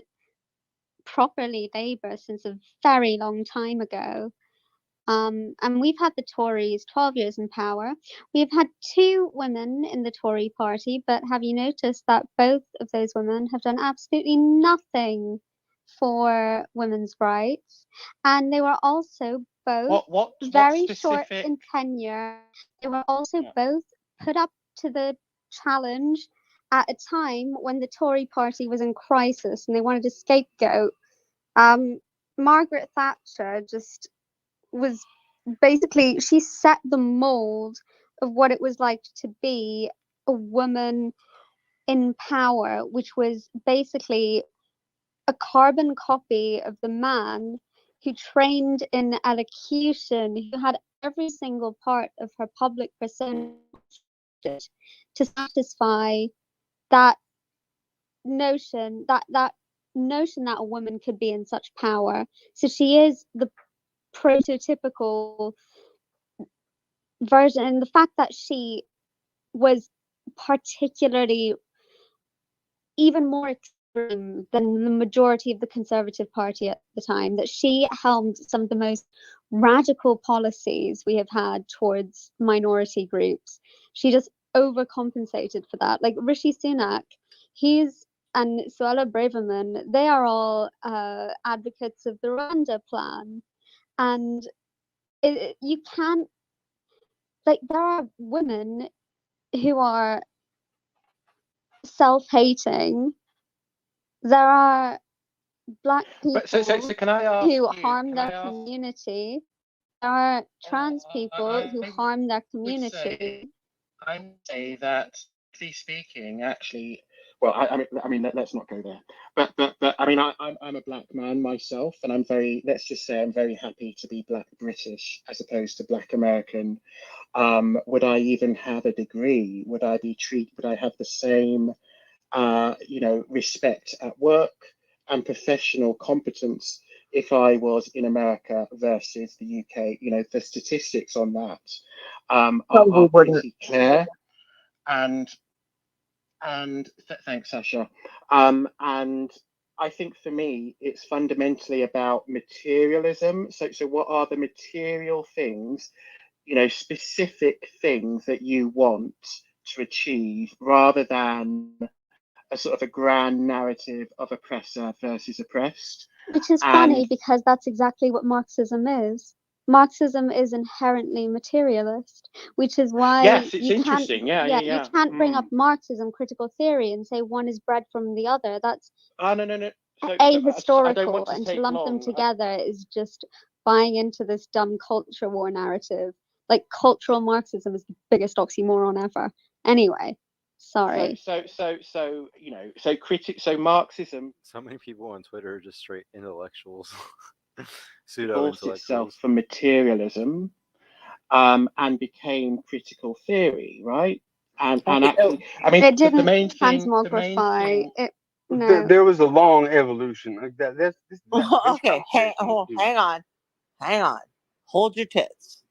properly Labour since a very long time ago. And we've had the Tories 12 years in power. We've had 2 women in the Tory party, but have you noticed that both of those women have done absolutely nothing for women's rights? And they were also both What very short specific? in tenure. They were also Yeah. both put up to the challenge at a time when the Tory party was in crisis and they wanted a scapegoat. Margaret Thatcher just was basically, she set the mold of what it was like to be a woman in power, which was basically a carbon copy of the man who trained in elocution, who had every single part of her public persona to satisfy that notion, that notion that a woman could be in such power. So she is the prototypical version, and the fact that she was particularly even more extreme than the majority of the Conservative Party at the time, that she helmed some of the most radical policies we have had towards minority groups. She just overcompensated for that. Like Rishi Sunak, and Suella Braverman, they are all advocates of the Rwanda plan. And you can't, like, there are women who are self-hating. There are black people But so can I ask who you? harm Can their I ask? community. There are trans people who harm their would say, community. I would say that, strictly speaking, actually, well, I mean, let's not go there. But I mean, I'm a black man myself, and I'm very, let's just say, I'm very happy to be black British as opposed to black American. Would I even have a degree? Would I have the same, respect at work and professional competence if I was in America versus the UK? The statistics on that are pretty clear. And thanks, Sasha. And I think for me, it's fundamentally about materialism. So what are the material things, specific things that you want to achieve, rather than a sort of a grand narrative of oppressor versus oppressed. Which is funny because that's exactly what Marxism is. Marxism is inherently materialist, which is why yes, it's you interesting. can't, you can't bring up Marxism critical theory and say one is bred from the other. That's no. So, ahistorical, to and to take lump them long. together is just buying into this dumb culture war narrative. Like, cultural Marxism is the biggest oxymoron ever. Anyway, sorry. So Marxism So many people on Twitter are just straight intellectuals, pseudo divorced itself intellectuals. from materialism, and became critical theory, right? And actually, I mean, it didn't the main thing. No. There was a long evolution. Like that's Okay, hang on. Hold your tits.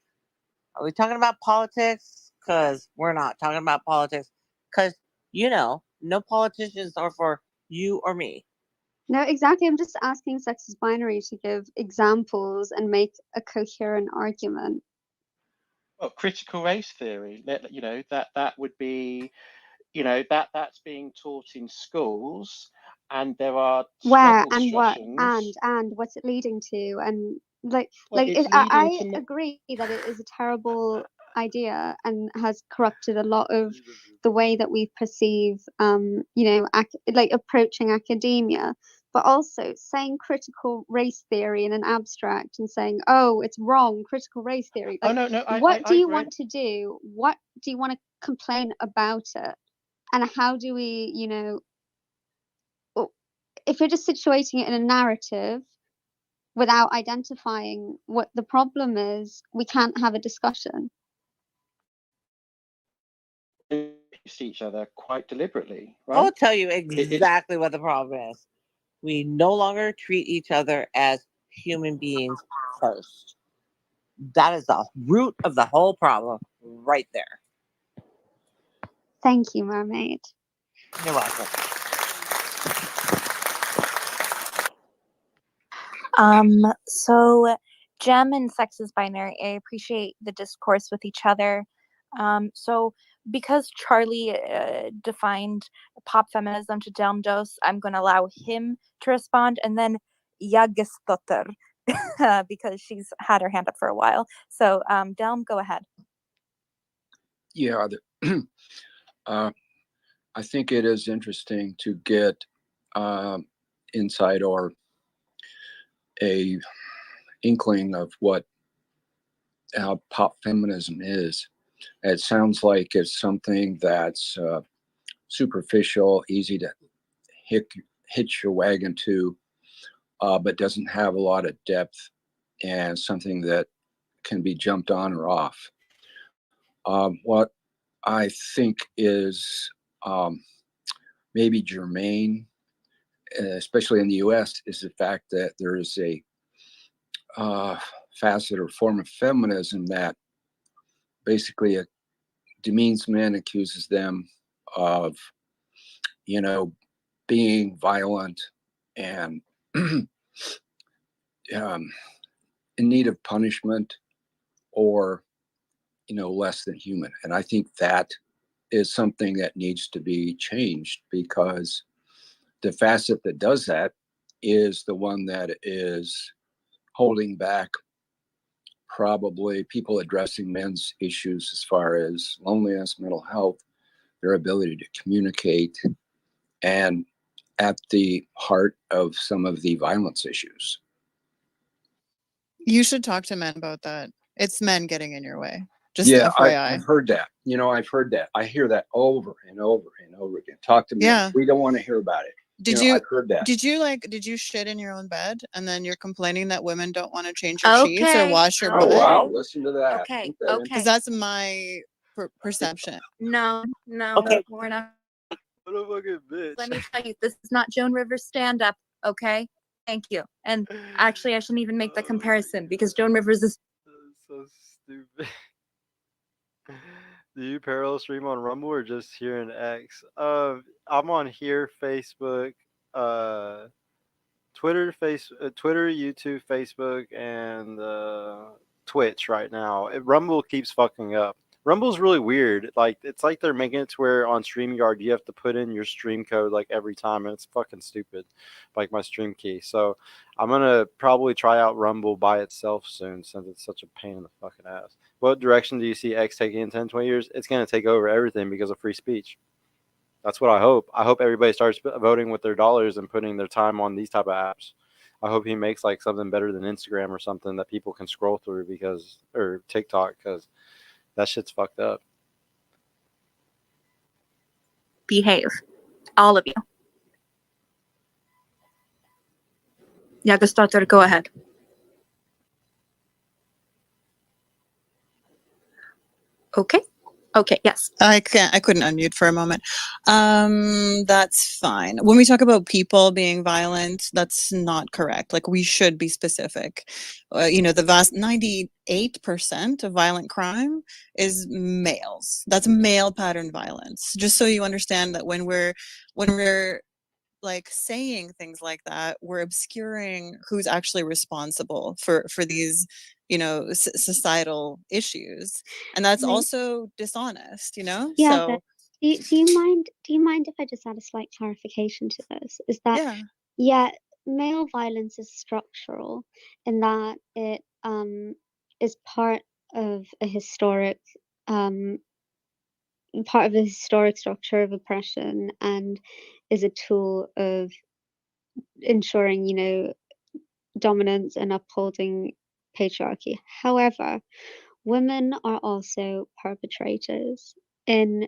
Are we talking about politics? Because we're not talking about politics. Because, no politicians are for you or me. No, exactly. I'm just asking Sexist Binary to give examples and make a coherent argument. Well, critical race theory, that would be, that's being taught in schools, and there are Where struggle and what sessions. and what's it leading to? And it's I agree that it is a terrible idea and has corrupted a lot of the way that we perceive, approaching academia. But also saying critical race theory in an abstract and saying, oh, it's wrong, critical race theory. Like, what do you want to do? What do you want to complain about it? And how do we, if you're just situating it in a narrative without identifying what the problem is, we can't have a discussion. Each other quite deliberately, right? I'll tell you exactly what the problem is. We no longer treat each other as human beings first. That is the root of the whole problem right there. Thank you, Mermaid. You're welcome. So Gem and Sex is Binary, I appreciate the discourse with each other. So because Charlie defined pop feminism to Delm Dose, I'm going to allow him to respond, and then Jagisdotter, because she's had her hand up for a while. So Delm, go ahead. Yeah, I think it is interesting to get insight or a inkling of what pop feminism is. It sounds like it's something that's superficial, easy to hitch your wagon to, but doesn't have a lot of depth, and something that can be jumped on or off. What I think is maybe germane, especially in the US, is the fact that there is a facet or form of feminism that basically demeans men, accuses them of, being violent and in need of punishment, or less than human. And I think that is something that needs to be changed, because the facet that does that is the one that is holding back probably people addressing men's issues as far as loneliness, mental health, their ability to communicate, and at the heart of some of the violence issues. You should talk to men about that. It's men getting in your way. Just Yeah, FYI. I've heard that. I've heard that. I hear that over and over and over again. Talk to me. Yeah. We don't want to hear about it. I've heard that. Did you shit in your own bed and then you're complaining that women don't want to change your sheets or wash your Oh, butt? wow. Listen to that. Okay. Because that's my perception. No, Okay. we're not. What a fucking bitch. Let me tell you, this is not Joan Rivers stand up, okay? Thank you. And actually, I shouldn't even make that comparison because Joan Rivers is So stupid. Do you parallel stream on Rumble or just here in X? I'm on here, Facebook, Twitter, YouTube, Facebook, and Twitch right now. Rumble keeps fucking up. Rumble's really weird. Like, it's like they're making it to where on StreamYard you have to put in your stream code like every time, and it's fucking stupid. Like my stream key. So I'm gonna probably try out Rumble by itself soon, since it's such a pain in the fucking ass. What direction do you see X taking in 10, 20 years? It's gonna take over everything because of free speech. That's what I hope. I hope everybody starts voting with their dollars and putting their time on these type of apps. I hope he makes like something better than Instagram or something that people can scroll through, or TikTok, because that shit's fucked up. behave. All of you. Jagisdotter, go ahead. Okay, yes. I couldn't unmute for a moment. That's fine. When we talk about people being violent, that's not correct. Like, we should be specific. The vast 98% of violent crime is males. That's male pattern violence. Just so you understand that when we're like saying things like that, we're obscuring who's actually responsible for these societal issues, and that's Right. also dishonest. Yeah, So but do you mind if I just add a slight clarification to this? Is that yeah, male violence is structural in that it is part of a historic structure of oppression and is a tool of ensuring dominance and upholding patriarchy. However, women are also perpetrators in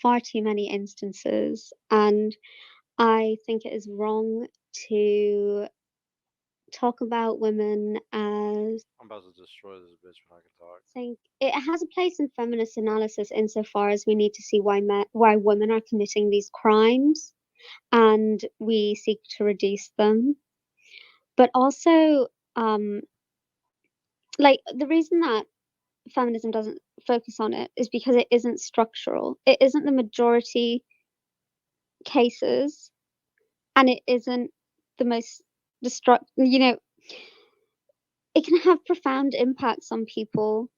far too many instances, and I think it is wrong to talk about women as I'm about to destroy this bitch when I can talk. think it has a place in feminist analysis insofar as we need to see why women are committing these crimes and we seek to reduce them. But also, like, the reason that feminism doesn't focus on it is because it isn't structural. It isn't the majority cases, and it isn't the most it can have profound impacts on people.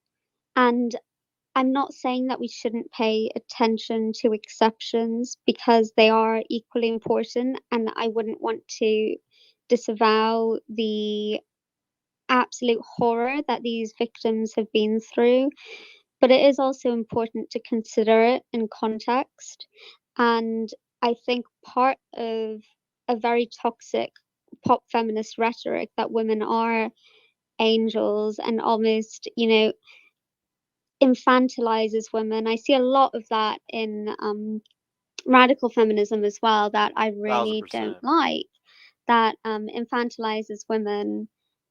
And I'm not saying that we shouldn't pay attention to exceptions, because they are equally important, and I wouldn't want to disavow the absolute horror that these victims have been through. But it is also important to consider it in context. And I think part of a very toxic pop feminist rhetoric that women are angels and almost, infantilizes women. I see a lot of that in radical feminism as well, that I really don't 1000%. like, that infantilizes women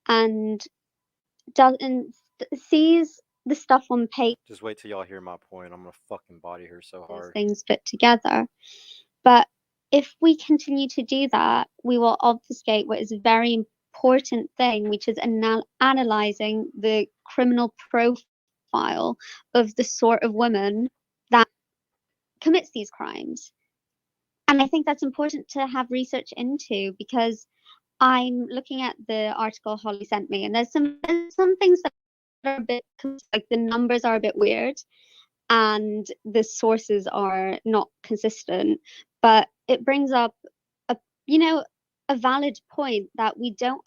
and doesn't sees the stuff on paper Just wait till y'all hear my point. I'm gonna fucking body her so those hard. things put together. But if we continue to do that, we will obfuscate what is a very important thing, which is analyzing the criminal profile of the sort of woman that commits these crimes. And I think that's important to have research into, because I'm looking at the article Holly sent me, and there's some things that are a bit, like, the numbers are a bit weird and the sources are not consistent, but it brings up a valid point that we don't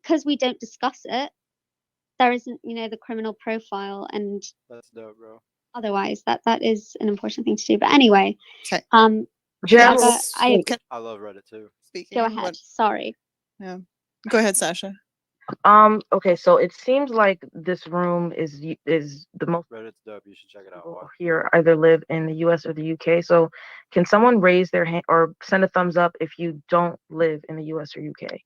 because we don't discuss it, there isn't the criminal profile, and That's dope, bro. otherwise that is an important thing to do. But anyway, Jen, Yaga, I love Reddit too. Speaking. go ahead. Sorry. Yeah. Go ahead, Sasha. Okay, so it seems like this room is the most Reddit's dope. You should check it out. people here either live in the US or the UK. So can someone raise their hand or send a thumbs up if you don't live in the US or UK?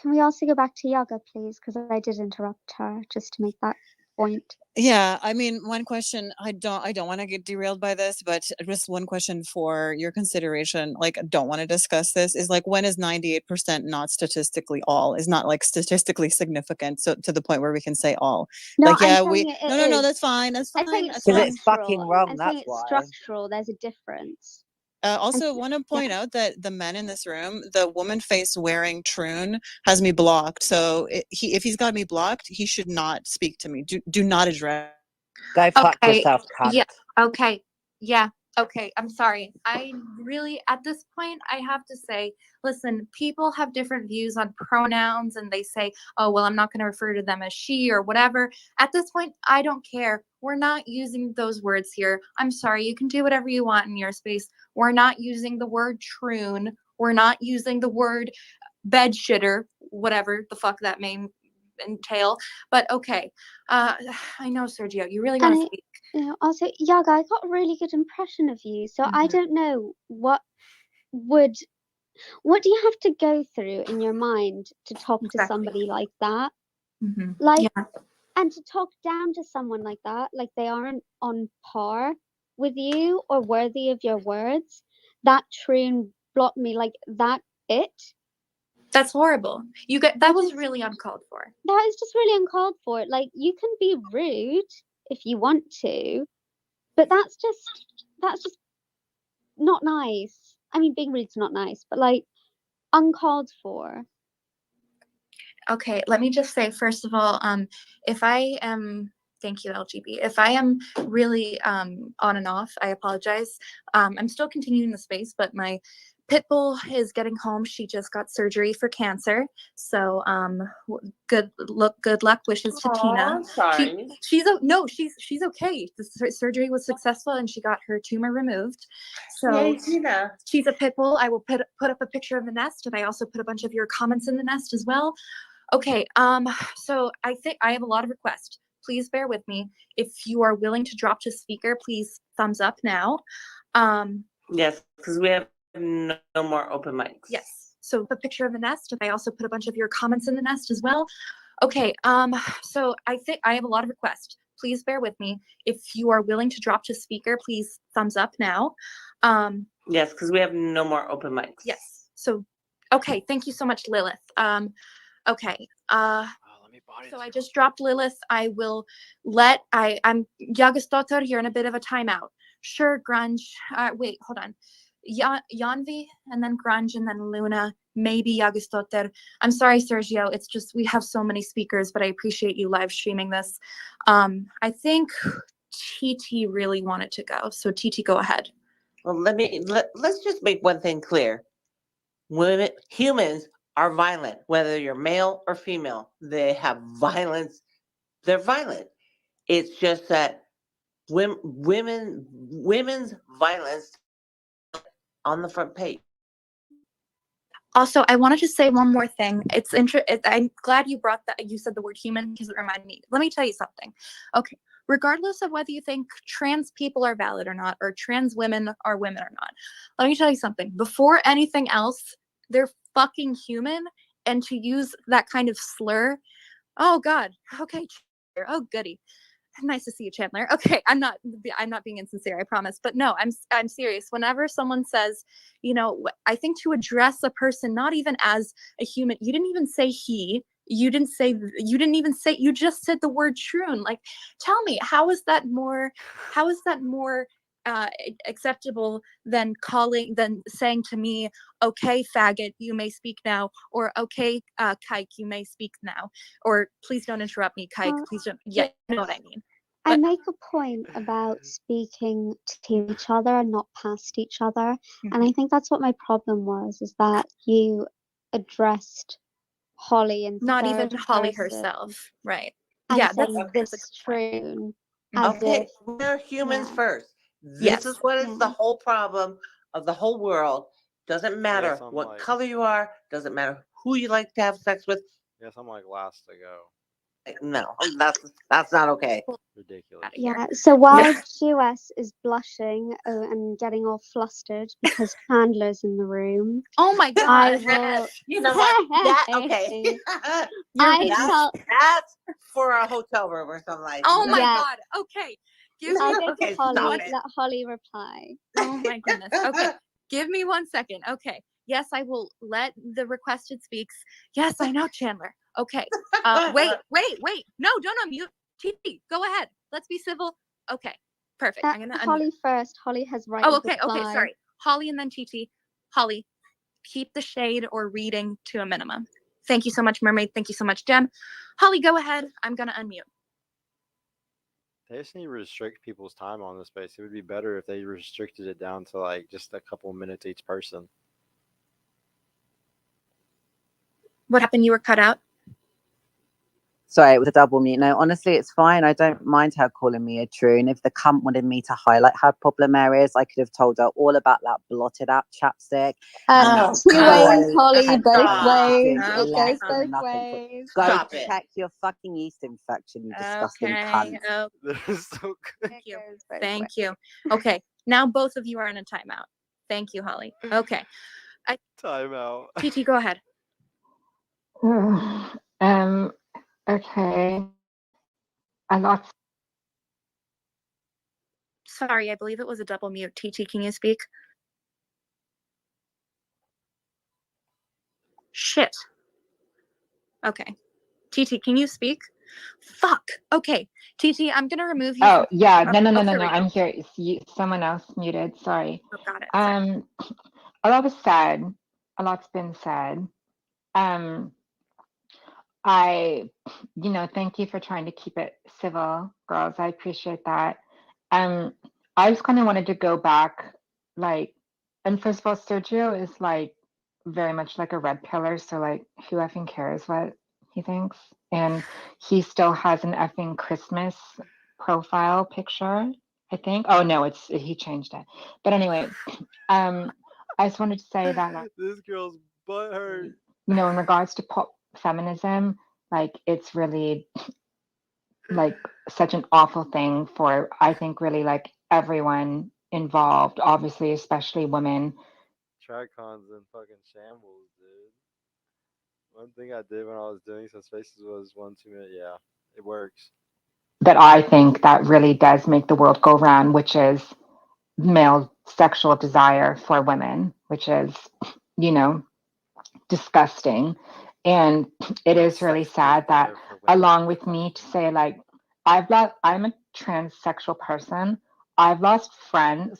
Can we also go back to Yaga, please? Because I did interrupt her just to make that point. Yeah, I mean, one question, I don't want to get derailed by this, but just one question for your consideration, like, I don't want to discuss this, is like, when is 98% not statistically all, is not like statistically significant, so to the point where we can say all? No, Like, yeah, I'm saying no, is. that's fine, that's I'm saying fine, it's that's Because fine. it's fucking wrong, I'm that's saying it's why. structural. There's a difference. Also, want to point out that the men in this room, the woman face wearing Troon has me blocked. So if he's got me blocked, he should not speak to me. Do not address. Go fuck Okay. yourself, cunt. Yeah. Okay. Yeah. Okay. I'm sorry. I really, at this point, I have to say, listen, people have different views on pronouns, and they say, oh, well, I'm not going to refer to them as she or whatever. At this point, I don't care. We're not using those words here. I'm sorry. You can do whatever you want in your space. We're not using the word troon. We're not using the word bed shitter, whatever the fuck that may entail. But okay. I know, Sergio, you really want to speak. Also, Yaga, I got a really good impression of you, so I don't know what do you have to go through in your mind to talk to somebody like that? Like, and to talk down to someone like that, like they aren't on par with you or worthy of your words. That Troon blocked me, like that. That's horrible. That was really uncalled for. That is just really uncalled for. Like, you can be rude if you want to, but that's just not nice. I mean, being rude's not nice, but like uncalled for. Okay, let me just say, first of all, if I am, thank you, LGB, if I am really on and off, I apologize. I'm still continuing the space, but my pit bull is getting home. She just got surgery for cancer. So good luck wishes to Tina. Sorry. She's okay. The surgery was successful and she got her tumor removed. So Yay, Tina. she's a pit bull. I will put up a picture of the nest, and I also put a bunch of your comments in the nest as well. Okay, so I think I have a lot of requests. Please bear with me. If you are willing to drop to speaker, please thumbs up now. Yes, because we have no more open mics. Yes. So a picture of the nest, and I also put a bunch of your comments in the nest as well. Okay, so I think I have a lot of requests. Please bear with me. If you are willing to drop to speaker, please thumbs up now. Yes, because we have no more open mics. Yes. So, okay, thank you so much, Lilith. Okay. So I just dropped Lilith. I will I'm Jagasdotter. You're in a bit of a timeout. Sure, Grunge. Wait, hold on. Yanvi, and then Grunge, and then Luna, maybe Jagasdotter. I'm sorry, Sergio. It's just we have so many speakers, but I appreciate you live streaming this. I think TT really wanted to go. So TT, go ahead. Well, let's just make one thing clear. Humans are violent, whether you're male or female. They have violence. They're violent. It's just that women's violence on the front page. Also, I wanted to say one more thing. I'm glad you brought that. You said the word human because it reminded me. Let me tell you something. Okay. Regardless of whether you think trans people are valid or not, or trans women are women or not, let me tell you something. Before anything else, they're fucking human. And to use that kind of slur, oh God. Okay. Oh goody. Nice to see you, Chandler. Okay, I'm not being insincere, I promise. But no, I'm serious. Whenever someone says, I think to address a person not even as a human, you didn't even say he, you just said the word troon. Like, tell me, how is that more acceptable than saying to me, okay, faggot, you may speak now, or okay, kike, you may speak now, or please don't interrupt me, kike, please don't. Yeah, you know what I mean. I make a point about speaking to each other and not past each other. And I think that's what my problem was, is that you addressed Holly in not even Holly person herself, right? and Yeah, saying this troon as Okay, if we're humans first. This Yes. is what is the whole problem of the whole world. Doesn't matter something what like- color you are. Doesn't matter who you like to have sex with. Yeah, something like last to go. No, that's not okay. Ridiculous. Yeah, so while Jewess is blushing and getting all flustered because Chandler's in the room. Oh my I God. will. You know what? That okay. That's for a hotel room or something like. Oh my Yeah. God. Okay. Give me I'll go Okay, to Holly. stop it. Let Holly reply. Oh my goodness. Okay. Give me 1 second. Okay. Yes, I will let the requested speaks. Yes, I know, Chandler. Okay. Wait. No, don't unmute. TT, go ahead. Let's be civil. Okay. Perfect. I'm gonna Holly first. Holly has right. Oh, of okay. Okay. reply. Sorry. Holly and then TT. Holly, keep the shade or reading to a minimum. Thank you so much, Mermaid. Thank you so much, Jem. Holly, go ahead. I'm gonna unmute. They just need to restrict people's time on this space. It would be better if they restricted it down to like just a couple of minutes each person. What happened? You were cut out. Sorry, it was a double mute. No, honestly, it's fine. I don't mind her calling me a troon. If the cunt wanted me to highlight her problem areas, I could have told her all about that blotted out chapstick. Two ways, Holly, and both that ways. lasted It less goes than both nothing. ways. Go Stop it. check your fucking yeast infection, you disgusting Okay. cunt. Oh, They're so good. thank you. Thank you. Okay. Now both of you are in a timeout. Thank you, Holly. Okay. Timeout. TT, go ahead. Okay. A lot. Sorry, I believe it was a double mute. TT, can you speak? Shit. Okay. TT, can you speak? Fuck. Okay. TT, I'm gonna remove you. Oh, yeah. No. here we go. I'm here. It's someone else muted. Sorry. Oh, got it. A lot was said. A lot's been said. Thank you for trying to keep it civil, girls. I appreciate that. I just kind of wanted to go back, and first of all, Sergio is very much like a red pillar, so who effing cares what he thinks? And he still has an effing Christmas profile picture, I think. Oh no, he changed it. But anyway, I just wanted to say that This girl's butt hurt. in regards to pop feminism, it's really such an awful thing for, I think, really everyone involved, obviously, especially women. Tricon's in fucking shambles, dude. One thing I did when I was doing some spaces was 1 2 minute. Yeah, it works. That I think that really does make the world go round, which is male sexual desire for women, which is, disgusting. And it No, is really sex is sad that better for women. along with me to say like I'm a transsexual person. I've lost friends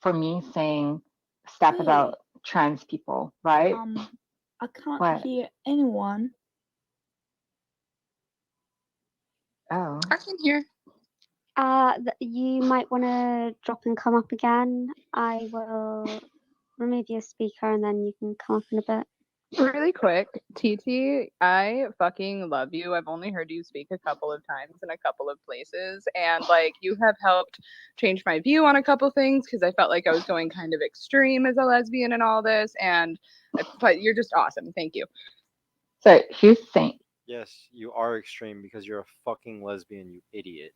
for me saying stuff Hey, about trans people, right? I can't What? hear anyone. Oh. I can hear. You might want to drop and come up again. I will remove your speaker and then you can come up in a bit. Really quick, TT, I fucking love you. I've only heard you speak a couple of times in a couple of places, and like you have helped change my view on a couple things because I felt like I was going kind of extreme as a lesbian and all this. But you're just awesome. Thank you. So here's the thing. Yes, you are extreme because you're a fucking lesbian, you idiot.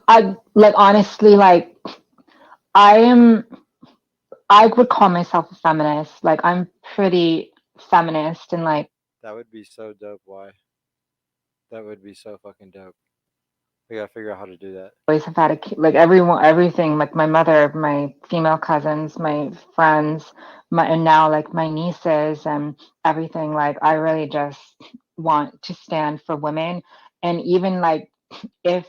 I like honestly like I would call myself a feminist. Like I'm pretty feminist and like That would be so dope. Why? That would be so fucking dope. We gotta figure out how to do that. always have had like everything, like my mother, my female cousins, my friends, and now like my nieces and everything. Like I really just want to stand for women, and even like if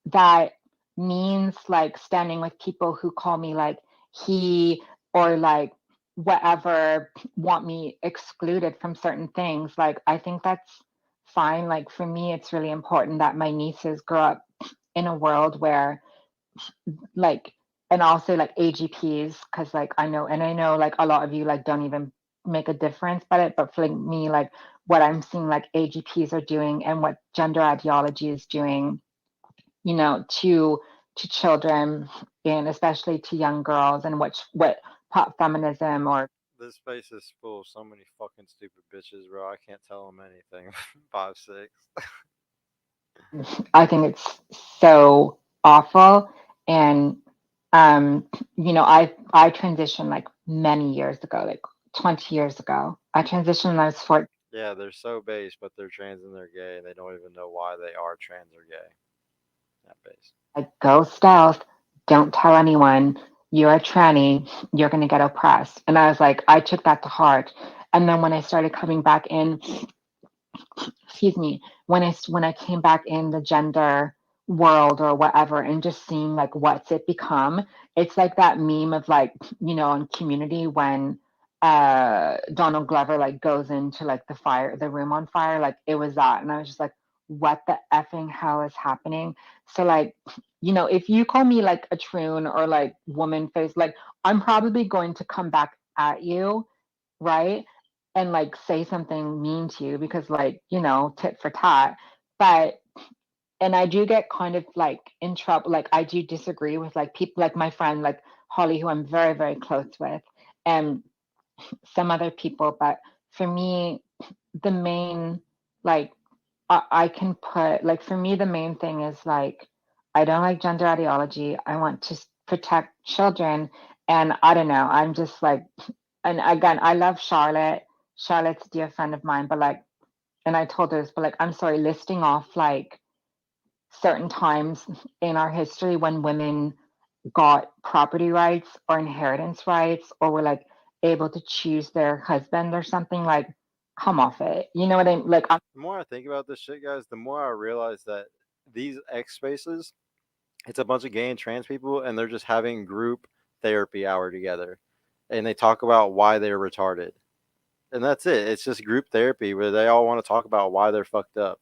that means like standing with people who call me like he or like whatever, want me excluded from certain things, like I think that's fine. Like for me it's really important that my nieces grow up in a world where like, and I'll say like AGPs because like I know like a lot of you like don't even make a difference by it, but for like me, like what I'm seeing like AGPs are doing and what gender ideology is doing, you know, to children and especially to young girls, and what pop feminism or This space is full of so many fucking stupid bitches, bro. I can't tell them anything. 5'6". I think it's so awful. And you know, I transitioned like many years ago, like 20 years ago. I transitioned when I was 14. Yeah, they're so base, but they're trans and they're gay, and they don't even know why they are trans or gay. That base. Like, go stealth, don't tell anyone you're a tranny, you're gonna get oppressed. And I was like, I took that to heart. And then when I started coming back in, excuse me, when I came back in the gender world or whatever, and just seeing like what's it become, it's like that meme of like, you know, on Community when Donald Glover like goes into like the room on fire, like it was that. And I was just like, what the effing hell is happening? So like, you know, if you call me like a troon or like woman face, like I'm probably going to come back at you, right? And like say something mean to you because like, you know, tit for tat. But and I do get kind of like in trouble, like I do disagree with like people like my friend like Holly, who I'm very, very close with, and some other people. But for me, the main like I can put like, for me the main thing is like I don't like gender ideology. I want to protect children. And I don't know, I'm just like, and again, I love Charlotte. Charlotte's a dear friend of mine, but like, and I told her this, but like, I'm sorry, listing off like certain times in our history when women got property rights or inheritance rights or were like able to choose their husband or something, like, come off it. You know what I mean? Like, The more I think about this shit, guys, the more I realize that these X spaces, it's a bunch of gay and trans people, and they're just having group therapy hour together, and they talk about why they're retarded, and that's it. It's just group therapy where they all want to talk about why they're fucked up,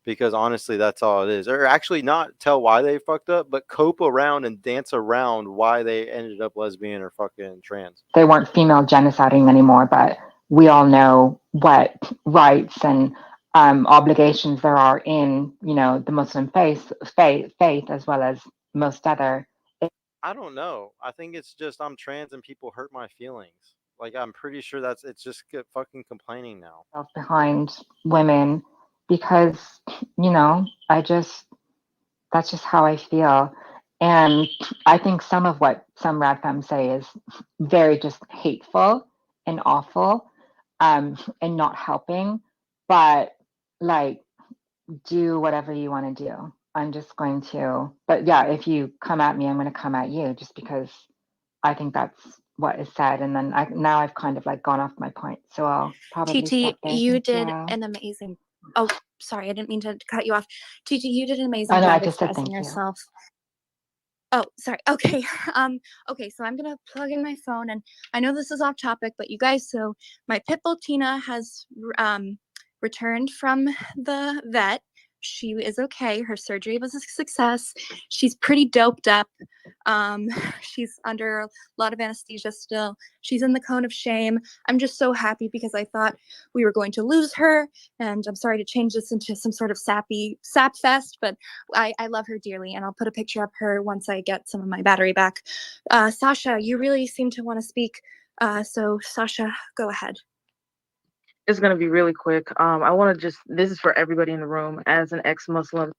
because honestly, that's all it is. Or actually, not tell why they fucked up, but cope around and dance around why they ended up lesbian or fucking trans. they weren't female genociding anymore, but we all know what rights and obligations there are in, you know, the Muslim faith as well as most other. I don't know. I think it's just I'm trans and people hurt my feelings. Like I'm pretty sure it's just fucking complaining now. Behind women because, you know, that's just how I feel. And I think some of what some rad femmes say is very just hateful and awful, and not helping. But like, do whatever you want to do. I'm just going to, but yeah, if you come at me, I'm going to come at you just because I think that's what is said, and then now I've kind of like gone off my point, so I'll probably TT, stop there. you Thank did you. an amazing. Oh, sorry, I didn't mean to cut you off. TT, you did an Oh amazing no, I job just said expressing thank you. yourself. Oh, sorry. Okay. Okay, so I'm gonna plug in my phone, and I know this is off topic, but you guys, so my pit bull Tina has returned from the vet. She is okay. Her surgery was a success. She's pretty doped up. Um, she's under a lot of anesthesia still. She's in the cone of shame. I'm just so happy because I thought we were going to lose her, and I'm sorry to change this into some sort of sap fest, but I love her dearly, and I'll put a picture of her once I get some of my battery back. Sasha, you really seem to want to speak. So Sasha, go ahead. It's gonna be really quick. I want to just. This is for everybody in the room. As an ex-Muslim,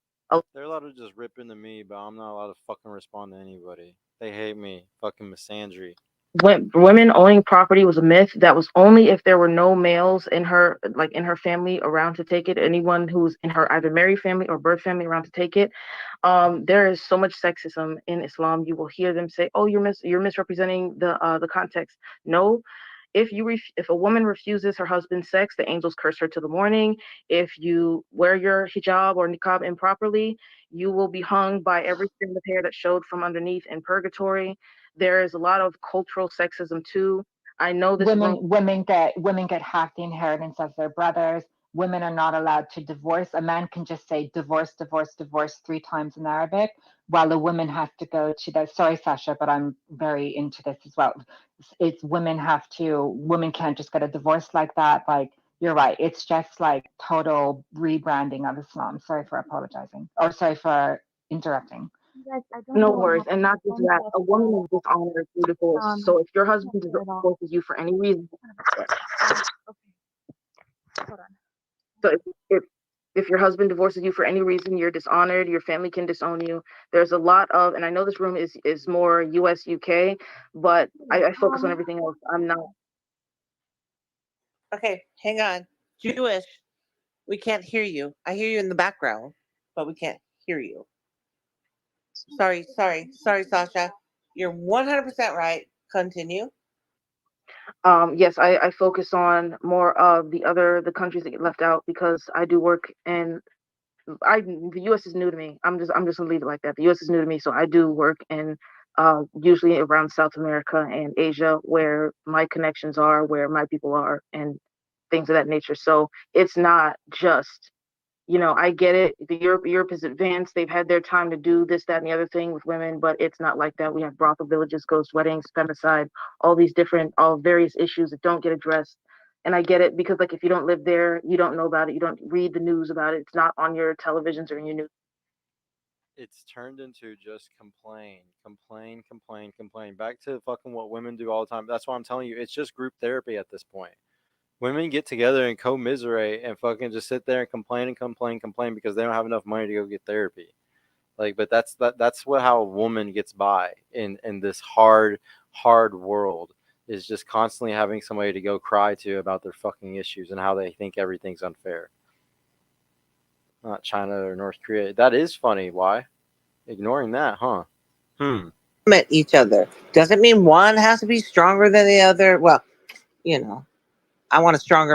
They're allowed to just rip into me, but I'm not allowed to fucking respond to anybody. They hate me. Fucking misandry. women owning property was a myth. That was only if there were no males in her, like in her family, around to take it. Anyone who's in her either married family or birth family around to take it. There is so much sexism in Islam. You will hear them say, "Oh, you're misrepresenting the context." No. If a woman refuses her husband's sex, the angels curse her to the morning. If you wear your hijab or niqab improperly, you will be hung by every strand of hair that showed from underneath in purgatory. There is a lot of cultural sexism too. I know this Women get half the inheritance of their brothers. Women are not allowed to divorce. A man can just say divorce, divorce, divorce 3 times in Arabic, while a woman has to go to the. Sorry, Sasha, but I'm very into this as well. It's women can't just get a divorce like that. Like, you're right. It's just like total rebranding of Islam. Sorry for apologizing, or sorry for interrupting. Guys, I don't No know what worries, happened. and not My just phone that. fell A woman is dishonored through divorce. So if your husband can't hear at all. divorces you for any reason, Okay, hold on. so if your husband divorces you for any reason, you're dishonored. Your family can disown you. There's a lot of, and I know this room is more US UK, but I focus on everything else. I'm not. Okay, hang on. Jewish, we can't hear you. I hear you in the background, but we can't hear you. Sorry, Sasha. You're 100% right. Continue. Yes, I focus on more of the countries that get left out because I do work in the US is new to me. I'm just gonna leave it like that. The US is new to me, so I do work in usually around South America and Asia where my connections are, where my people are, and things of that nature. So it's not just, I get it. Europe is advanced. They've had their time to do this, that, and the other thing with women, but it's not like that. We have brothel villages, ghost weddings, femicide, all various issues that don't get addressed. And I get it because, like, if you don't live there, you don't know about it. You don't read the news about it. It's not on your televisions or in your news. It's turned into just complain. Back to fucking what women do all the time. That's why I'm telling you, it's just group therapy at this point. Women get together and commiserate and fucking just sit there and complain because they don't have enough money to go get therapy. Like, but that's how a woman gets by in this hard world, is just constantly having somebody to go cry to about their fucking issues and how they think everything's unfair. Not China or North Korea. That is funny. Why? Ignoring that, huh? Met each other. Doesn't mean one has to be stronger than the other. Well, I want a strong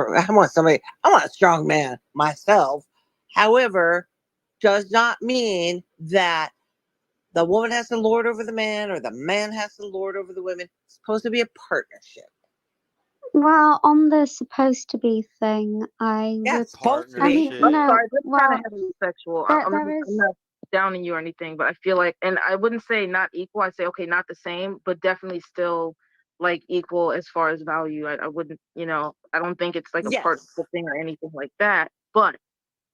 man myself. However, does not mean that the woman has to lord over the man or the man has to lord over the women. It's supposed to be a partnership. Well, on the supposed to be thing, I would. Supposed to I be. mean, I'm no. sorry, that's kind Well, of heterosexual. there, I'm there is. not downing you or anything, but I feel like, and I wouldn't say not equal. I'd say, okay, not the same, but definitely still like equal as far as value. I wouldn't, I don't think it's like a partnership thing or anything like that. But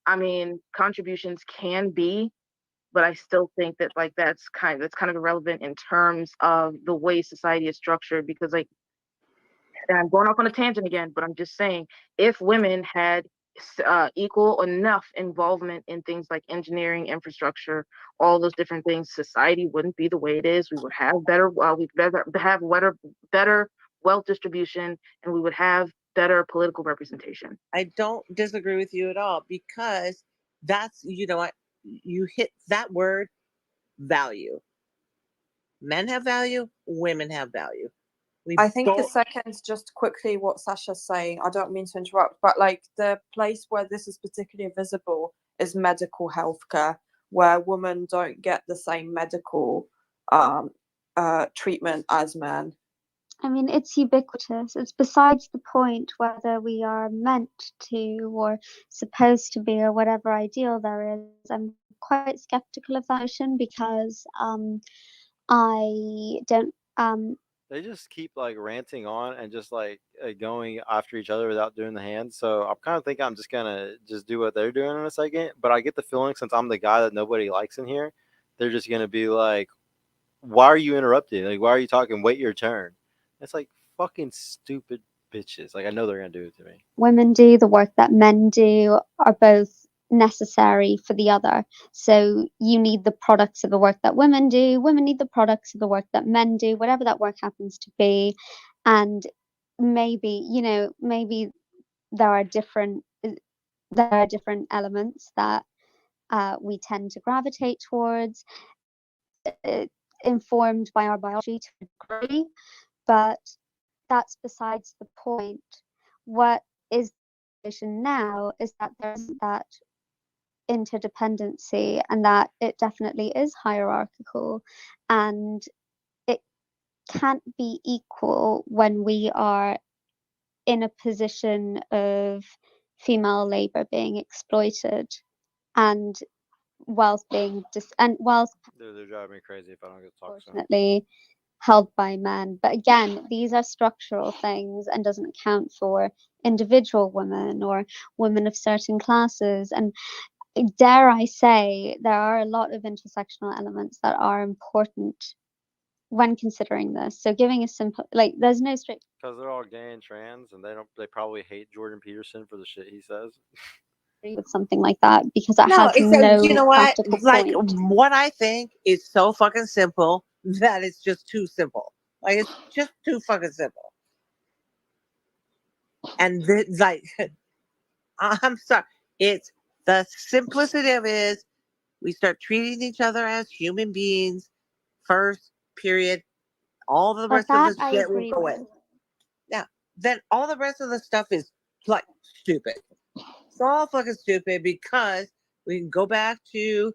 I mean, contributions can be, but I still think that like that's kind of irrelevant in terms of the way society is structured because, like, and I'm going off on a tangent again, but I'm just saying, if women had equal enough involvement in things like engineering, infrastructure, all those different things, society wouldn't be the way it is. We would have better wealth distribution, and we would have better political representation. I don't disagree with you at all because that's, what, you hit that word, value. Men have value, women have value. I think a don't. second, just quickly what Sasha's saying. I don't mean to interrupt, but like the place where this is particularly visible is medical healthcare, where women don't get the same medical treatment as men. I mean, it's ubiquitous. It's besides the point whether we are meant to or supposed to be or whatever ideal there is. I'm quite skeptical of that notion because I don't. They just keep like ranting on and just like going after each other without doing the hands. So I'm kind of thinking I'm just gonna just do what they're doing in a second. But I get the feeling since I'm the guy that nobody likes in here, they're just gonna be like, "Why are you interrupting? Like, why are you talking? Wait your turn." It's like fucking stupid bitches. Like I know they're gonna do it to me. Women do the work that men do are both necessary for the other. So you need the products of the work that women do. Women need the products of the work that men do, whatever that work happens to be. And maybe, maybe there are different elements that we tend to gravitate towards, informed by our biology to a degree, but that's besides the point. What is the situation now is that there's that interdependency and that it definitely is hierarchical, and it can't be equal when we are in a position of female labor being exploited and whilst being They're driving me crazy if I don't get to talk to them. disproportionately held by men. But again, these are structural things and doesn't account for individual women or women of certain classes. And dare I say, there are a lot of intersectional elements that are important when considering this. So giving a simple, there's no straight. Because they're all gay and trans, and they probably hate Jordan Peterson for the shit he says. With something like that because it No, has it's no you know what? practical Like point. what I think is so fucking simple that it's just too simple. Like it's just too fucking simple. And I'm sorry. It's the simplicity of it is we start treating each other as human beings first, period. All the But rest of that the I shit will agree go with. in. Yeah. Then all the rest of the stuff is like stupid. It's all fucking stupid because we can go back to,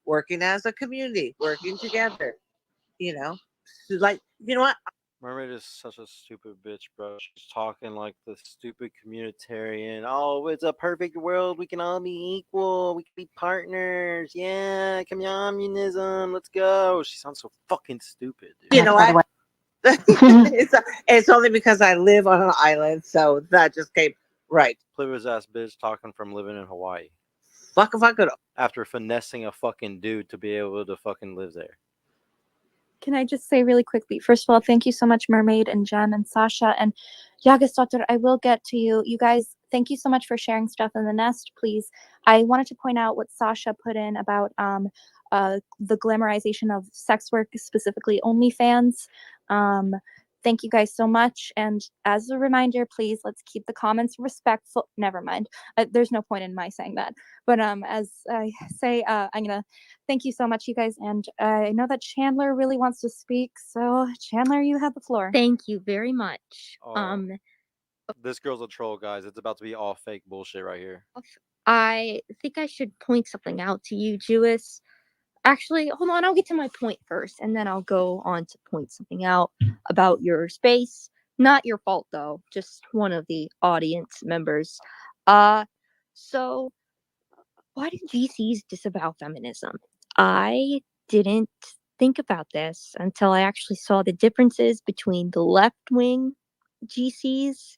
working as a community, working together, like, you know what? Mermaid is such a stupid bitch, bro. She's talking like the stupid communitarian. Oh, it's a perfect world. We can all be equal. We can be partners. Yeah, communism. Let's go. She sounds so fucking stupid, dude. You know what? It's only because I live on an island, so that just came right. Plymouth ass bitch talking from living in Hawaii. Fuck if I could. After finessing a fucking dude to be able to fucking live there. Can I just say really quickly, first of all, thank you so much, Mermaid and Jen and Sasha and Yagasdotter. I will get to you. You guys, thank you so much for sharing stuff in the nest, please. I wanted to point out what Sasha put in about the glamorization of sex work, specifically OnlyFans. Thank you guys so much. And as a reminder, please, let's keep the comments respectful. Never mind. There's no point in my saying that. But as I say, I'm going to thank you so much, you guys. And I know that Chandler really wants to speak. So Chandler, you have the floor. Thank you very much. Oh, this girl's a troll, guys. It's about to be all fake bullshit right here. I think I should point something out to you, Jewess. Actually, hold on, I'll get to my point first, and then I'll go on to point something out about your space. Not your fault, though, just one of the audience members. So, why do GCs disavow feminism? I didn't think about this until I actually saw the differences between the left-wing GCs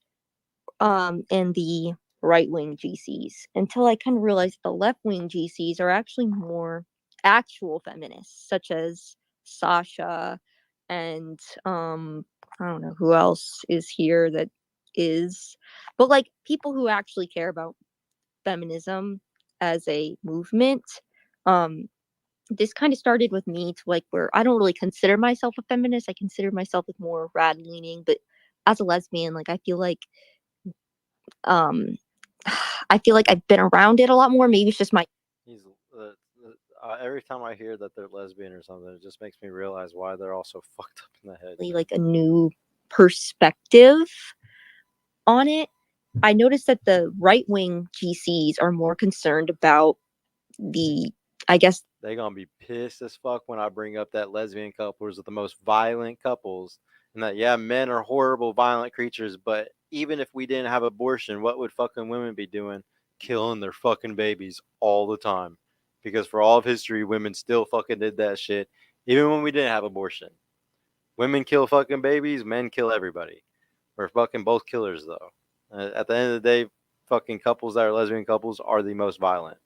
and the right-wing GCs, until I kind of realized the left-wing GCs are actually more actual feminists, such as Sasha and I don't know who else is here that is, but like people who actually care about feminism as a movement. This kind of started with me to like where I don't really consider myself a feminist. I consider myself like more rad leaning, but as a lesbian, like I feel like I've been around it a lot more. Maybe it's just my Every time I hear that they're lesbian or something, it just makes me realize why they're all so fucked up in the head. like a new perspective on it, I noticed that the right wing GCs are more concerned about the, I guess, They gonna be pissed as fuck when I bring up that lesbian couples are the most violent couples, and that yeah, men are horrible, violent creatures. But even if we didn't have abortion, what would fucking women be doing? Killing their fucking babies all the time. Because for all of history, women still fucking did that shit, even when we didn't have abortion. Women kill fucking babies, men kill everybody. We're fucking both killers though. At the end of the day, fucking couples that are lesbian couples are the most violent.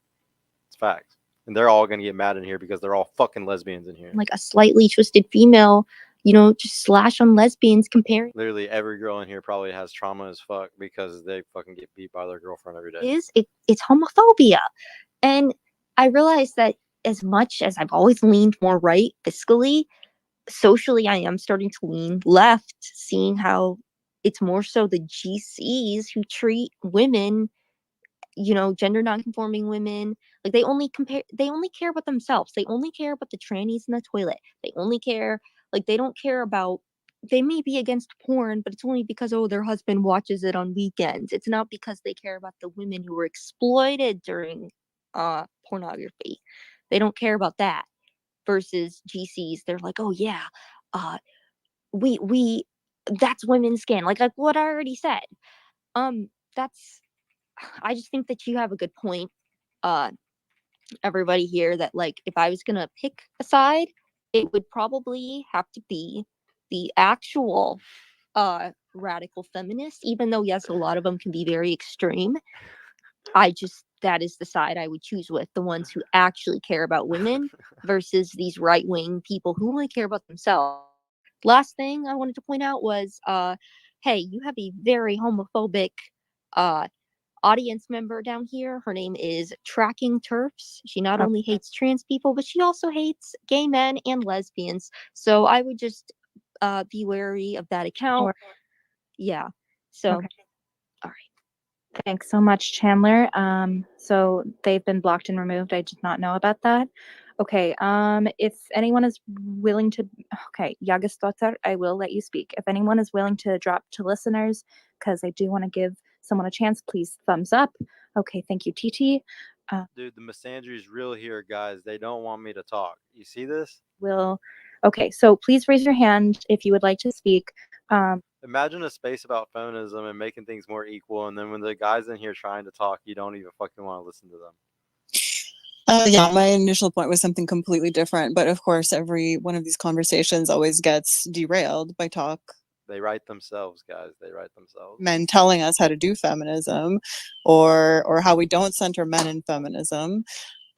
It's facts. And they're all gonna get mad in here because they're all fucking lesbians in here. like a slightly twisted female, you know, just slash on lesbians comparing Literally every girl in here probably has trauma as fuck because they fucking get beat by their girlfriend every day. it's homophobia. And I realized that as much as I've always leaned more right fiscally, socially I am starting to lean left, seeing how it's more so the GCs who treat women, you know, gender nonconforming women, like they only care about themselves. They only care about the trannies in the toilet. They only care, like they don't care about, they may be against porn, but it's only because, oh, their husband watches it on weekends. It's not because they care about the women who were exploited during pornography. They don't care about that. Versus GCs, they're like, oh yeah, we that's women's skin. Like what I already said. That's, I just think that you have a good point, everybody here, that like if I was gonna pick a side, it would probably have to be the actual radical feminists, even though yes, a lot of them can be very extreme. That is the side I would choose, with the ones who actually care about women versus these right wing people who only care about themselves. Last thing I wanted to point out was, hey, you have a very homophobic audience member down here. Her name is Tracking Turfs. She not only hates trans people, but she also hates gay men and lesbians. So I would just be wary of that account. Yeah. So, Okay. all right. Thanks so much, Chandler. So they've been blocked and removed. I did not know about that. Okay. If anyone is willing to, okay, Yagasdotter, I will let you speak. If anyone is willing to drop to listeners, because I do want to give someone a chance, please thumbs up. Okay, thank you, TT. Dude, the misandry is real here, guys. They don't want me to talk. You see this? Okay, so please raise your hand if you would like to speak. Imagine a space about feminism and making things more equal, and then when the guys in here trying to talk, you don't even fucking want to listen to them. Yeah, my initial point was something completely different, but of course, every one of these conversations always gets derailed by talk. They write themselves, guys. They write themselves. Men telling us how to do feminism, or how we don't center men in feminism.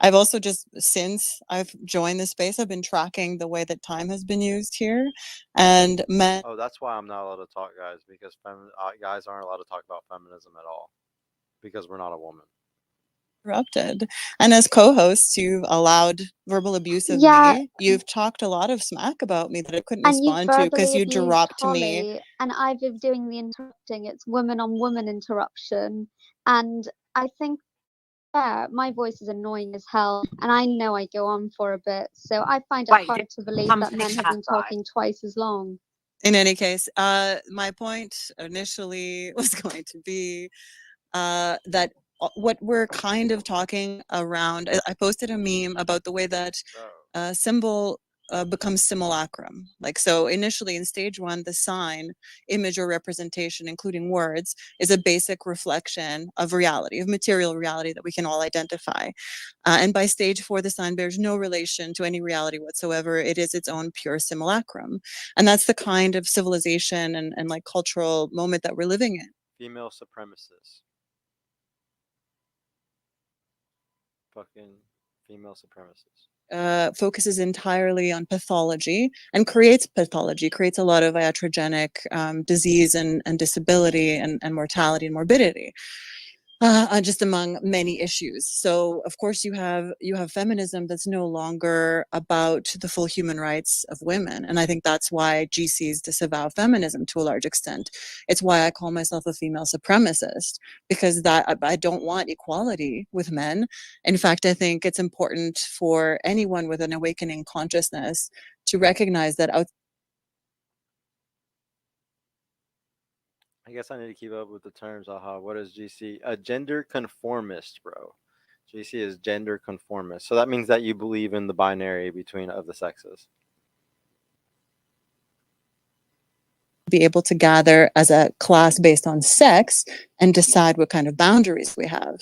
I've also just, since I've joined this space, I've been tracking the way that time has been used here, and men. Oh, that's why I'm not allowed to talk, guys, because guys aren't allowed to talk about feminism at all, because we're not a woman. Interrupted, and as co-hosts, you've allowed verbal abuse of me. You've talked a lot of smack about me that I couldn't And you respond to because verbally you abused dropped Holly, me. and I've been doing the interrupting. It's woman on woman interruption, and I think, yeah, my voice is annoying as hell, and I know I go on for a bit, so I find it hard to believe that men have been talking twice as long. In any case, my point initially was going to be that what we're kind of talking around, I posted a meme about the way that symbol becomes simulacrum. Like, so initially in stage one, the sign, image or representation, including words, is a basic reflection of reality, of material reality that we can all identify. And by stage four, the sign bears no relation to any reality whatsoever. It is its own pure simulacrum. And that's the kind of civilization and like cultural moment that we're living in. Female supremacists. Fucking female supremacists. Focuses entirely on pathology and creates pathology, creates a lot of iatrogenic disease and disability and mortality and morbidity, just among many issues. So of course you have feminism that's no longer about the full human rights of women, and I think that's why GCs disavow feminism to a large extent. It's why I call myself a female supremacist, because that I don't want equality with men. In fact, I think it's important for anyone with an awakening consciousness to recognize that I guess I need to keep up with the terms. Aha, what is GC? A gender conformist, bro. GC is gender conformist. So that means that you believe in the binary between of the sexes. Be able to gather as a class based on sex and decide what kind of boundaries we have.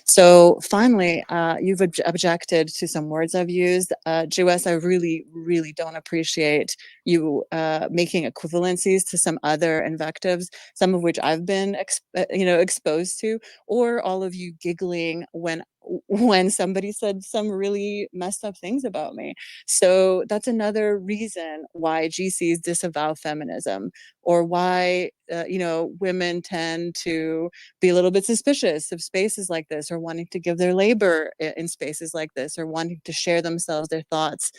So finally, you've objected to some words I've used. Jewess, I really, really don't appreciate you making equivalencies to some other invectives, some of which I've been exposed to, or all of you giggling when somebody said some really messed up things about me. So that's another reason why GCs disavow feminism, or why women tend to be a little bit suspicious of spaces like this, or wanting to give their labor in spaces like this, or wanting to share themselves, their thoughts,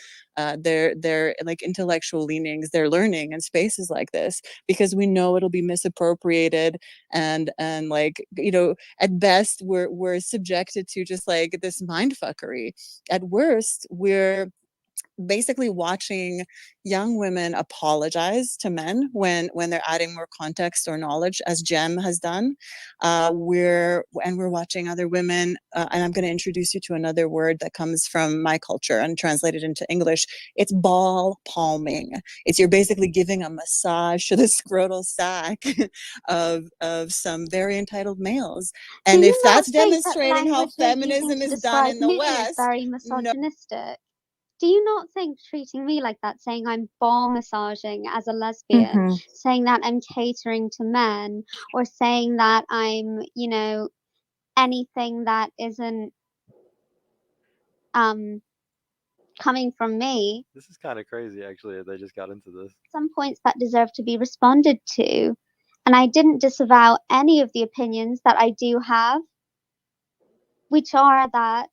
their like intellectual leanings, their learning in spaces like this, because we know it'll be misappropriated, and at best we're subjected to just like this mindfuckery. At worst, we're basically watching young women apologize to men when they're adding more context or knowledge, as Jem has done. We're watching other women, and I'm going to introduce you to another word that comes from my culture and translated into English. It's ball palming. It's you're basically giving a massage to the scrotal sac of some very entitled males. And Do if you not that's think that demonstrating how language you're using feminism to is done describe in the me is West, very no. misogynistic? Do you not think treating me like that, saying I'm ball massaging as a lesbian, saying that I'm catering to men, or saying that I'm, anything that isn't coming from me, This is kind of crazy, actually. They just got into this. some points that deserve to be responded to. And I didn't disavow any of the opinions that I do have, which are that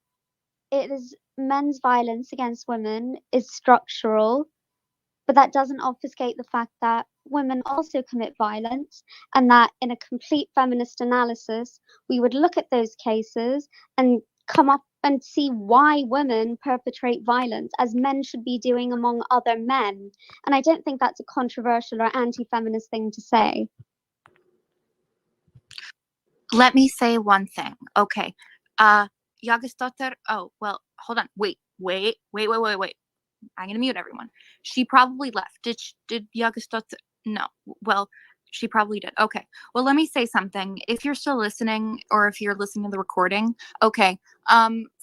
it is men's violence against women is structural, but that doesn't obfuscate the fact that women also commit violence, and that in a complete feminist analysis, we would look at those cases and come up and see why women perpetrate violence, as men should be doing among other men. And I don't think that's a controversial or anti-feminist thing to say. Let me say one thing. Okay. Jagasdotter. Oh, well, hold on. Wait. I'm gonna mute everyone. She probably left. Did Jagasdotter? No. Well, she probably did. Okay. Well, let me say something. If you're still listening, or if you're listening to the recording, okay.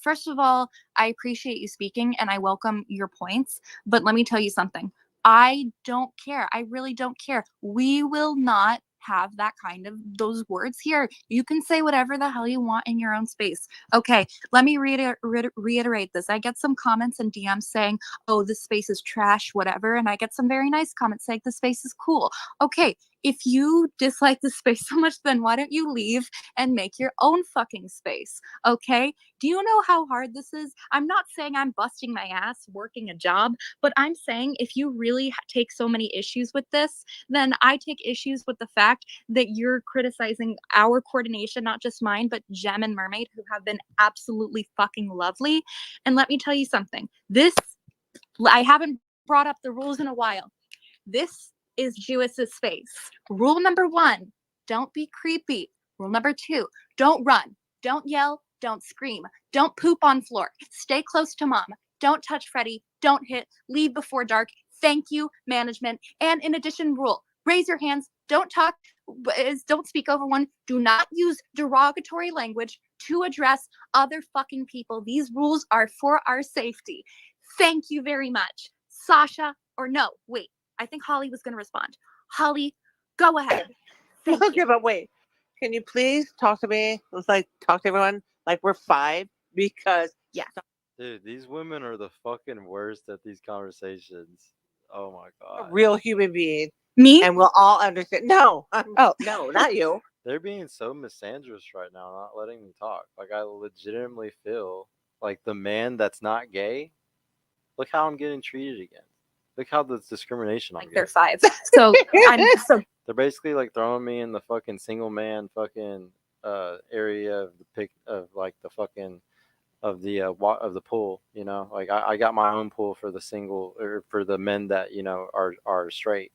First of all, I appreciate you speaking and I welcome your points. But let me tell you something. I don't care. I really don't care. We will not have that kind of those words here. You can say whatever the hell you want in your own space. Okay, let me reiterate this. I get some comments and DMs saying, oh, this space is trash, whatever. And I get some very nice comments saying the space is cool. Okay, if you dislike the space so much, then why don't you leave and make your own fucking space? Okay, do you know how hard this is? I'm not saying I'm busting my ass working a job, but I'm saying if you really take so many issues with this, then I take issues with the fact that you're criticizing our coordination, not just mine, but Jem and Mermaid, who have been absolutely fucking lovely. And let me tell you something. I haven't brought up the rules in a while. This is Jewess's space. Rule number 1, don't be creepy. Rule number 2, don't run. Don't yell. Don't scream. Don't poop on floor. Stay close to mom. Don't touch Freddie. Don't hit. Leave before dark. Thank you, management. And in addition, rule, raise your hands. Don't talk. Don't speak over one. Do not use derogatory language to address other fucking people. These rules are for our safety. Thank you very much. Sasha, or no, wait. I think Holly was going to respond. Holly, go ahead. Thank Okay, but wait. Can you please talk to me? Let's talk to everyone like we're 5, because yeah. Dude, these women are the fucking worst at these conversations. Oh my A god. real human being. Me? And we'll all understand. No. No, not you. They're being so misandrous right now, not letting me talk. Like, I legitimately feel like the man that's not gay, look how I'm getting treated again. Look how the discrimination I'm Like they're getting. 5. So They're basically like throwing me in the fucking single man fucking area of the pool, you know. Like I got my own pool for the single, or for the men that, you know, are straight.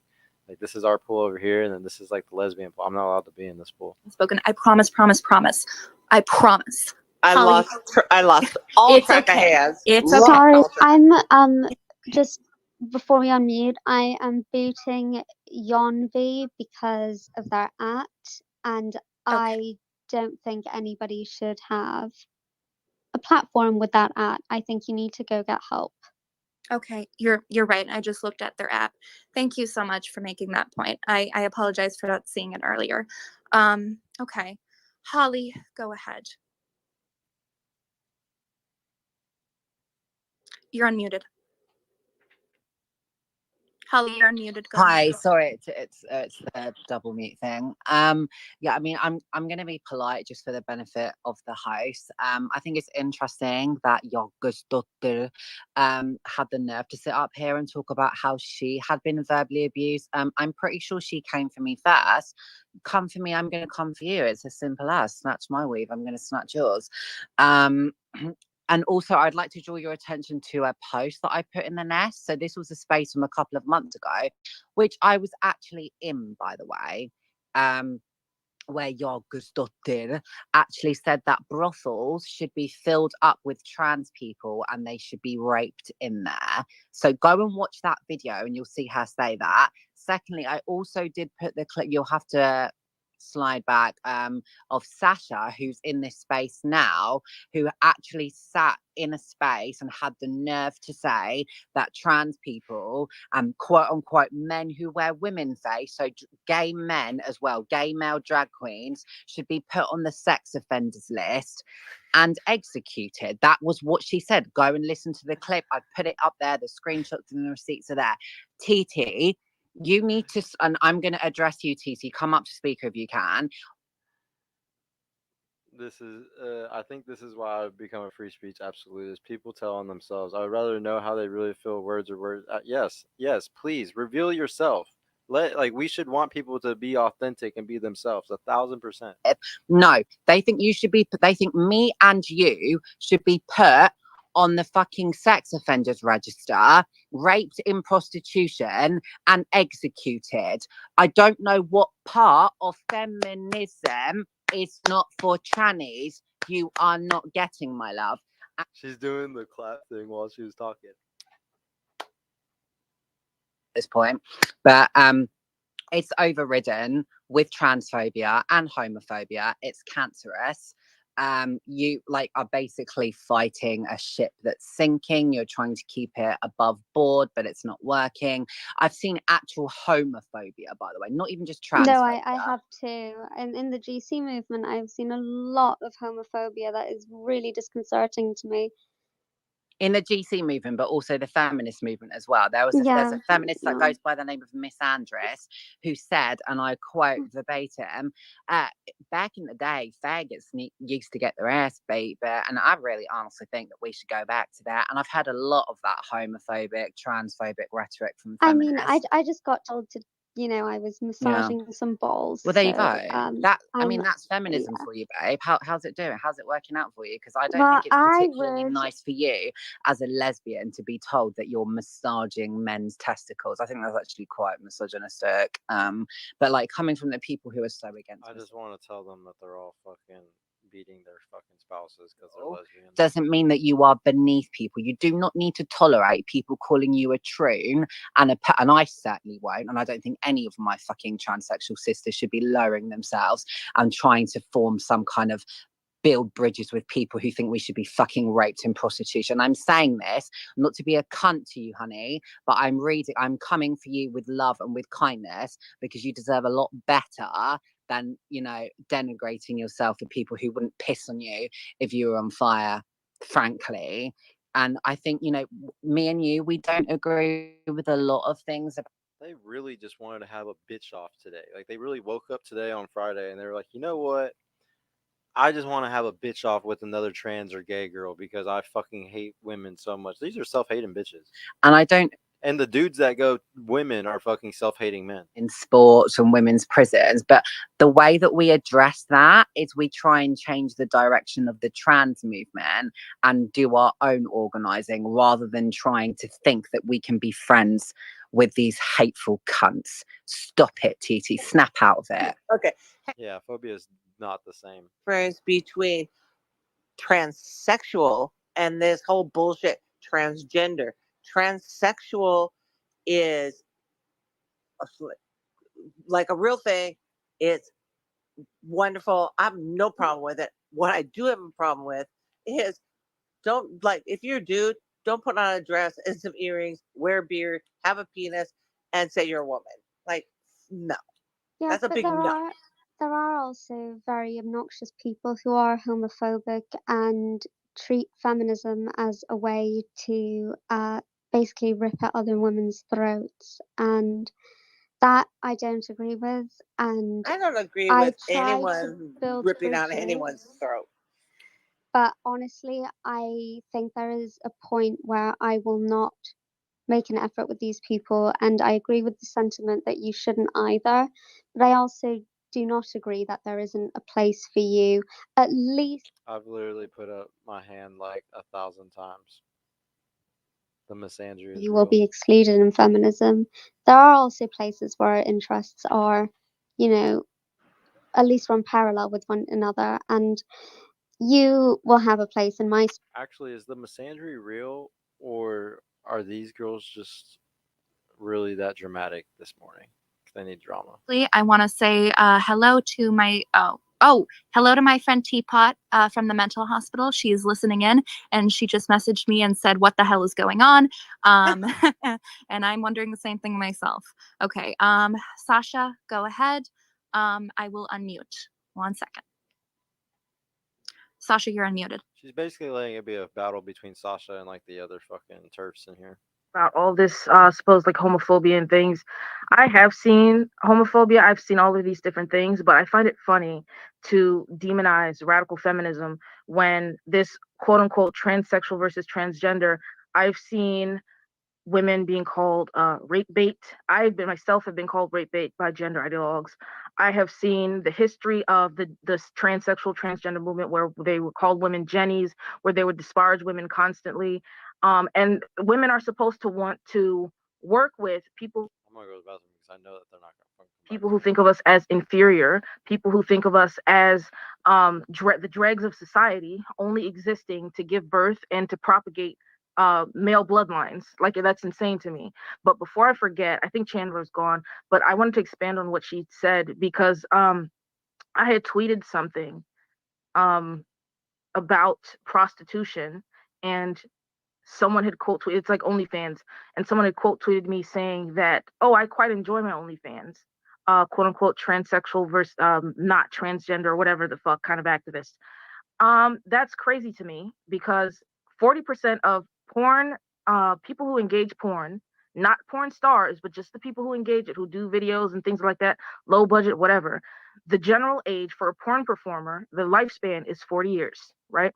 Like this is our pool over here, and then this is like the lesbian pool. I'm not allowed to be in this pool. Spoken. I promise. I promise. I Holly, lost all it's track okay. of hands. It's Lost okay. Sorry, all track. I'm just before we unmute, I am booting Yonvi because of their act, and I don't think anybody should have a platform with that act. I think you need to go get help. Okay, you're right. I just looked at their app. Thank you so much for making that point. I apologize for not seeing it earlier. Okay. Holly, go ahead. You're unmuted. Holly, you're unmuted. Go Hi, ahead. sorry, it's the double mute thing. Yeah, I mean, I'm gonna be polite just for the benefit of the host. I think it's interesting that Yogusdotter had the nerve to sit up here and talk about how she had been verbally abused. I'm pretty sure she came for me first. Come for me, I'm gonna come for you. It's as simple as snatch my weave, I'm gonna snatch yours. And also, I'd like to draw your attention to a post that I put in the nest. So this was a space from a couple of months ago, which I was actually in, by the way, where Yogusdotter actually said that brothels should be filled up with trans people and they should be raped in there. So go and watch that video and you'll see her say that. Secondly, I also did put the clip, you'll have to slide back, of Sasha, who's in this space now, who actually sat in a space and had the nerve to say that trans people and quote unquote men who wear women's face, so gay men as well, gay male drag queens, should be put on the sex offenders list and executed. That was what she said. Go and listen to the clip. I put it up there. The screenshots and the receipts are there. TT, you need to, and I'm going to address you, TT. Come up to speaker if you can. This is, I think this is why I've become a free speech absolutist. People tell on themselves. I would rather know how they really feel. Words or words. Yes, please reveal yourself. We should want people to be authentic and be themselves. 1,000%. No, they think you should be. They think me and you should be put on the fucking sex offenders register, raped in prostitution, and executed. I don't know what part of feminism is not for trannies. You are not getting, my love. She's doing the clap thing while she was talking. This point, but it's overridden with transphobia and homophobia. It's cancerous. You are basically fighting a ship that's sinking. You're trying to keep it above board, but it's not working. I've seen actual homophobia, by the way, not even just transphobia. No, I have too. And in the GC movement, I've seen a lot of homophobia that is really disconcerting to me. In the GC movement, but also the feminist movement as well. There's a feminist that goes by the name of Miss Andress, who said, and I quote verbatim, back in the day, faggots used to get their ass beat, and I really honestly think that we should go back to that. And I've had a lot of that homophobic, transphobic rhetoric from feminists. I mean, I just got told to, I was massaging some balls. Well, there you go. I mean, that's feminism for you, babe. How's it doing? How's it working out for you? Because I don't think it's particularly nice for you as a lesbian to be told that you're massaging men's testicles. I think that's actually quite misogynistic. But coming from the people who are so against, I just want to tell them that they're all fucking beating their fucking spouses because they're lesbians. Doesn't mean that you are beneath people. You do not need to tolerate people calling you a troon and I certainly won't. And I don't think any of my fucking transsexual sisters should be lowering themselves and trying to form some kind of build bridges with people who think we should be fucking raped in prostitution. I'm saying this not to be a cunt to you, honey, but I'm coming for you with love and with kindness because you deserve a lot better than, denigrating yourself for people who wouldn't piss on you if you were on fire, frankly. And I think, me and you, we don't agree with a lot of things. They really just wanted to have a bitch off today. They really woke up today on Friday and they were like, you know what? I just want to have a bitch off with another trans or gay girl because I fucking hate women so much. These are self-hating bitches. And I don't And the dudes that go women are fucking self-hating men. In sports and women's prisons. But the way that we address that is we try and change the direction of the trans movement and do our own organizing rather than trying to think that we can be friends with these hateful cunts. Stop it, TT. Snap out of it. Okay. Yeah, phobia is not the same. Difference between transsexual and this whole bullshit transgender. Transsexual is like a real thing. It's wonderful. I have no problem with it. What I do have a problem with is don't, like, if you're a dude, don't put on a dress and some earrings, wear a beard, have a penis, and say you're a woman. Like, no. Yeah, That's a but big no. there are also very obnoxious people who are homophobic and treat feminism as a way to basically rip at other women's throats, and that I don't agree with. And I don't agree I with try to anyone build ripping out bridges, anyone's throat. but honestly, I think there is a point where I will not make an effort with these people, and I agree with the sentiment that you shouldn't either. But I also do not agree that there isn't a place for you, at least. I've literally put up my hand like 1,000 times. The misandry is You will real. be excluded in feminism. There are also places where our interests are, at least run parallel with one another, and you will have a place in my. Actually, is the misandry real, or are these girls just really that dramatic this morning? They need drama. I want to say hello to my hello to my friend Teapot from the mental hospital. She's listening in, and she just messaged me and said, "What the hell is going on?" And I'm wondering the same thing myself. Okay, Sasha, go ahead. I will unmute. 1 second. Sasha, you're unmuted. She's basically letting it be a battle between Sasha and like the other fucking turfs in here. About all this supposed like homophobia and things. I have seen homophobia. I've seen all of these different things, but I find it funny to demonize radical feminism when this quote unquote transsexual versus transgender. I've seen women being called rape bait. I've been myself have been called rape bait by gender ideologues. I have seen the history of the transsexual transgender movement where they were called women jennies, where they would disparage women constantly. And women are supposed to want to work with people. I'm gonna go to the bathroom because I know that they're not gonna. People who think of us as inferior, people who think of us as the dregs of society, only existing to give birth and to propagate male bloodlines. Like, that's insane to me. But before I forget, I think Chandler's gone, but I wanted to expand on what she said because I had tweeted something about prostitution, and someone had quote tweeted, it's like OnlyFans, and someone had quote tweeted me saying that, oh, I quite enjoy my OnlyFans, quote unquote transsexual versus not transgender or whatever the fuck kind of activist. That's crazy to me because 40% of porn, people who engage porn, not porn stars, but just the people who engage it, who do videos and things like that, low budget, whatever. The general age for a porn performer, the lifespan is 40 years, right?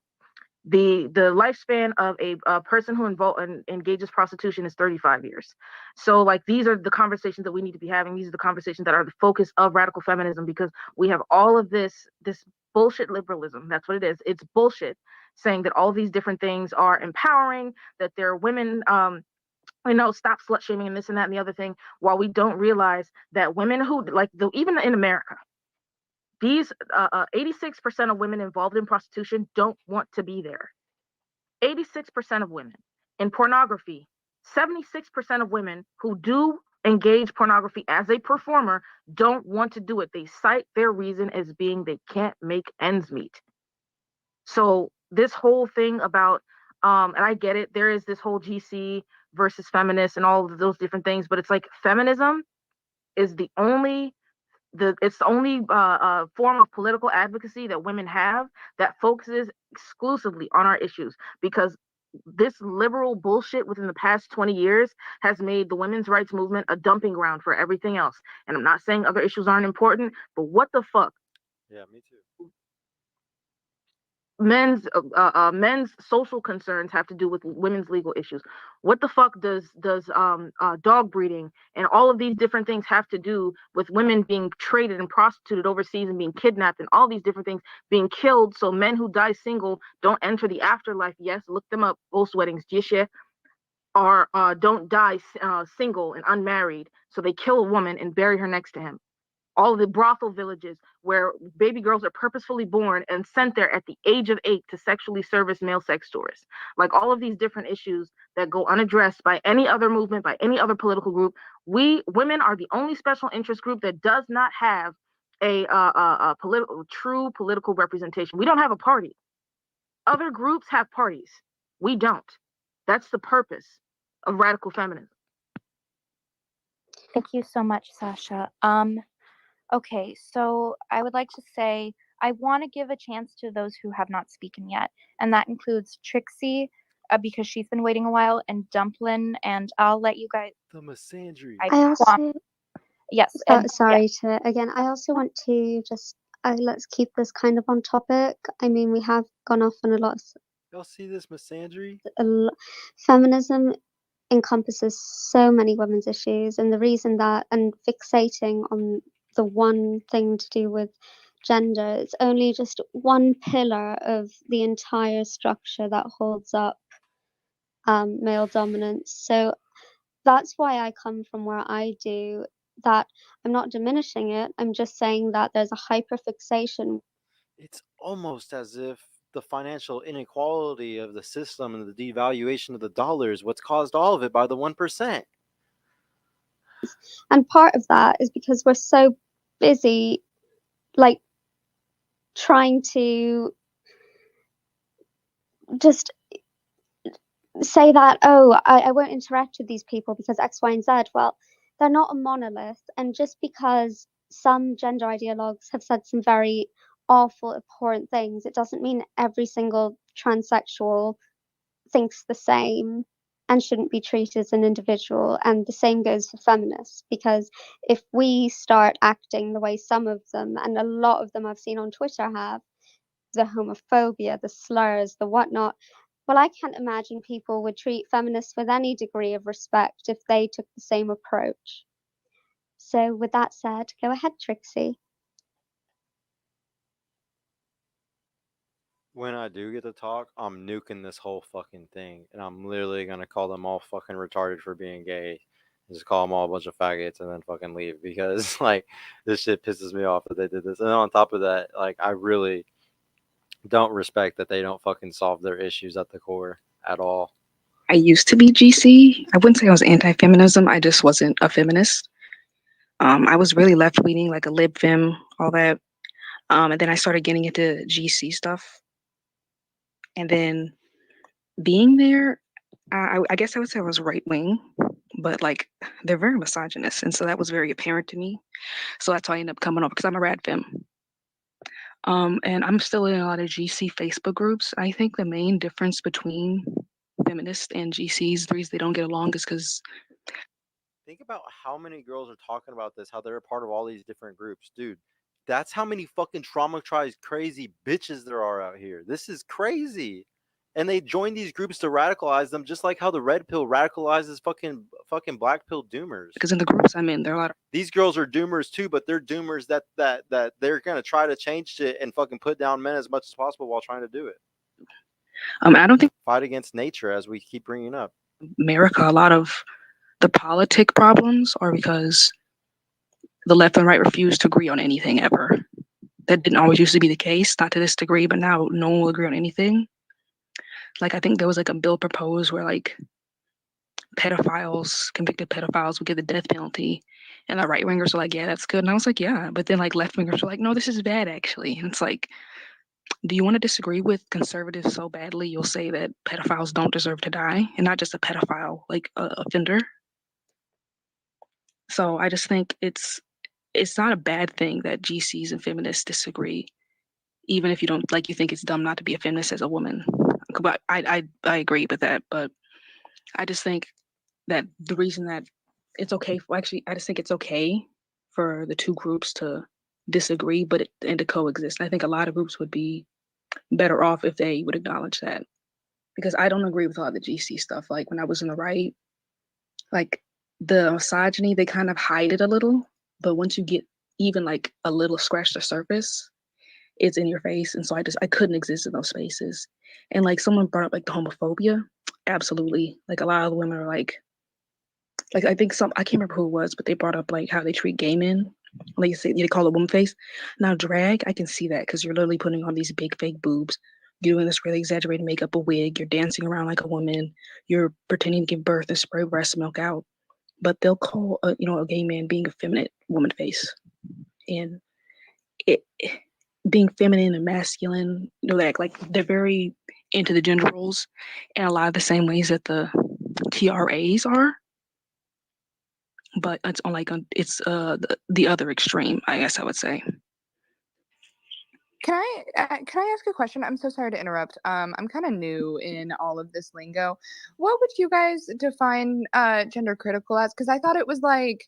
The lifespan of a person who engages prostitution is 35 years. So like, these are the conversations that we need to be having. These are the conversations that are the focus of radical feminism, because we have all of this bullshit liberalism. That's what it is. It's bullshit saying that all these different things are empowering, that they're women, stop slut shaming and this and that and the other thing, while we don't realize that women who even in America, these 86% of women involved in prostitution don't want to be there. 86% of women in pornography, 76% of women who do engage pornography as a performer don't want to do it. They cite their reason as being they can't make ends meet. So this whole thing about, and I get it, there is this whole GC versus feminist and all of those different things, but it's like feminism is the only form of political advocacy that women have that focuses exclusively on our issues, because this liberal bullshit within the past 20 years has made the women's rights movement a dumping ground for everything else. And I'm not saying other issues aren't important, but what the fuck? Yeah, me too. men's social concerns have to do with women's legal issues. What the fuck does dog breeding and all of these different things have to do with women being traded and prostituted overseas and being kidnapped and all these different things being killed so men who die single don't enter the afterlife? Yes, look them up. Ghost weddings, jishe. Or don't die single and unmarried, so they kill a woman and bury her next to him. All of the brothel villages where baby girls are purposefully born and sent there at the age of 8 to sexually service male sex tourists. Like all of these different issues that go unaddressed by any other movement, by any other political group. We women are the only special interest group that does not have a true political representation. We don't have a party. Other groups have parties. We don't. That's the purpose of radical feminism. Thank you so much, Sasha. Okay, so I would like to say I want to give a chance to those who have not spoken yet, and that includes Trixie, because she's been waiting a while, and Dumplin, and I'll let you guys. The misandry. I also, yes. Sorry to again. I also want to just let's keep this kind of on topic. I mean, we have gone off on a lot. Y'all see this misandry? Feminism encompasses so many women's issues, and the reason that and fixating on the one thing to do with gender, it's only just one pillar of the entire structure that holds up male dominance. So that's why I come from where I do. That I'm not diminishing it. I'm just saying that there's a hyperfixation. It's almost as if the financial inequality of the system and the devaluation of the dollar is what's caused all of it by the 1%. And part of that is because we're so busy, like, trying to just say that, oh, I won't interact with these people because X, Y, and Z. Well, they're not a monolith. And just because some gender ideologues have said some very awful, abhorrent things, it doesn't mean every single transsexual thinks the same and shouldn't be treated as an individual. And the same goes for feminists, because if we start acting the way some of them, and a lot of them I've seen on Twitter have, the homophobia, the slurs, the whatnot, well, I can't imagine people would treat feminists with any degree of respect if they took the same approach. So with that said, go ahead, Trixie. When I do get to talk, I'm nuking this whole fucking thing, and I'm literally gonna call them all fucking retarded for being gay, and just call them all a bunch of faggots, and then fucking leave, because like this shit pisses me off that they did this. And on top of that, like I really don't respect that they don't fucking solve their issues at the core at all. I used to be GC. I wouldn't say I was anti-feminism. I just wasn't a feminist. I was really left-leaning, like a lib fem, all that. And then I started getting into GC stuff. And then being there, I guess I would say I was right-wing, but like they're very misogynist. And so that was very apparent to me. So that's why I ended up coming over, because I'm a rad fem. And I'm still in a lot of GC Facebook groups. I think the main difference between feminists and GCs, the reason they don't get along is because Think about how many girls are talking about this, how they're a part of all these different groups. Dude, that's how many fucking traumatized, crazy bitches there are out here. This is crazy. And they join these groups to radicalize them, just like how the red pill radicalizes fucking black pill doomers. in the groups I'm in, there are a lot of These girls are doomers too, but they're doomers that they're gonna try to change shit and fucking put down men as much as possible while trying to do it. I don't think Fight against nature, as we keep bringing up. America, a lot of the politic problems are because the left and right refuse to agree on anything ever. That didn't always used to be the case, not to this degree, but now no one will agree on anything. Like I think there was like a bill proposed where like pedophiles, convicted pedophiles would get the death penalty. And the right wingers were like, yeah, that's good. And I was like, yeah. But then like left wingers were like, no, this is bad actually. And it's like, do you want to disagree with conservatives so badly you'll say that pedophiles don't deserve to die, and not just a pedophile, like a offender? So I just think it's not a bad thing that GCs and feminists disagree, even if you don't like, you think it's dumb not to be a feminist as a woman. But I agree with that. But I just think that the reason that it's okay I just think it's okay for the two groups to disagree, and to coexist. I think a lot of groups would be better off if they would acknowledge that. Because I don't agree with all the GC stuff. Like when I was in the right, like the misogyny, they kind of hide it a little, but once you get even like a little scratch the surface, it's in your face. And so I couldn't exist in those spaces. And like someone brought up like the homophobia, absolutely. Like a lot of the women are like I think I can't remember who it was, but they brought up like how they treat gay men. Like you say, they call it woman face. Now drag, I can see that because you're literally putting on these big fake boobs. You're doing this really exaggerated makeup, a wig. You're dancing around like a woman. You're pretending to give birth and spray breast milk out. But they'll call a gay man being a feminine woman face, and it being feminine and masculine. Like they're very into the gender roles in a lot of the same ways that the TRAs are. But it's the other extreme, I guess I would say. Can I ask a question? I'm so sorry to interrupt. I'm kind of new in all of this lingo. What would you guys define gender critical as? Because I thought it was like,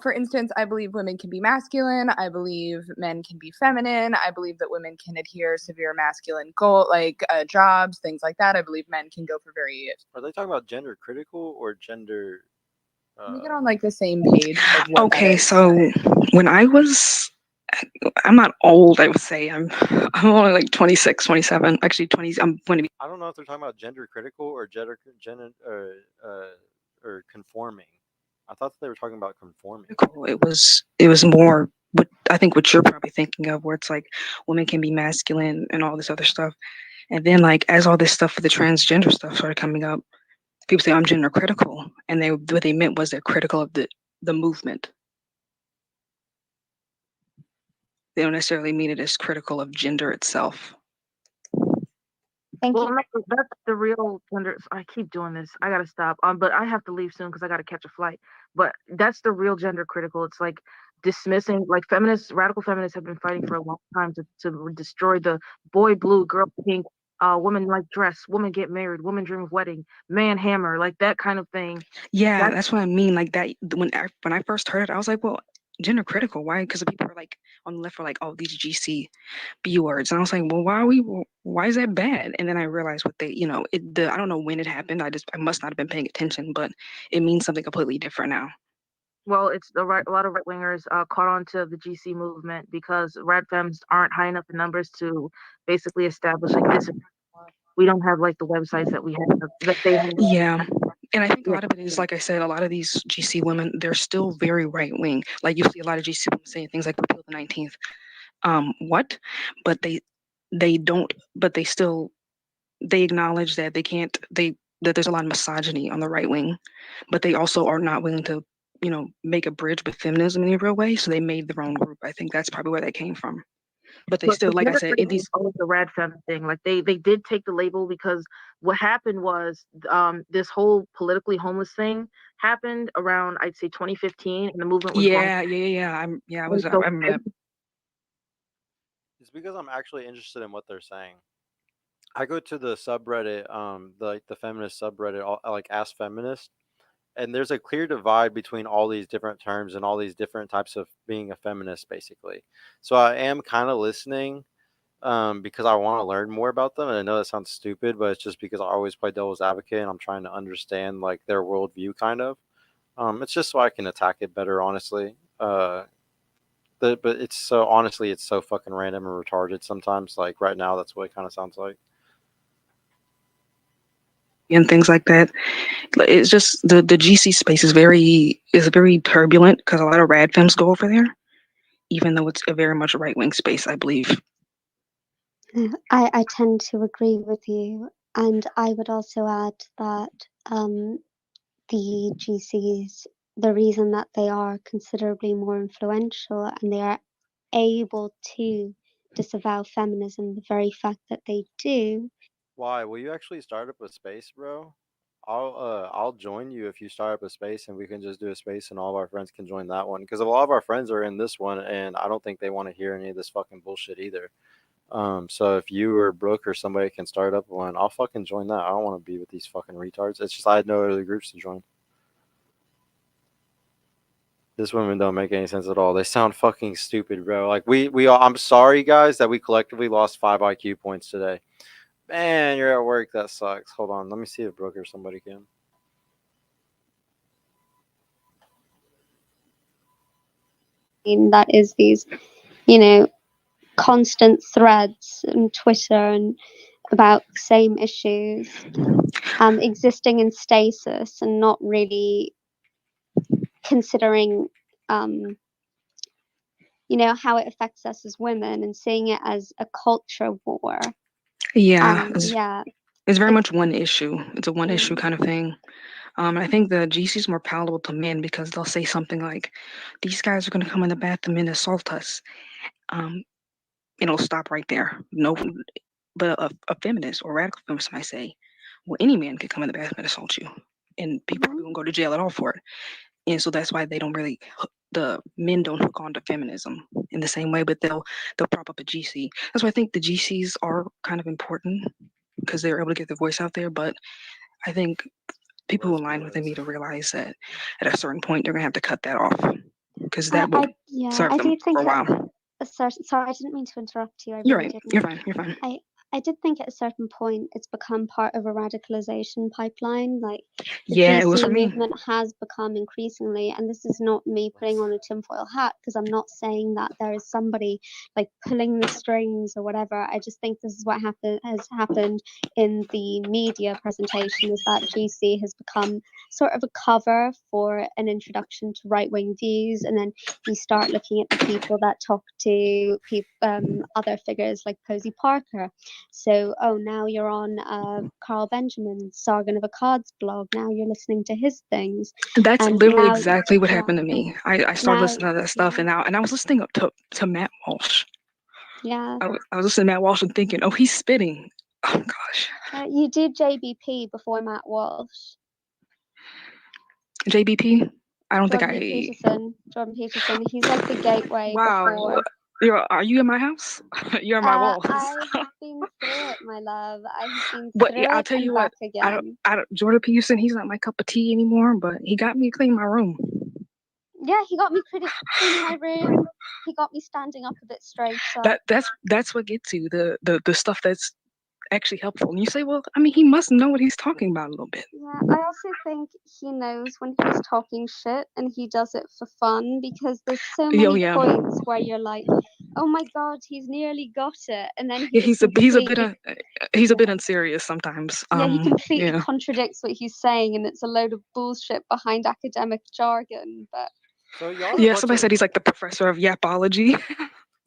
for instance, I believe women can be masculine. I believe men can be feminine. I believe that women can adhere severe masculine jobs, things like that. I believe men can go for very. Are they talking about gender critical or gender? Can we get on like the same page of what that Okay, is? so when I'm not old, I would say. I'm only like 26, 27. Actually, 20. I'm going to be. I don't know if they're talking about gender critical or or conforming. I thought they were talking about conforming. It was more what you're probably thinking of, where it's like women can be masculine and all this other stuff. And then like as all this stuff with the transgender stuff started coming up, people say I'm gender critical, and what they meant was they're critical of the movement. They don't necessarily mean it as critical of gender itself. Well, no, that's the real gender. I keep doing this. I gotta stop. But I have to leave soon because I gotta catch a flight. But that's the real gender critical. It's like dismissing, like radical feminists have been fighting for a long time to destroy the boy blue, girl pink, woman like dress, woman get married, woman dream of wedding, man hammer, like that kind of thing. Yeah, that's what I mean. Like that when I first heard it, I was like, well, gender critical. Why? Because the people are like on the left are like, oh, these GC B words, and I was like, well, why is that bad? And then I realized what they, I don't know when it happened. I must not have been paying attention, but it means something completely different now. Well, it's a lot of right wingers caught on to the GC movement because rad fems aren't high enough in numbers to basically establish like this. We don't have like the websites that we have that they have. Yeah. And I think a lot of it is, like I said, a lot of these GC women, they're still very right wing. Like you see a lot of GC women saying things like repeal the 19th. What? But they don't, but they acknowledge that that there's a lot of misogyny on the right wing, but they also are not willing to, make a bridge with feminism in a real way. So they made their own group. I think that's probably where that came from. But they still, like I said, the rad fem thing. Like they did take the label because what happened was this whole politically homeless thing happened around I'd say 2015, and the movement was I remember that. It's because I'm actually interested in what they're saying. I go to the subreddit, the feminist subreddit, like Ask Feminist, and there's a clear divide between all these different terms and all these different types of being a feminist, basically. So I am kind of listening because I want to learn more about them. And I know that sounds stupid, but it's just because I always play devil's advocate and I'm trying to understand like their worldview, kind of. It's just so I can attack it better, honestly. But it's so fucking random and retarded sometimes. Like right now, that's what it kind of sounds like. And things like that. It's just the GC space is very turbulent because a lot of rad femmes go over there, even though it's a very much right wing space, I believe. I tend to agree with you, and I would also add that the GCs, the reason that they are considerably more influential and they are able to disavow feminism, the very fact that they do. Why? Will you actually start up a space, bro? I'll join you if you start up a space and we can just do a space and all of our friends can join that one, because a lot of our friends are in this one and I don't think they want to hear any of this fucking bullshit either. So if you or Brooke or somebody can start up one, I'll fucking join that. I don't want to be with these fucking retards. It's just I had no other groups to join. This women don't make any sense at all. They sound fucking stupid, bro. Like we all, I'm sorry guys that we collectively lost 5 IQ points today. Man, you're at work. That sucks. Hold on. Let me see if Brooke or somebody can. That is these, constant threads and Twitter and about the same issues, existing in stasis and not really considering, how it affects us as women and seeing it as a culture war. Yeah, Yeah, it's very it's much one issue. It's a one issue kind of thing. I think the GC is more palatable to men because they'll say something like, "These guys are going to come in the bathroom and assault us." Um, and it'll stop right there. No, but a feminist or radical feminist might say, "Well, any man could come in the bathroom and assault you, and people probably won't go to jail at all for it." And so that's why they don't really the men don't hook on to feminism in the same way, but they'll prop up a GC. That's why I think the GCs are kind of important because they're able to get their voice out there. But I think people who align with them need to realize that at a certain point they're gonna have to cut that off because that will serve I them do think for a while. sorry, I didn't mean to interrupt you. I You're really right. didn't. You're fine. You're fine. I did think at a certain point it's become part of a radicalization pipeline. Like the Yeah, it was GC for me. movement has become increasingly, and this is not me putting on a tinfoil hat because I'm not saying that there is somebody like pulling the strings or whatever. I just think this is what has happened in the media presentation is that GC has become sort of a cover for an introduction to right-wing views, and then you start looking at the people that talk to other figures like Posey Parker. So, now you're on Carl Benjamin, Sargon of Akkad's blog. Now you're listening to his things. That's And literally now, exactly what yeah, happened to me. I started now, listening to that stuff, and I was listening up to Matt Walsh. yeah. I was listening to Matt Walsh and thinking, oh, he's spitting. Oh gosh, You did JBP before Matt Walsh. JBP. I don't think Jordan Peterson. He's like the gateway Wow, before. are you in my house? You're in my walls. I have been through it, my love. I have been But through yeah, I'll it tell and you back what. again. Jordan Peterson. He's not my cup of tea anymore, but he got me to clean my room. Yeah, he got me cleaning my room. He got me standing up a bit straighter. That's what gets you the stuff that's actually helpful. And you say, well, I mean, he must know what he's talking about a little bit. Yeah, I also think he knows when he's talking shit and he does it for fun because there's so many Yeah. points where you're like, oh my god, he's nearly got it, and then Yeah, he's a bit yeah. unserious sometimes. Yeah, he completely Yeah. contradicts what he's saying, and it's a load of bullshit behind academic jargon. But So y'all Yeah, somebody said he's like the professor of yapology.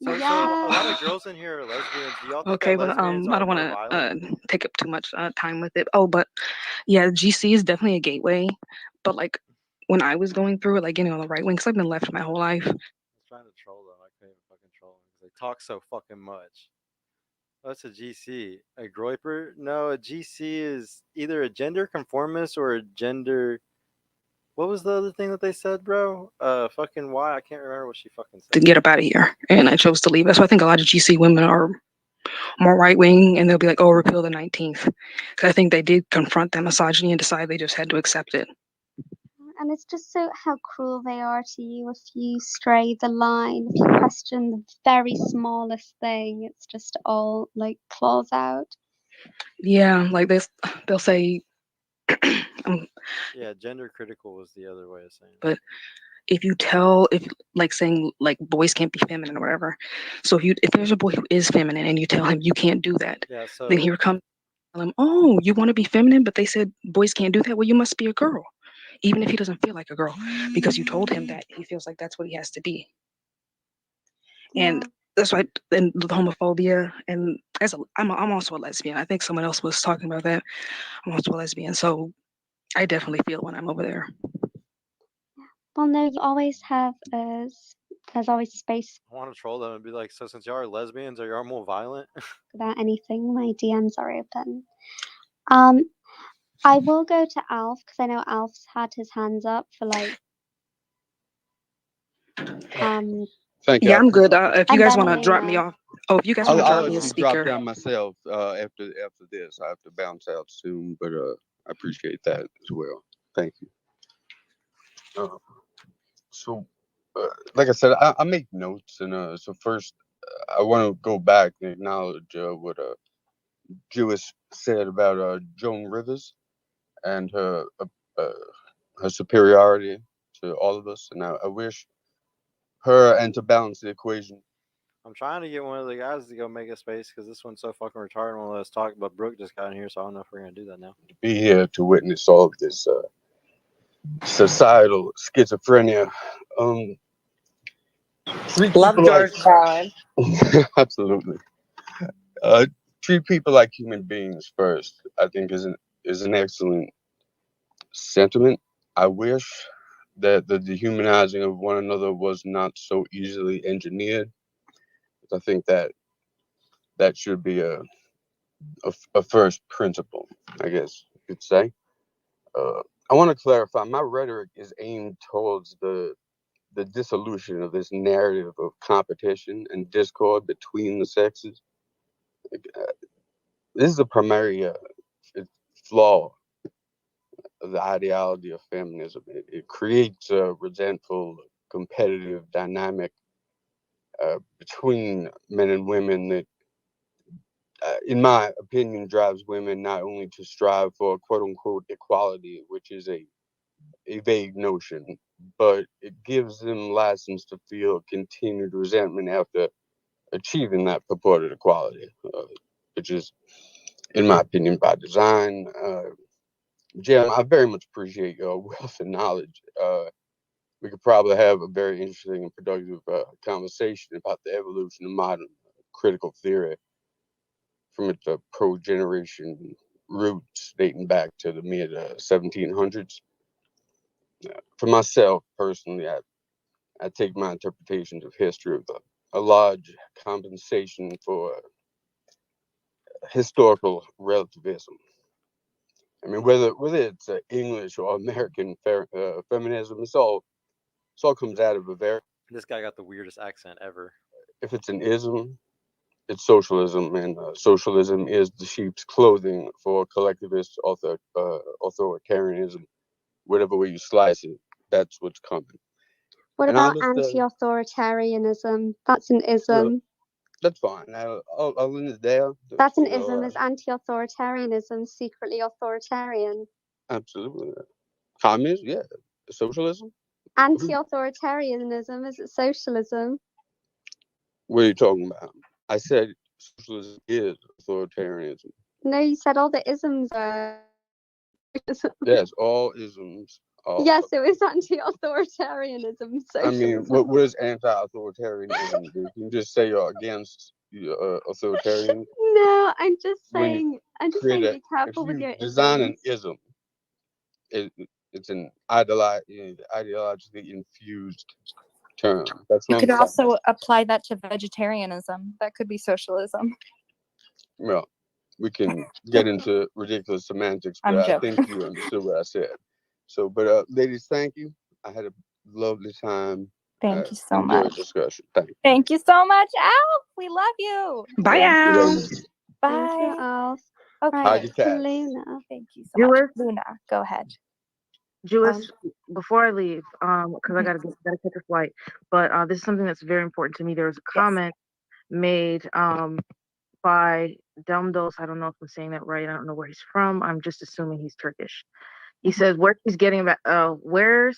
So a lot of girls in here are lesbians. Do y'all think Okay, that well, lesbians I are don't more want violent? to take up too much time with it. Oh, but yeah, GC is definitely a gateway. But like when I was going through it, like getting on the right wing, because I've been left my whole life. I was trying to troll them. I couldn't even fucking troll them because they talk so fucking much. What's a GC? A groiper? No, a GC is either a gender conformist or a gender. What was the other thing that they said, bro? Fucking why? I can't remember what she fucking To said. get up out of here, and I chose to leave. That's why I think a lot of GC women are more right wing, and they'll be like, "Oh, repeal the 19th," because I think they did confront that misogyny and decide they just had to accept it. And it's just so how cruel they are to you if you stray the line, if you question the very smallest thing. It's just all like claws out. Yeah, like they'll say. Yeah, gender critical was the other way of saying it. But if like saying like boys can't be feminine or whatever, so if there's a boy who is feminine and you tell him you can't do that, Yeah, so then here comes tell him, oh, you want to be feminine, but they said boys can't do that. Well, you must be a girl, even if he doesn't feel like a girl, because you told him that he feels like that's what he has to be. And that's why, and the homophobia, and I'm also a lesbian. I think someone else was talking about that. I'm also a lesbian, so I definitely feel when I'm over there. Well, no, you always have there's always space I want to troll them and be like, so since y'all are lesbians, are y'all more violent? about anything. My DMs are open. I will go to Alf because I know Alf's had his hands up for like. Thank you. Yeah, I'm good. If you And guys then want to drop me Elena. off, if you guys want to I'll drop me as actually drop speaker. down myself after this. I have to bounce out soon, but I appreciate that as well. Thank you. So like I said, I make notes, and so first, I want to go back and acknowledge what Jewess said about Joan Rivers and her superiority to all of us, and I wish her, and to balance the equation, I'm trying to get one of the guys to go make a space because this one's so fucking retarded. Won't let us talk. But Brooke just got in here, so I don't know if we're gonna do that now. be here to witness all of this societal schizophrenia. Treat Love people George like Carlin. absolutely. Treat people like human beings first. I think is an excellent sentiment. I wish that the dehumanizing of one another was not so easily engineered. I think that should be a first principle, I guess you could say. I want to clarify. My rhetoric is aimed towards the dissolution of this narrative of competition and discord between the sexes. This is a primary flaw of the ideology of feminism. It creates a resentful, competitive dynamic between men and women that, in my opinion, drives women not only to strive for quote unquote equality, which is a vague notion, but it gives them license to feel continued resentment after achieving that purported equality, which is, in my opinion, by design. Jim, I very much appreciate your wealth of knowledge. We could probably have a very interesting and productive conversation about the evolution of modern critical theory from its pro-generation roots dating back to the mid 1700s. For myself, personally, I take my interpretations of history with a large compensation for historical relativism. I mean, whether it's English or American feminism, it all comes out of a very. This guy got the weirdest accent ever. If it's an ism, it's socialism, and socialism is the sheep's clothing for collectivist authoritarianism. Whatever way you slice it, that's what's coming. What And I'll about just, anti-authoritarianism? That's an ism. that's fine. I'll end it there. That's an You know, ism. Is anti-authoritarianism secretly authoritarian? absolutely. Communism, yeah. Socialism? Anti-authoritarianism, is it socialism? What are you talking about? I said socialism is authoritarianism. No, you said all the isms are. Yes, all isms are. Yes, it was anti-authoritarianism. I mean, Socialism. what is anti-authoritarianism? You can just say you're against authoritarian. No, I'm just When you saying. I'm just create saying. a, Be careful if with you your design an isms. ism, it's an ideologically infused term. That's You what I'm could saying. also apply that to vegetarianism. That could be socialism. Well, we can get into ridiculous semantics, but I'm I think joking. you understood what I said. So, but ladies, thank you. I had a lovely time. Thank you so Enjoyed much. discussion. Thank you. Thank you so much, Alf. We love you. Bye, Thank you, Al. ladies. Thank you, Bye. Alf. Okay. Hide Right, your cats. Luna. Thank you so much. Jewess, Luna, go ahead. Jewess, before I leave, because I Mhm. gotta catch a flight, but this is something that's very important to me. There was a Yes. comment made by Delmdos. I don't know if I'm saying that right. I don't know where he's from. I'm just assuming he's Turkish. He says where's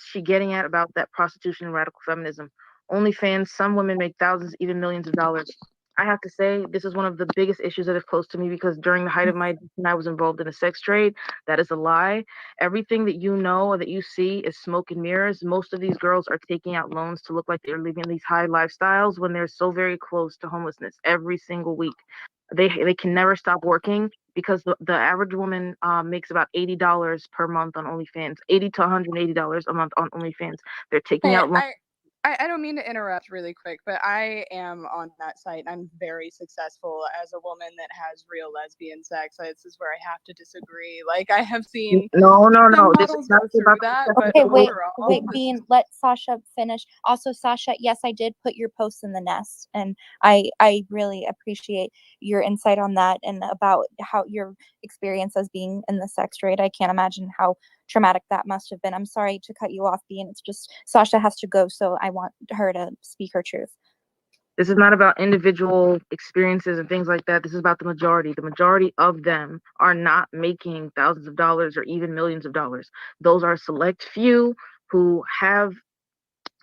she getting at about that prostitution and radical feminism? OnlyFans, some women make thousands, even millions of dollars. I have to say this is one of the biggest issues that is close to me because during the height of my addiction, I was involved in a sex trade. That is a lie. Everything that you know or that you see is smoke and mirrors. Most of these girls are taking out loans to look like they're living these high lifestyles when they're so very close to homelessness every single week. They can never stop working because the average woman makes about $80 per month on OnlyFans, $80 to $180 a month on OnlyFans. They're taking Hey, out loans. I don't mean to interrupt really quick, but I am on that site. I'm very successful as a woman that has real lesbian sex. This is where I have to disagree. Like, I have seen No. some This is models not go about through that, but Okay, wait, overall, Bean, let Sasha finish. Also, Sasha, yes, I did put your post in the nest, and I really appreciate your insight on that and about how your experience as being in the sex trade. I can't imagine how traumatic that must have been. I'm sorry to cut you off, Bean. It's just Sasha has to go, so I want her to speak her truth. This is not about individual experiences and things like that. This is about the majority. The majority of them are not making thousands of dollars or even millions of dollars. Those are a select few who have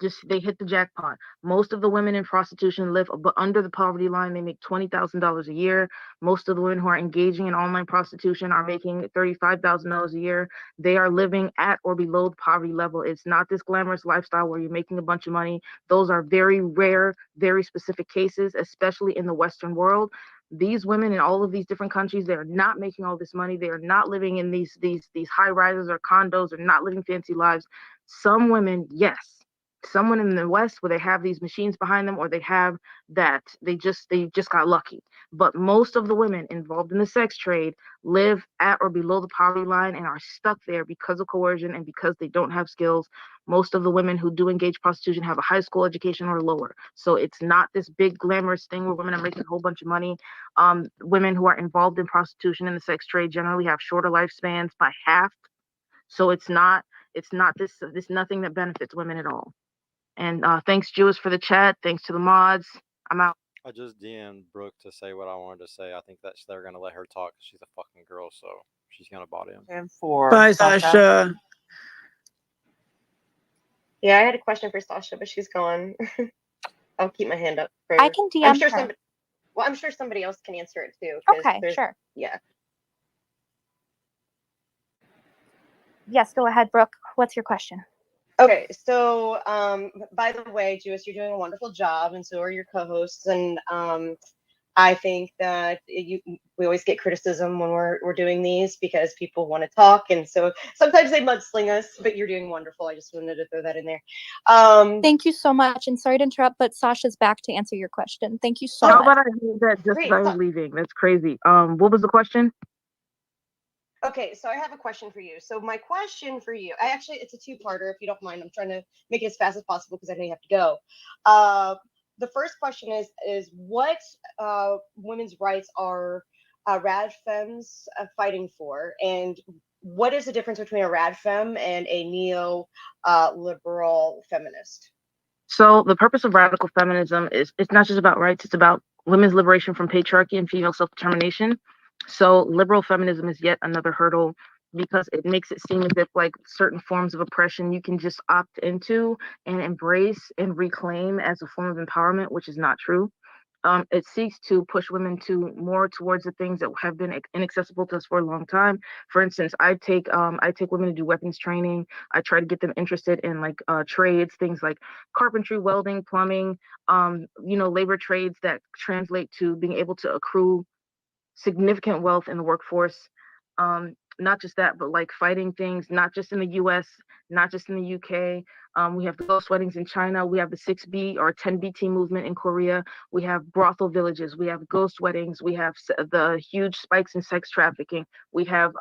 just they hit the jackpot. Most of the women in prostitution live under the poverty line. They make $20,000 a year. Most of the women who are engaging in online prostitution are making $35,000 a year. They are living at or below the poverty level. It's not this glamorous lifestyle where you're making a bunch of money. Those are very rare, very specific cases, especially in the Western world. These women in all of these different countries, they are not making all this money. They are not living in these high rises or condos, or not living fancy lives. Some women, yes. Someone in the West where they have these machines behind them, or they have that they just got lucky. But most of the women involved in the sex trade live at or below the poverty line and are stuck there because of coercion and because they don't have skills. Most of the women who do engage prostitution have a high school education or lower. So it's not this big glamorous thing where women are making a whole bunch of money. Women who are involved in prostitution and the sex trade generally have shorter lifespans by half. So it's not this nothing that benefits women at all. And thanks, Jewish, for the chat. Thanks to the mods. I'm out. I just DM'd Brooke to say what I wanted to say. I think that they're gonna let her talk 'cause she's a fucking girl, so she's gonna bot him. And for Bye, Sasha. Yeah, I had a question for Sasha, but she's gone. I'll keep my hand up for. I can DM I'm sure her. somebody. Well, I'm sure somebody else can answer it too. 'cause Okay, there's- sure. Yeah. Yes, go ahead, Brooke. What's your question? Okay, so by the way, Jewess, you're doing a wonderful job, and so are your co-hosts. And I think that we always get criticism when we're doing these because people want to talk, and so sometimes they mudsling us. But you're doing wonderful. I just wanted to throw that in there. Thank you so much, and sorry to interrupt, but Sasha's back to answer your question. Thank you so How much. about I do that just as I was leaving? That's crazy. What was the question? Okay, so I have a question for you. So my question for you, it's a two-parter, if you don't mind. I'm trying to make it as fast as possible because I know you have to go. The first question is what women's rights are rad femmes fighting for, and what is the difference between a rad femme and a neo-liberal feminist? So the purpose of radical feminism is it's not just about rights, it's about women's liberation from patriarchy and female self-determination. So liberal feminism is yet another hurdle because it makes it seem as if like certain forms of oppression you can just opt into and embrace and reclaim as a form of empowerment, which is not true. It seeks to push women to more towards the things that have been inaccessible to us for a long time. For instance, I take women to do weapons training. I try to get them interested in like trades, things like carpentry, welding, plumbing, labor trades that translate to being able to accrue significant wealth in the workforce. Not just that, but like fighting things, not just in the US, not just in the UK. We have the ghost weddings in China. We have the 6B or 10BT movement in Korea. We have brothel villages. We have ghost weddings. We have the huge spikes in sex trafficking. We have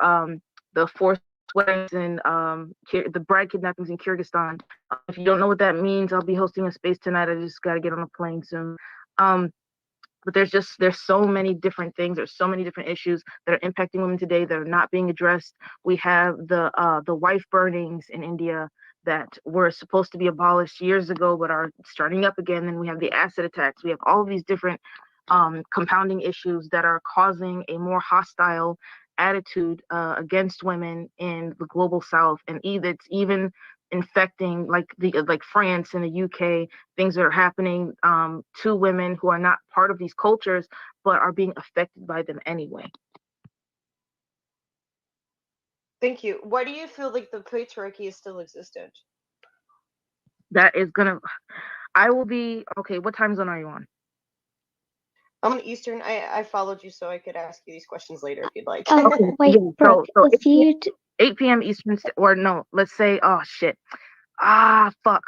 the forced weddings and the bride kidnappings in Kyrgyzstan. If you don't know what that means, I'll be hosting a space tonight. I just got to get on a plane soon. But there's so many different things. There's so many different issues that are impacting women today that are not being addressed. We have the wife burnings in India that were supposed to be abolished years ago, but are starting up again. And we have the acid attacks. We have all of these different compounding issues that are causing a more hostile attitude against women in the global South, and it's even infecting like France and the UK, things that are happening to women who are not part of these cultures but are being affected by them anyway. Thank you. Why do you feel like the patriarchy is still existent? That is I will be okay. What time zone are you on? I'm on Eastern. I followed you so I could ask you these questions later if you'd like. Oh, wait, Brooke, so if you 8 p.m. Eastern, or no, let's say, oh shit, fuck.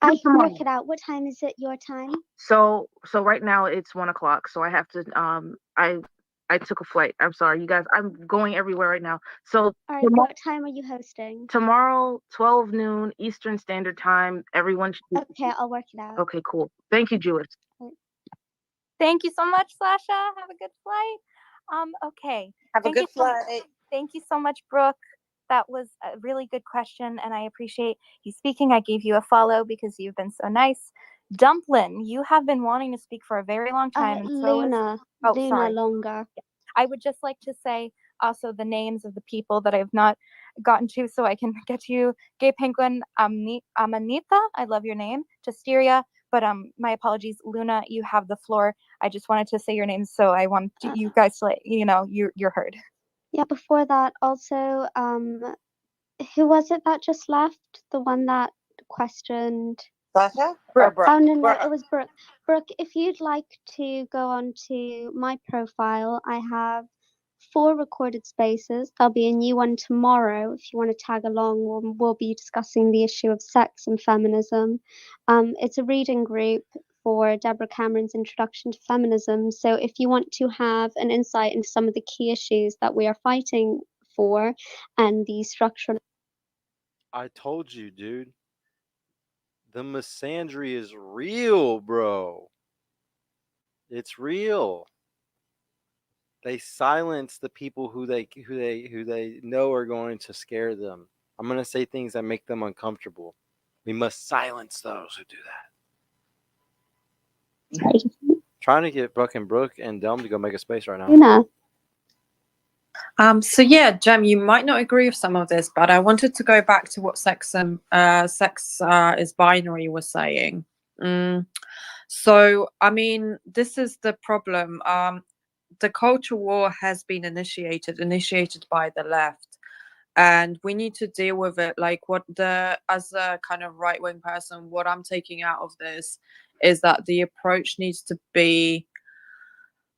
I can work it out. What time is it your time? So right now it's 1 o'clock. So I have to I took a flight. I'm sorry, you guys. I'm going everywhere right now. So All right, what time are you hosting? tomorrow, 12 noon Eastern Standard Time. Everyone should. Okay, I'll work it out. Okay, cool. Thank you, Jewess. Thank you so much, Sasha. Have a good flight. Okay. Have a Thank you good flight. Thank you so much, Brooke. That was a really good question, and I appreciate you speaking. I gave you a follow because you've been so nice. Dumplin, you have been wanting to speak for a very long time, and so is. Luna, Oh, Luna sorry. Longer. I would just like to say also the names of the people that I have not gotten to, so I can get to you. Gay Penguin, Amanita, I love your name. Justeria, but my apologies, Luna, you have the floor. I just wanted to say your name, so I want you guys to let you know you're heard. Yeah, before that, also, who was it that just left? The one that questioned Sasha? Brooke. Oh no, it was Brooke. Brooke, if you'd like to go on to my profile, I have 4 recorded spaces. There'll be a new one tomorrow. If you want to tag along, we'll be discussing the issue of sex and feminism. It's a reading group for Deborah Cameron's Introduction to Feminism. So if you want to have an insight into some of the key issues that we are fighting for and the structural. I told you, dude. The misandry is real, bro. It's real. They silence the people who they know are going to scare them. I'm going to say things that make them uncomfortable. We must silence those who do that. Trying to get Buck and Brooke and Delm to go make a space right now. Luna. So yeah, Jem, you might not agree with some of this, but I wanted to go back to what sex is binary was saying. So I mean, this is the problem. The culture war has been initiated by the left, and we need to deal with it. Like as a kind of right-wing person, what I'm taking out of this is that the approach needs to be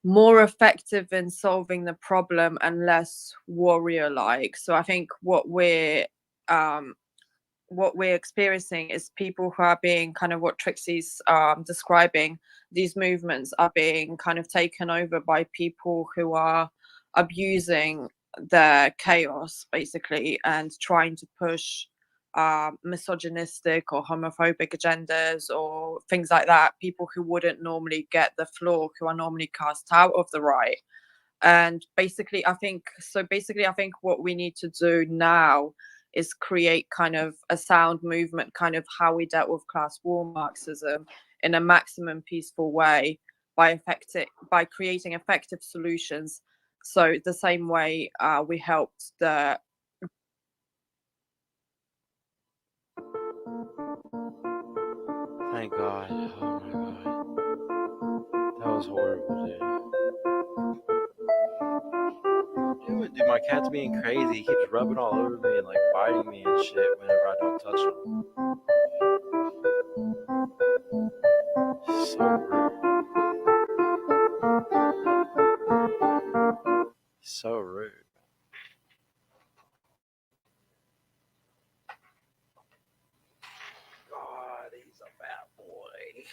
more effective in solving the problem and less warrior-like. So I think what we're experiencing is people who are being kind of what Trixie's describing. These movements are being kind of taken over by people who are abusing their chaos, basically, and trying to push misogynistic or homophobic agendas or things like that. People who wouldn't normally get the floor, who are normally cast out of the right. And basically, I think what we need to do now is create kind of a sound movement, kind of how we dealt with class war Marxism in a maximum peaceful way by creating effective solutions. So the same way we helped the. Thank God. Oh my God. That was horrible, dude. Dude, my cat's being crazy. He keeps rubbing all over me and like biting me and shit whenever I don't touch him. So rude. So rude. God, he's a bad boy.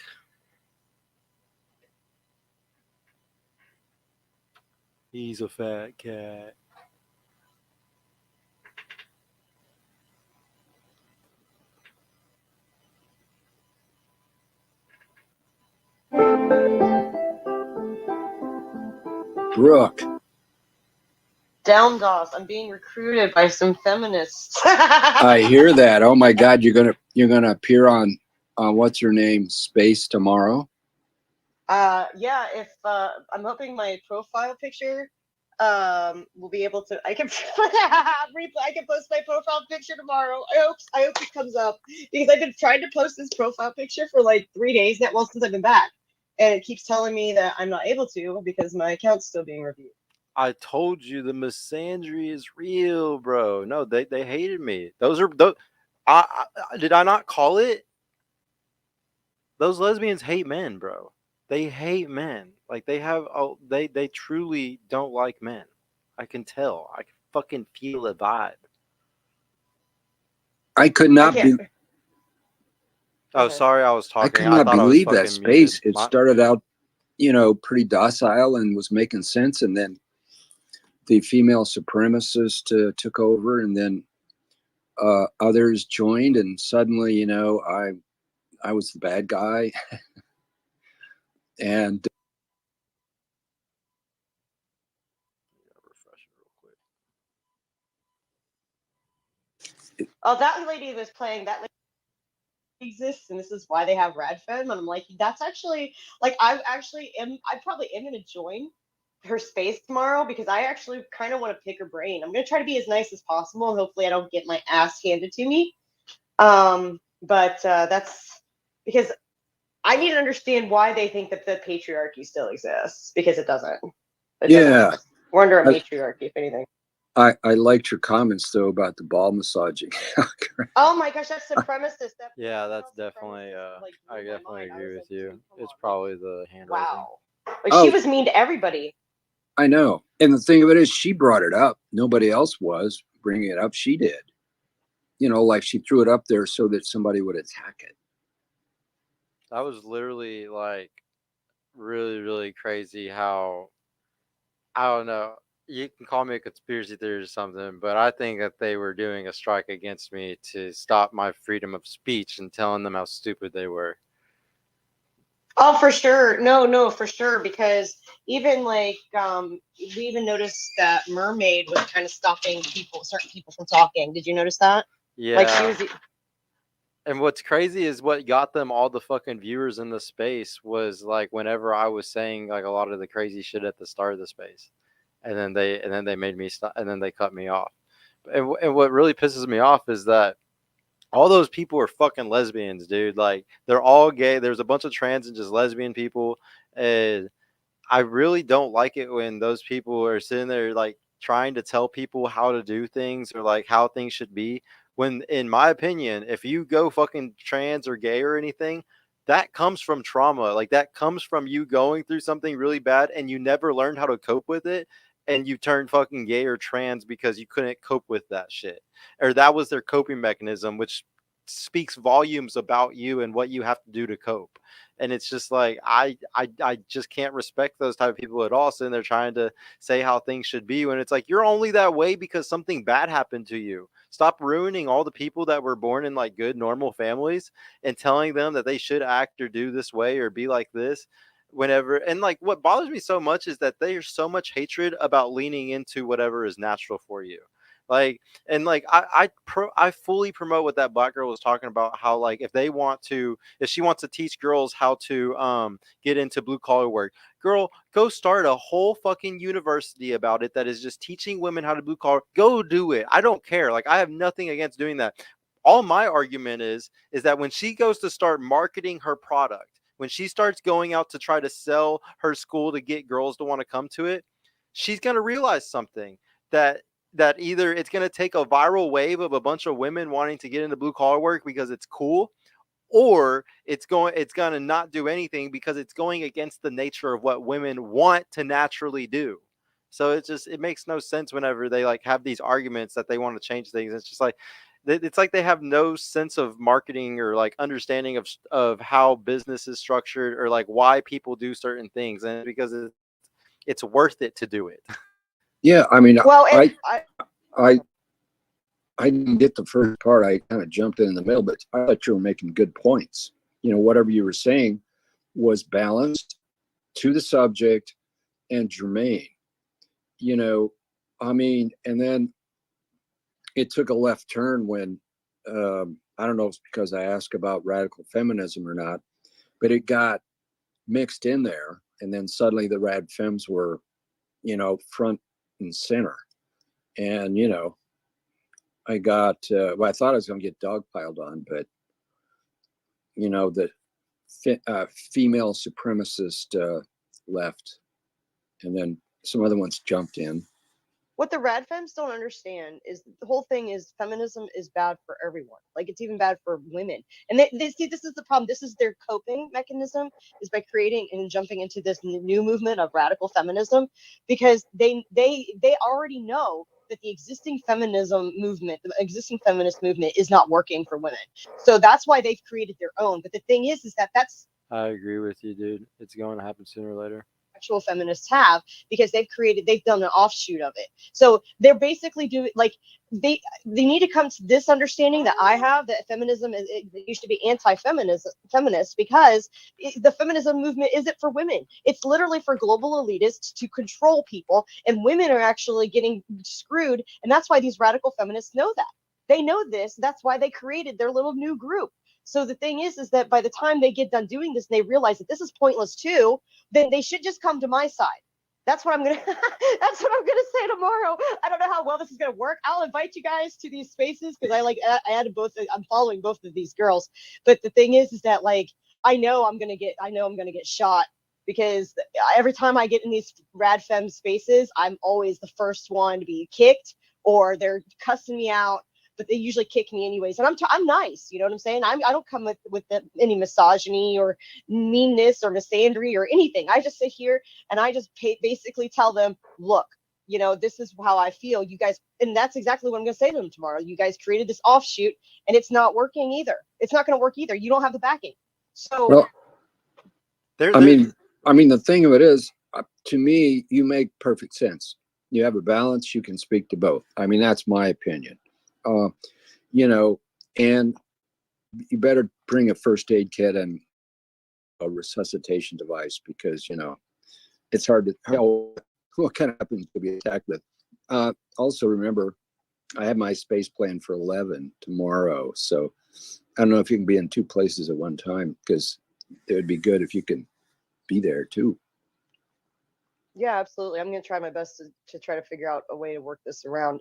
He's a fat cat. Brooke. Down, Doss. I'm being recruited by some feminists. I hear that. Oh my God, you're gonna appear on what's her name space tomorrow? Yeah, if I'm hoping my profile picture will be able to. I can post my profile picture tomorrow. I hope it comes up because I've been trying to post this profile picture for like 3 days now. Well, since I've been back, and it keeps telling me that I'm not able to because my account's still being reviewed. I told you the misandry is real, bro. No, they hated me. Those. Did I not call it? Those lesbians hate men, bro. They hate men. Like they truly don't like men. I can tell. I can fucking feel a vibe. I could not be. Oh, sorry, I was I talking. could not thought I was believe that fucking space. muted. It started out, pretty docile and was making sense, and then the female supremacist took over, and then others joined, and suddenly, I was the bad guy, and Oh, that lady was playing that lady exists, and this is why they have Radfem. And I'm like, that's actually like I probably am gonna join her space tomorrow because I actually kind of want to pick her brain. I'm gonna try to be as nice as possible, and hopefully I don't get my ass handed to me. But that's because I need to understand why they think that the patriarchy still exists, because it doesn't. It doesn't Yeah. exist. We're under a I, matriarchy, if anything. I liked your comments though about the ball massaging. Oh my gosh, that's supremacist. That Yeah, that's definitely. I definitely agree with you. It's probably the hand raising. wow. Like Oh, she was mean to everybody. I know. And the thing of it is, she brought it up. Nobody else was bringing it up. She did. You know, like she threw it up there so that somebody would attack it. That was literally like really, really crazy how, I don't know. You can call me a conspiracy theorist or something, but I think that they were doing a strike against me to stop my freedom of speech and telling them how stupid they were. Oh, for sure. No, for sure. Because even like we even noticed that Mermaid was kind of stopping certain people from talking. Did you notice that? Like she Yeah. was. And what's crazy is what got them all the fucking viewers in the space was like whenever I was saying like a lot of the crazy shit at the start of the space, and then they made me stop, and then they cut me off. And what really pisses me off is that all those people are fucking lesbians, dude. Like they're all gay. There's a bunch of trans and just lesbian people, and I really don't like it when those people are sitting there like trying to tell people how to do things or like how things should be. When, in my opinion, if you go fucking trans or gay or anything, that comes from trauma. Like that comes from you going through something really bad and you never learned how to cope with it. And you turned fucking gay or trans because you couldn't cope with that shit. Or that was their coping mechanism, which speaks volumes about you and what you have to do to cope. And it's just like I just can't respect those type of people at all. So they're trying to say how things should be when it's like you're only that way because something bad happened to you. Stop ruining all the people that were born in like good normal families and telling them that they should act or do this way or be like this whenever. And like what bothers me so much is that there's so much hatred about leaning into whatever is natural for you. Like, and like I fully promote what that black girl was talking about, how like if she wants to teach girls how to get into blue collar work, girl, go start a whole fucking university about it that is just teaching women how to blue collar. Go do it. I don't care. Like I have nothing against doing that. All my argument is that when she goes to start marketing her product, when she starts going out to try to sell her school to get girls to want to come to it, she's going to realize something, that either it's going to take a viral wave of a bunch of women wanting to get into blue collar work because it's cool, or it's going to not do anything because it's going against the nature of what women want to naturally do. So it makes no sense whenever they like have these arguments that they want to change things. It's just like it's like they have no sense of marketing or like understanding of how business is structured or like why people do certain things, and because it's worth it to do it. Yeah, I mean, Well, I didn't get the first part. I kind of jumped in the middle, but I thought you were making good points. You know, whatever you were saying was balanced, to the subject, and germane. You know, I mean, and then it took a left turn when I don't know if it's because I asked about radical feminism or not, but it got mixed in there, and then suddenly the rad femmes were, you know, front and center. And, you know, I got, well, I thought I was going to get dogpiled on, but, you know, the female supremacist left, and then some other ones jumped in. what the rad femmes don't understand is the whole thing is feminism is bad for everyone. Like it's even bad for women. And they see this is the problem. This is their coping mechanism, is by creating and jumping into this new movement of radical feminism, because they already know that the existing feminism movement, the existing feminist movement, is not working for women. So that's why they've created their own. But the thing is that that's I agree with you, dude. It's going to happen sooner or later. actual feminists have, because they've done an offshoot of it. So they're basically doing like they need to come to this understanding that I have, that feminism it used to be feminist, because the feminism movement isn't for women. It's literally for global elitists to control people, and women are actually getting screwed. And that's why these radical feminists know that. They know this. That's why they created their little new group. So the thing is that by the time they get done doing this and they realize that this is pointless too, then they should just come to my side. That's what I'm gonna that's what I'm gonna say tomorrow. I don't know how well this is gonna work. I'll invite you guys to these spaces because I added both. I'm following both of these girls. But the thing is that like I know I'm gonna get shot because every time I get in these rad femme spaces, I'm always the first one to be kicked or they're cussing me out. But they usually kick me anyways, and I'm nice. You know what I'm saying? I don't come with any misogyny or meanness or misandry or anything. I just sit here and I just basically tell them, look, you know, this is how I feel. You guys, and that's exactly what I'm going to say to them tomorrow. You guys created this offshoot, and it's not working either. It's not going to work either. You don't have the backing. So, Well, There, I there, mean, the thing of it is, to me, you make perfect sense. You have a balance. You can speak to both. I mean, that's my opinion. You know, and you better bring a first aid kit and a resuscitation device because, you know, it's hard to tell what kind of weapons to be attacked with. Also, remember, I have my space plan for 11 tomorrow. So I don't know if you can be in two places at one time because it would be good if you can be there too. yeah, absolutely. I'm going to try my best to try to figure out a way to work this around.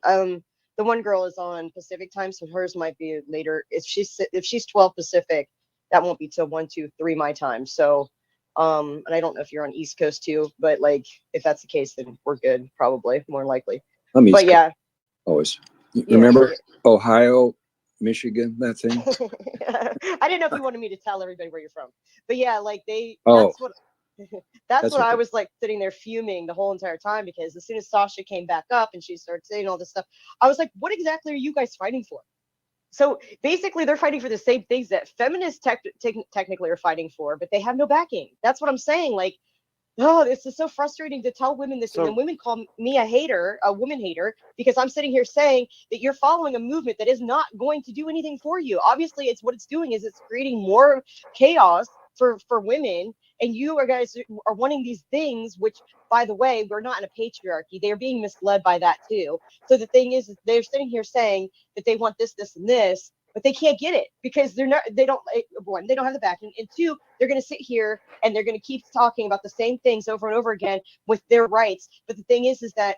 The one girl is on Pacific time, so hers might be later. If she's 12 Pacific, that won't be till 1, 2, 3 my time. So, and I don't know if you're on East Coast too, but like if that's the case, then we're good, probably more likely. I'm East But yeah, always. yeah, Remember Ohio, Michigan, that thing? I didn't know if you wanted me to tell everybody where you're from, but yeah, like Oh, that's what that's what I okay. was like sitting there fuming the whole entire time because as soon as Sasha came back up and she started saying all this stuff, I was like, what exactly are you guys fighting for? So basically, they're fighting for the same things that feminists technically are fighting for, but they have no backing. That's what I'm saying. Like, oh, this is so frustrating to tell women this, and then so women call me a hater, a woman hater, because I'm sitting here saying that you're following a movement that is not going to do anything for you. Obviously, it's what it's doing is it's creating more chaos for women, and you are guys are wanting these things, which, by the way, we're not in a patriarchy. They are being misled by that too. So the thing is they're sitting here saying that they want this, this, and this, but they can't get it because they don't one, they don't have the backing, and two, they're going to sit here and they're going to keep talking about the same things over and over again with their rights. But the thing is that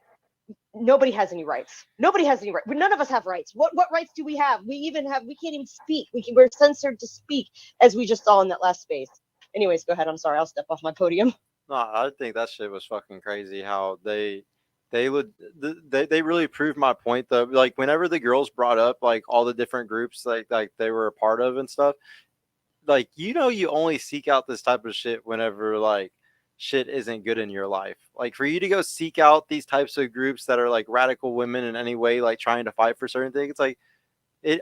nobody has any rights. Nobody has any rights. None of us have rights. What rights do we have? We can't even speak. We're censored to speak, as we just saw in that last space. Anyways, go ahead. I'm sorry. I'll step off my podium. no, I think that shit was fucking crazy. How they really proved my point though. Like whenever the girls brought up like all the different groups like they were a part of and stuff, like you know you only seek out this type of shit whenever like shit isn't good in your life. Like for you to go seek out these types of groups that are like radical women in any way, like trying to fight for certain things, it's like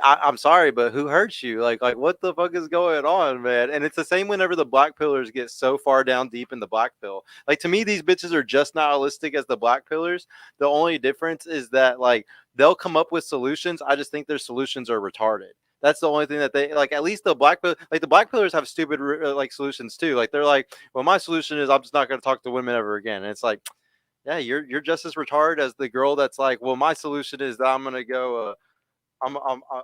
I'm sorry, but who hurts you? Like what the fuck is going on, man? And it's the same whenever the black pillars get so far down deep in the black pill. Like to me, these bitches are just nihilistic as the black pillars. The only difference is that like they'll come up with solutions. I just think their solutions are retarded. That's the only thing that they like. At least the black like the black pillars have stupid like solutions too. Like they're like, well, my solution is I'm just not going to talk to women ever again. And it's like, yeah, you're just as retarded as the girl that's like, well, my solution is that I'm going to go. I'm I'm I-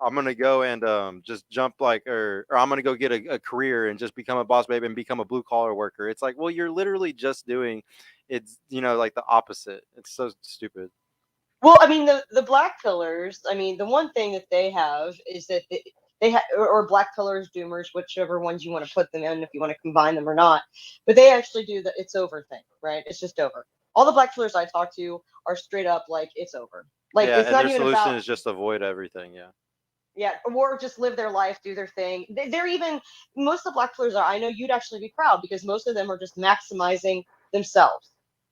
I'm gonna go and just jump like or I'm gonna go get a career and just become a boss baby and become a blue collar worker. It's like, well, you're literally just doing it's like the opposite. It's so stupid. Well, I mean, the black pillars, I mean, the one thing that they have is that they have, or black pillars, doomers, whichever ones you want to put them in, if you want to combine them or not. But they actually do the it's over thing, right? It's just over. All the black pillars I talk to are straight up like it's over. Like Yeah, it's and not their even solution about is just avoid everything. Yeah. yeah, or just live their life, do their thing. They're even most of the black pillars are. I know you'd actually be proud because most of them are just maximizing themselves.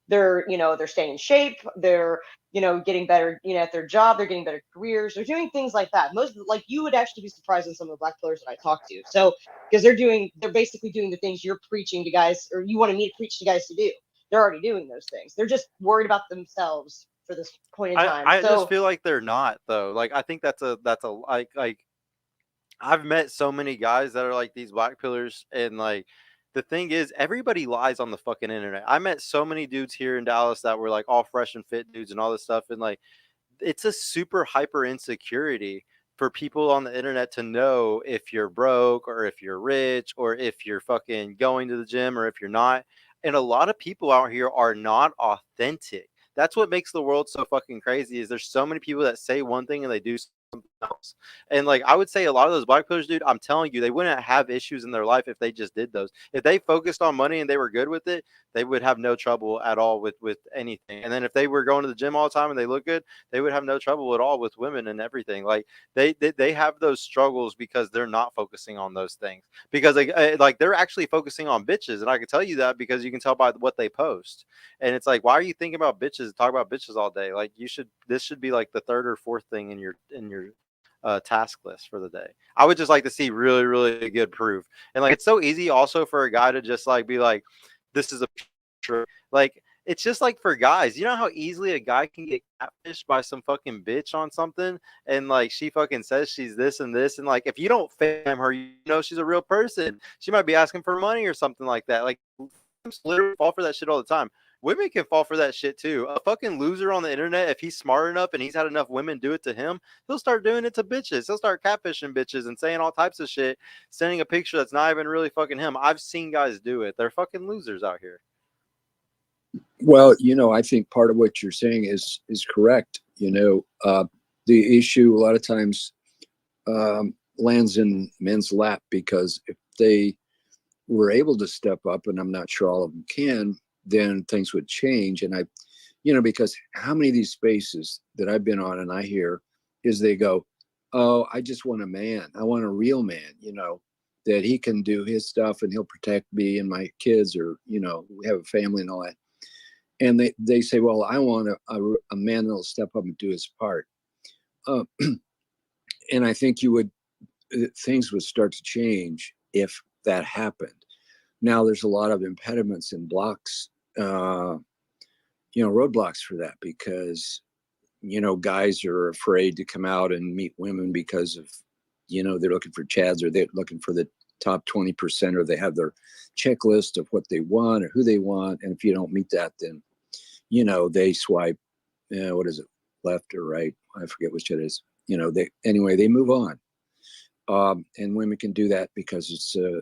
They're staying in shape. They're getting better at their job. They're getting better careers. They're doing things like that. Most like you would actually be surprised in some of the black pillars that I talk to. So because they're basically doing the things you're preaching to guys or you wanted me to preach to guys to do. They're already doing those things. They're just worried about themselves for this point in time. I just So feel like they're not though. Like I think that's a like I've met so many guys that are like these black pillars, and like the thing is, everybody lies on the fucking internet. I met so many dudes here in Dallas that were like all fresh and fit dudes and all this stuff, and like it's a super hyper insecurity for people on the internet to know if you're broke or if you're rich or if you're fucking going to the gym or if you're not. And a lot of people out here are not authentic. That's what makes the world so fucking crazy, is there's so many people that say one thing and they do something else. And like, I would say a lot of those black pillars, dude, I'm telling you, they wouldn't have issues in their life if they just did those. If they focused on money and they were good with it, they would have no trouble at all with anything. And then if they were going to the gym all the time and they look good, they would have no trouble at all with women and everything. Like they have those struggles because they're not focusing on those things, because like they're actually focusing on bitches. And I can tell you that because you can tell by what they post. And it's like, why are you thinking about bitches, talk about bitches all day? Like, this should be like the third or fourth thing in your task list for the day. I would just like to see really, really good proof. And like, it's so easy also for a guy to just like be like, this is a picture. Like, it's just like for guys, you know how easily a guy can get catfished by some fucking bitch on something, and like she fucking says she's this and this, and like if you don't fam her, you know she's a real person. She might be asking for money or something like that. Like, literally fall for that shit all the time. Women can fall for that shit too. A fucking loser on the internet, if he's smart enough and he's had enough women do it to him, he'll start doing it to bitches. He'll start catfishing bitches and saying all types of shit, sending a picture that's not even really fucking him. I've seen guys do it. They're fucking losers out here. Well, I think part of what you're saying is correct. The issue a lot of times lands in men's lap, because if they were able to step up, and I'm not sure all of them can, then things would change. And because how many of these spaces that I've been on and I hear is they go, oh, I just want a man. I want a real man, that he can do his stuff and he'll protect me and my kids, or, we have a family and all that. And they say, well, I want a man that'll step up and do his part. And I think things would start to change if that happened. Now there's a lot of impediments and blocks, roadblocks for that, because, guys are afraid to come out and meet women because of, they're looking for chads, or they're looking for the top 20%, or they have their checklist of what they want or who they want. And if you don't meet that, then, they swipe, what is it, left or right? I forget which it is. They move on. And women can do that because it's a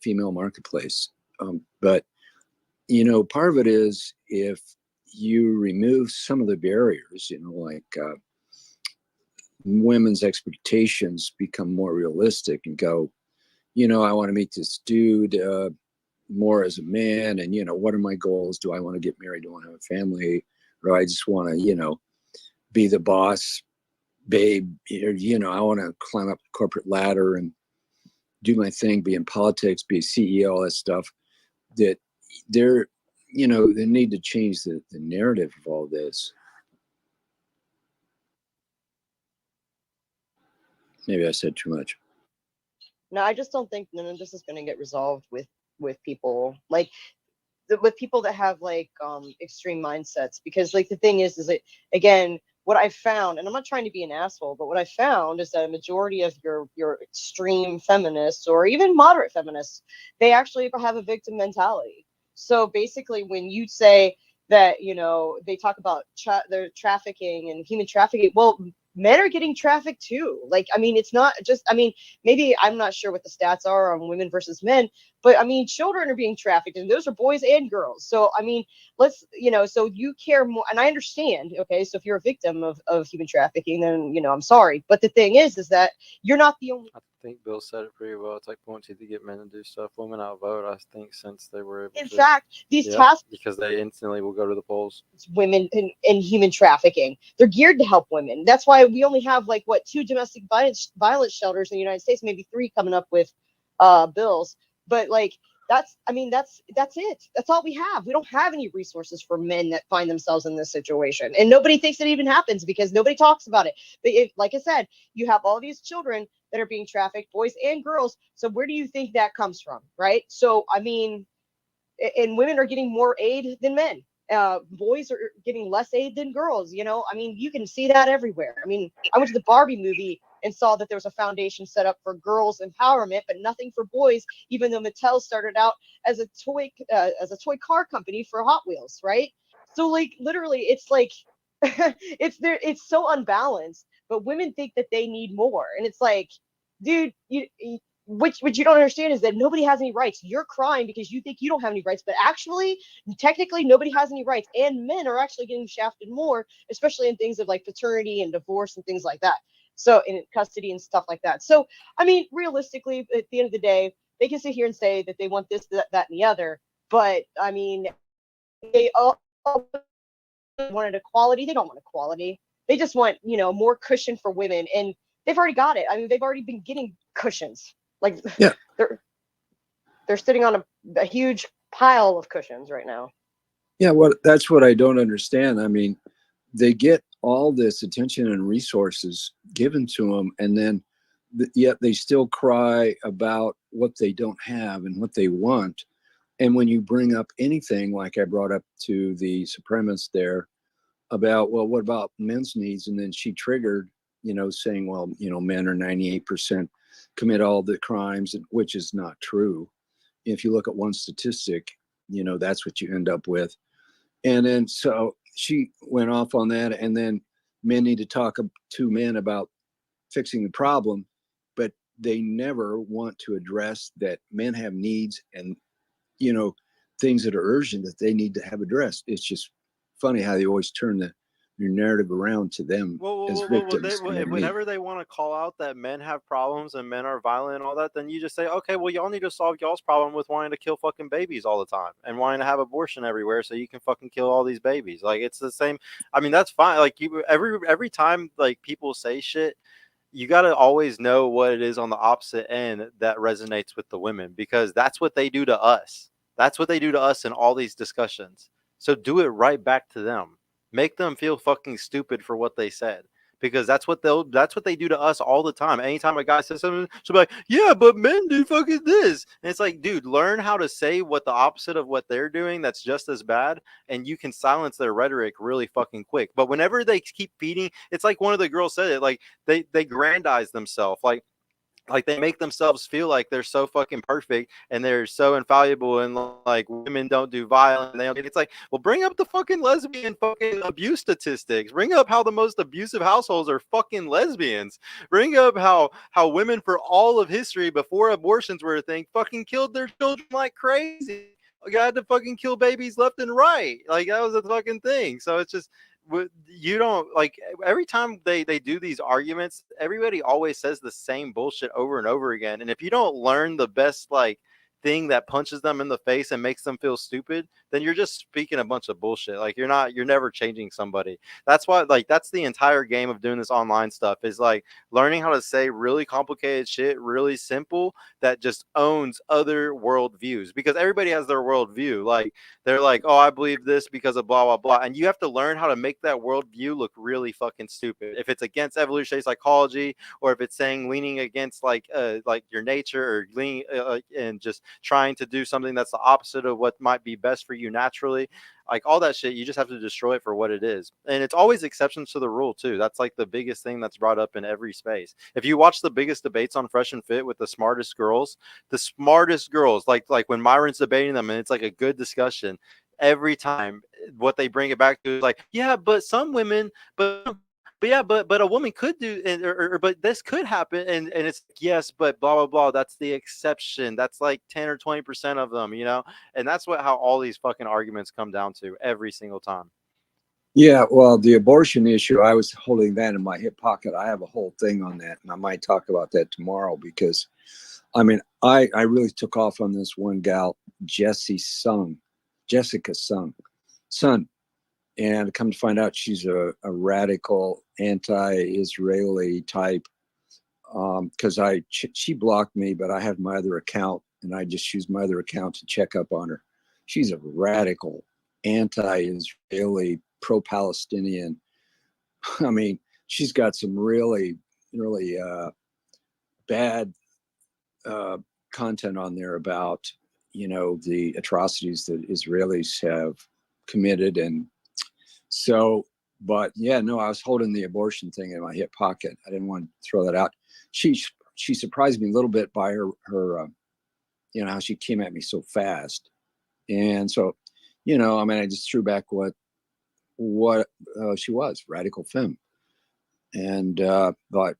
female marketplace. But, part of it is if you remove some of the barriers, like women's expectations become more realistic and go, I want to meet this dude more as a man. And, what are my goals? Do I want to get married? Do I want to have a family? Or I just want to, be the boss babe? I want to climb up the corporate ladder and do my thing, be in politics, be a CEO, all that stuff. That they need to change the narrative of all this. Maybe I said too much. No, I just don't think none of this is going to get resolved with people like with people that have like extreme mindsets, because like the thing is that, again, what I found, and I'm not trying to be an asshole, but what I found is that a majority of your extreme feminists, or even moderate feminists, they actually have a victim mentality. So basically, when you say that, they talk about their trafficking and human trafficking, well, men are getting trafficked too. Like, I mean, it's not just, maybe I'm not sure what the stats are on women versus men, but children are being trafficked, and those are boys and girls. So, let's, so you care more, and I understand, okay, so if you're a victim of human trafficking, then, I'm sorry. But the thing is that you're not the only. I think Bill said it pretty well. It's like pointing to get men to do stuff. Women outvote, I think, since they were able In to. fact, these tasks, because they instantly will go to the polls. Women in human trafficking, they're geared to help women. That's why we only have 2 domestic violence shelters in the United States, maybe 3 coming up with bills. But that's it. That's all we have. We don't have any resources for men that find themselves in this situation, and nobody thinks it even happens because nobody talks about it. But like I said, you have all these children that are being trafficked, boys and girls. So where do you think that comes from, right? So and women are getting more aid than men. Boys are getting less aid than girls. You can see that everywhere. I went to the Barbie movie and saw that there was a foundation set up for girls empowerment, but nothing for boys, even though Mattel started out as a toy car company for Hot Wheels, right? So literally, it's it's so unbalanced, but women think that they need more, and it's like, dude, what you don't understand is that nobody has any rights. You're crying because you think you don't have any rights, but actually, technically, nobody has any rights, and men are actually getting shafted more, especially in things of like paternity and divorce and things like that. So in custody and stuff like that. So I mean, realistically, at the end of the day, they can sit here and say that they want this, that, and the other, but I mean, they all wanted equality. They don't want equality. They just want, more cushion for women, and they've already got it. I mean, they've already been getting cushions. Like Yeah. they're sitting on a huge pile of cushions right now. Yeah, well, that's what I don't understand. I mean, they get all this attention and resources given to them, and then yet they still cry about what they don't have and what they want. And when you bring up anything like I brought up to the supremacist there about, well, what about men's needs? And then she triggered, saying, well, men are 98% commit all the crimes, which is not true. If you look at one statistic, that's what you end up with. And then so she went off on that, and then men need to talk to men about fixing the problem, but they never want to address that men have needs and things that are urgent that they need to have addressed. It's just funny how they always turn your narrative around to them as victims. Whenever they want to call out that men have problems and men are violent and all that, then you just say, okay, well, y'all need to solve y'all's problem with wanting to kill fucking babies all the time and wanting to have abortion everywhere so you can fucking kill all these babies. Like, it's the same. I mean, that's fine. Like, every time like people say shit, you got to always know what it is on the opposite end that resonates with the women, because that's what they do to us. That's what they do to us in all these discussions. So do it right back to them. Make them feel fucking stupid for what they said, because that's what they do to us all the time. Anytime a guy says something, she'll be like, yeah, but men do fucking this. And it's like, dude, learn how to say what the opposite of what they're doing that's just as bad, and you can silence their rhetoric really fucking quick. But whenever they keep feeding, it's like one of the girls said it, like they grandize themselves, like they make themselves feel like they're so fucking perfect and they're so infallible, and like women don't do violence. And it's like, well, bring up the fucking lesbian fucking abuse statistics. Bring up how the most abusive households are fucking lesbians. Bring up how women for all of history before abortions were a thing fucking killed their children like crazy. You had to fucking kill babies left and right. Like, that was a fucking thing. So it's just, you don't, like, every time they do these arguments, everybody always says the same bullshit over and over again. And if you don't learn the best like thing that punches them in the face and makes them feel stupid, then you're just speaking a bunch of bullshit. Like, you're never changing somebody. That's why, like, that's the entire game of doing this online stuff, is like learning how to say really complicated shit really simple that just owns other worldviews, because everybody has their worldview. Like, they're like, oh, I believe this because of blah blah blah, and you have to learn how to make that worldview look really fucking stupid. If it's against evolutionary psychology, or if it's saying leaning against like your nature, or leaning and just trying to do something that's the opposite of what might be best for you naturally, like all that shit, you just have to destroy it for what it is. And it's always exceptions to the rule too. That's like the biggest thing that's brought up in every space. If you watch the biggest debates on Fresh and Fit with the smartest girls, like when Myron's debating them, and it's like a good discussion, every time what they bring it back to is like, yeah, but some women, but a woman could do, but this could happen, and it's like, yes, but blah blah blah. That's the exception. That's like 10 or 20% of them, and that's how all these fucking arguments come down to every single time. Yeah, well, the abortion issue, I was holding that in my hip pocket. I have a whole thing on that, and I might talk about that tomorrow, because I mean, I really took off on this one gal, Jessica Sun. And come to find out, she's a radical anti-Israeli type. Because she blocked me, but I have my other account, and I just use my other account to check up on her. She's a radical anti-Israeli, pro-Palestinian. I mean, she's got some really, really bad content on there about, the atrocities that Israelis have committed. And so, but yeah, no, I was holding the abortion thing in my hip pocket. I didn't want to throw that out. She surprised me a little bit by her how she came at me so fast. And so, I mean, I just threw back what what she was, radical femme. And but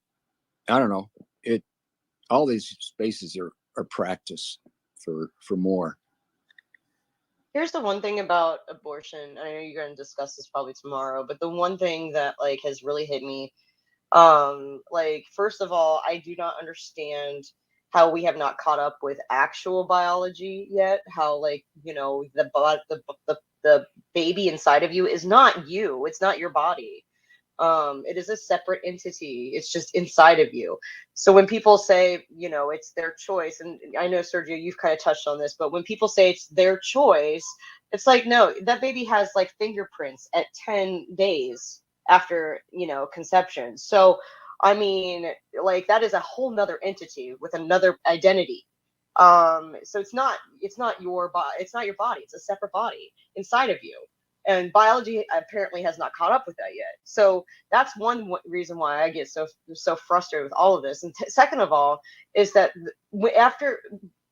I don't know, it all these spaces are practice for more. Here's the one thing about abortion. I know you're going to discuss this probably tomorrow, but the one thing that like has really hit me, like first of all, I do not understand how we have not caught up with actual biology yet. How like the baby inside of you is not you. It's not your body. It is a separate entity. It's just inside of you. So when people say, it's their choice, and I know, Sergio, you've kind of touched on this, but when people say it's their choice, it's like, no, that baby has like fingerprints at 10 days after, conception. So, I mean, like that is a whole nother entity with another identity. So it's not your body. It's not your body. It's a separate body inside of you. And biology apparently has not caught up with that yet. So that's one reason why I get so frustrated with all of this. And second of all, is that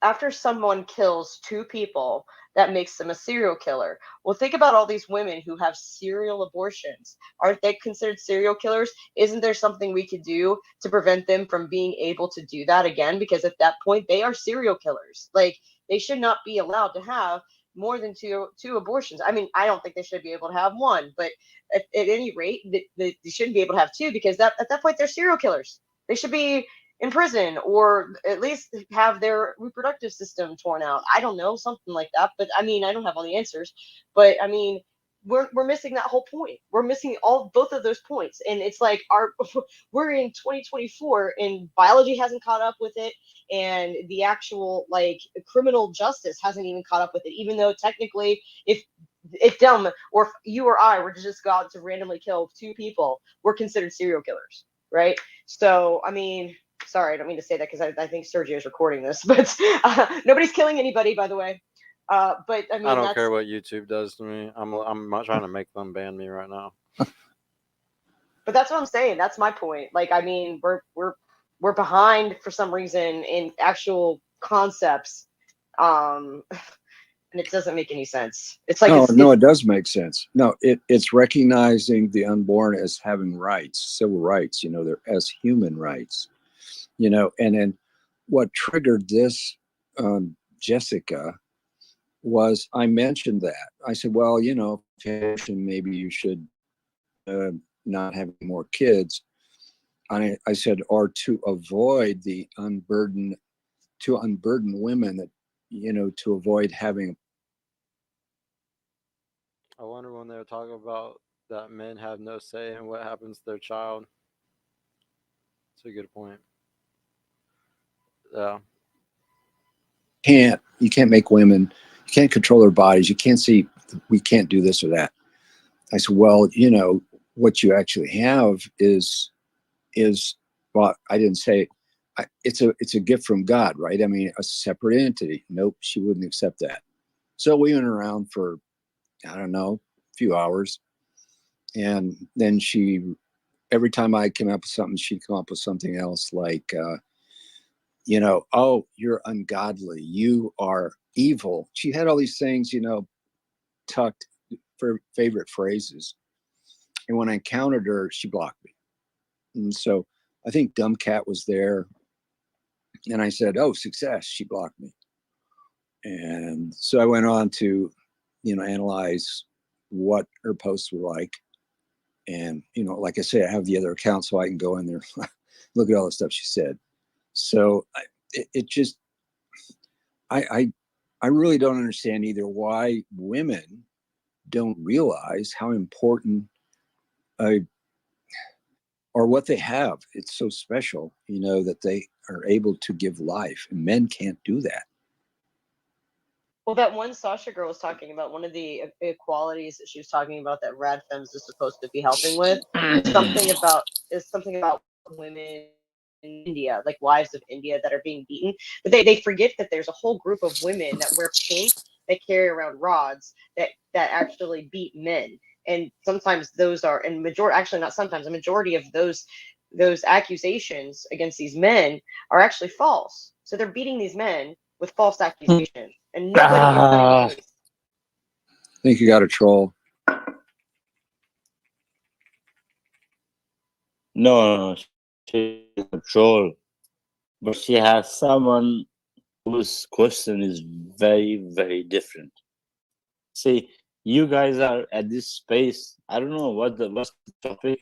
after someone kills two people, that makes them a serial killer. Well, think about all these women who have serial abortions. Aren't they considered serial killers? Isn't there something we could do to prevent them from being able to do that again? Because at that point, they are serial killers. Like, they should not be allowed to have more than two abortions. I mean, I don't think they should be able to have one, but at any rate, they shouldn't be able to have two, because at that point they're serial killers. They should be in prison, or at least have their reproductive system torn out. I don't know, something like that. But I mean, I don't have all the answers. But I mean, we're missing that whole point. We're missing both of those points, and it's like we're in 2024, and biology hasn't caught up with it, and the actual like criminal justice hasn't even caught up with it. Even though technically, if them or if you or I were to just go out to randomly kill two people, we're considered serial killers, right? So I mean, sorry, I don't mean to say that because I think Sergio is recording this, but nobody's killing anybody, by the way. But I mean, I don't care what YouTube does to me. I'm not trying to make them ban me right now. But that's what I'm saying. That's my point. Like, I mean, we're behind for some reason in actual concepts, and it doesn't make any sense. It's like it does make sense. No, it's recognizing the unborn as having rights, civil rights. They're as human rights. And then what triggered this, Jessica, was I mentioned that. I said, well, maybe you should not have more kids. I said, or to avoid to unburden women, that, to avoid having. I wonder when they're talking about that men have no say in what happens to their child. That's a good point. Yeah. You can't make women, you can't control their bodies. You can't say, we can't do this or that. I said, well, what you actually have is, well, I didn't say, it's a gift from God, right? I mean, a separate entity. Nope, she wouldn't accept that. So we went around for, I don't know, a few hours. And then every time I came up with something, she'd come up with something else, like, oh, you're ungodly, you are evil. She had all these things, tucked for favorite phrases. And when I encountered her, she blocked me. And so I think Dumb Cat was there. And I said, oh, success. She blocked me. And so I went on to, analyze what her posts were like. And, like I say, I have the other account, so I can go in there, look at all the stuff she said. So it just, I really don't understand either why women don't realize how important or what they have. It's so special, that they are able to give life, and men can't do that. Well, that one Sasha girl was talking about, one of the equalities that she was talking about that Rad Femmes is supposed to be helping with, is something about women in India, like wives of India that are being beaten. But they forget that there's a whole group of women that wear pink, that carry around rods, that actually beat men. And sometimes those are, and actually not sometimes, a majority of those accusations against these men are actually false. So they're beating these men with false accusations, and nobody is cutting the case. I think you got a troll. No, she's a troll, but she has someone whose question is very, very different. See, you guys are at this space. I don't know what's the topic,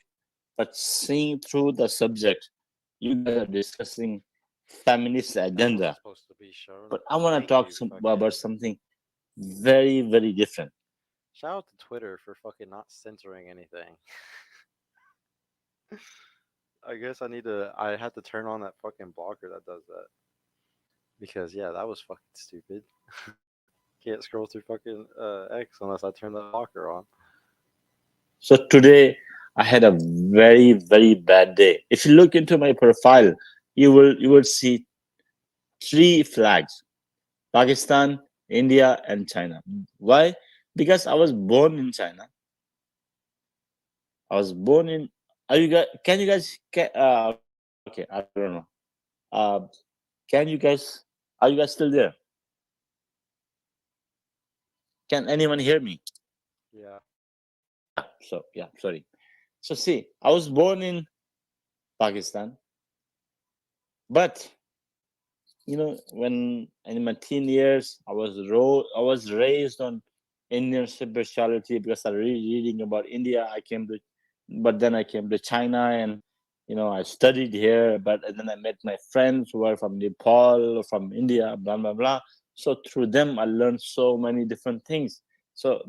but seeing through the subject, you guys are discussing feminist agenda. Supposed to be shown. But I want to Thank talk you, about something very, very different. Shout out to Twitter for fucking not censoring anything. I guess I had to turn on that fucking blocker that does that. Because yeah, that was fucking stupid. Can't scroll through fucking X unless I turn the blocker on. So today I had a very, very bad day. If you look into my profile, you will see 3 flags: Pakistan, India, and China. Why? Because I was born in China. I was born in. Are you guys? Can you guys? Okay, I don't know. Can you guys? Are you guys still there? Can anyone hear me? Yeah. So yeah, sorry. So see, I was born in Pakistan, but when in my teen years, I was raised on Indian spirituality because I reading about India. But then I came to China, and I studied here. But then I met my friends who are from Nepal, from India, blah blah blah. So through them, I learned so many different things. So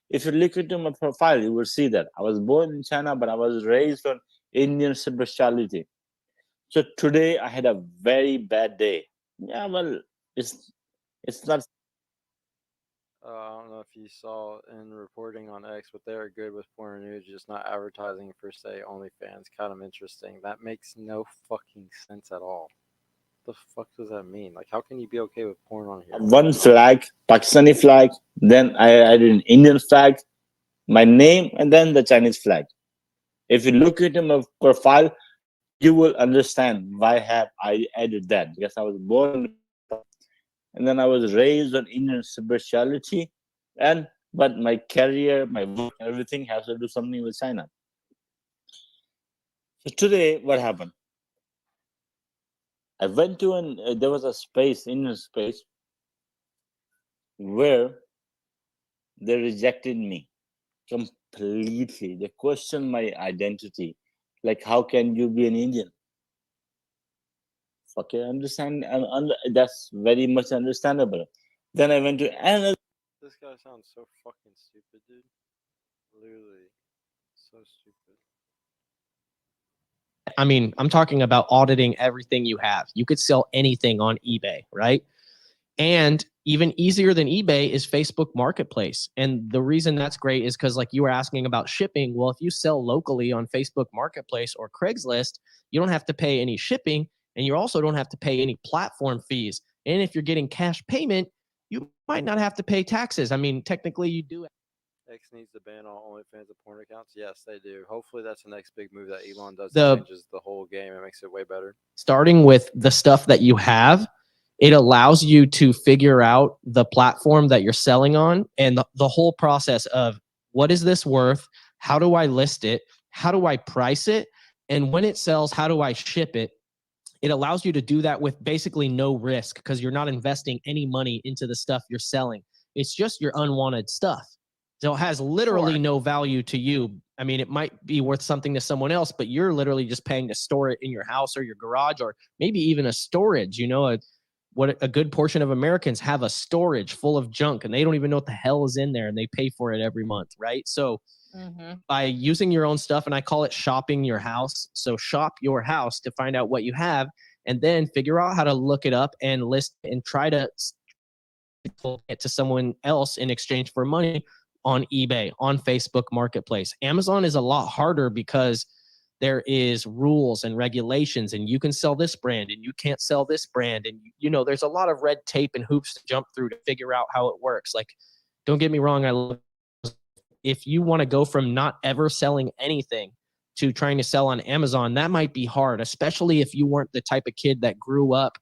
if you look into my profile, you will see that I was born in China, but I was raised on Indian spirituality. So today I had a very bad day. Yeah, well, it's not. I don't know if you saw in reporting on X, but they're good with porn news, just not advertising per se. OnlyFans, kind of interesting. That makes no fucking sense at all. What the fuck does that mean? Like, how can you be okay with porn on here? One flag, Pakistani flag, then I added an Indian flag, my name, and then the Chinese flag. If you look at my profile, you will understand why have I added that, because I was born and then I was raised on Indian spirituality, but my career, my work, everything has to do something with China. So today, what happened? I went to there was a space, Indian space, where they rejected me completely. They questioned my identity. Like, how can you be an Indian? Okay, understand, and that's very much understandable. Then I went to another. This guy sounds so fucking stupid, dude. Literally, so stupid. I mean, I'm talking about auditing everything you have. You could sell anything on eBay, right? And even easier than eBay is Facebook Marketplace. And the reason that's great is because, like you were asking about shipping. Well, if you sell locally on Facebook Marketplace or Craigslist, you don't have to pay any shipping, and you also don't have to pay any platform fees. And if you're getting cash payment, you might not have to pay taxes. I mean, technically you do. X needs to ban all OnlyFans and porn accounts. Yes, they do. Hopefully, that's the next big move that Elon does. Changes the whole game and makes it way better. Starting with the stuff that you have, it allows you to figure out the platform that you're selling on and the whole process of what is this worth? How do I list it? How do I price it? And when it sells, how do I ship it? It allows you to do that with basically no risk because you're not investing any money into the stuff you're selling. It's just your unwanted stuff. So it has literally no value to you. I mean, it might be worth something to someone else, but you're literally just paying to store it in your house or your garage or maybe even a storage. What a good portion of Americans have a storage full of junk and they don't even know what the hell is in there and they pay for it every month, right? So by using your own stuff, and I call it shopping your house. So shop your house to find out what you have and then figure out how to look it up and list and try to it to someone else in exchange for money on eBay, on Facebook Marketplace. Amazon is a lot harder because there is rules and regulations and you can sell this brand and you can't sell this brand. And, there's a lot of red tape and hoops to jump through to figure out how it works. Like, don't get me wrong. If you want to go from not ever selling anything to trying to sell on Amazon, that might be hard, especially if you weren't the type of kid that grew up,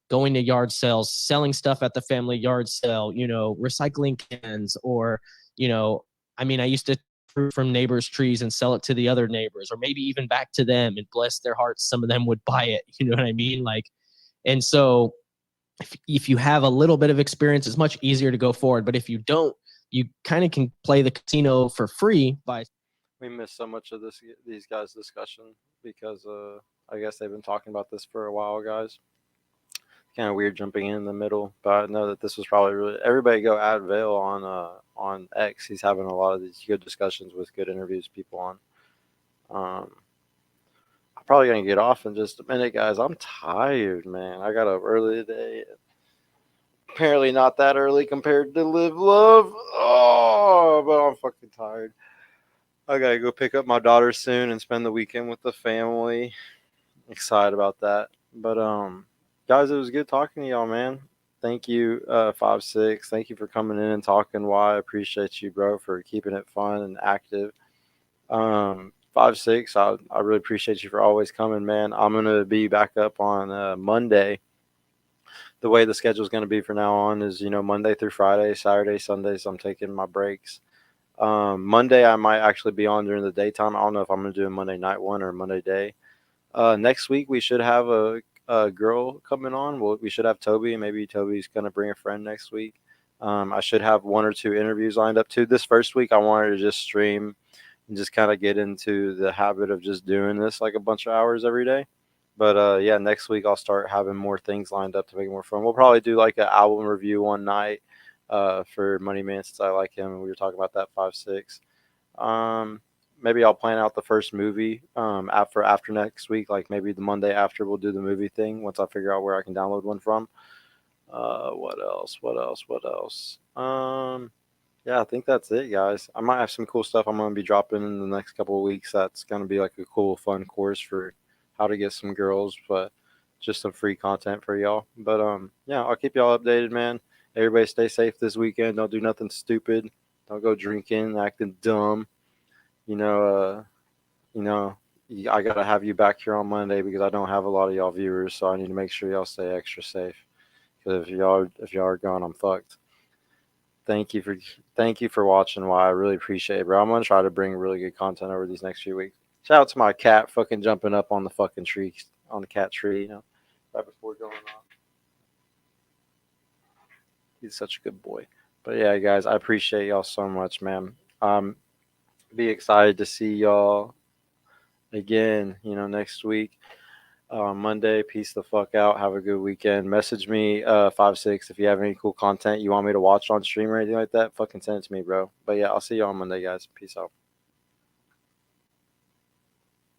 going to yard sales, selling stuff at the family yard sale, recycling cans, or, I used to fruit from neighbors' trees and sell it to the other neighbors, or maybe even back to them, and bless their hearts, some of them would buy it. You know what I mean? Like, and so if you have a little bit of experience, it's much easier to go forward. But if you don't, you kind of can play the casino for free by. We missed so much of these guys' discussion because I guess they've been talking about this for a while, guys. Kind of weird jumping in the middle, but I know that this was probably really. Everybody go add Vale on X. He's having a lot of these good discussions with good interviews, people on. I'm probably gonna get off in just a minute, guys. I'm tired, man. I got up early today. Apparently not that early compared to Live Love. Oh, but I'm fucking tired. I gotta go pick up my daughter soon and spend the weekend with the family. Excited about that. But guys, it was good talking to y'all, man. Thank you, 5-6. Thank you for coming in and talking. Why I appreciate you, bro, for keeping it fun and active. 5-6, I really appreciate you for always coming, man. I'm gonna be back up on Monday. The way the schedule is gonna be from now on is, Monday through Friday, Saturday, Sundays. I'm taking my breaks. Monday I might actually be on during the daytime. I don't know if I'm gonna do a Monday night one or Monday day. Next week we should have a girl coming on. We should have Toby, and maybe Toby's gonna bring a friend next week. I should have 1 or 2 interviews lined up too. This first week I wanted to just stream and just kind of get into the habit of just doing this like a bunch of hours every day. But yeah, next week I'll start having more things lined up to make it more fun. We'll probably do like an album review one night for Money Man, since I like him and we were talking about that 5-6. Maybe I'll plan out the first movie after next week. Like maybe the Monday after we'll do the movie thing once I figure out where I can download one from. What else? Yeah, I think that's it, guys. I might have some cool stuff I'm going to be dropping in the next couple of weeks. That's going to be like a cool, fun course for how to get some girls, but just some free content for y'all. But yeah, I'll keep y'all updated, man. Everybody stay safe this weekend. Don't do nothing stupid. Don't go drinking, acting dumb. I gotta have you back here on Monday because I don't have a lot of y'all viewers, so I need to make sure y'all stay extra safe. Because if y'all are gone, I'm fucked. Thank you for watching. Why I really appreciate it, bro. I'm gonna try to bring really good content over these next few weeks. Shout out to my cat fucking jumping up on the fucking tree, on the cat tree, right before going off. He's such a good boy. But yeah, guys, I appreciate y'all so much, man. Be excited to see y'all again, next week. Monday. Peace the fuck out. Have a good weekend. Message me 5-6 if you have any cool content you want me to watch on stream or anything like that. Fucking send it to me, bro. But yeah, I'll see you on Monday, guys. Peace out.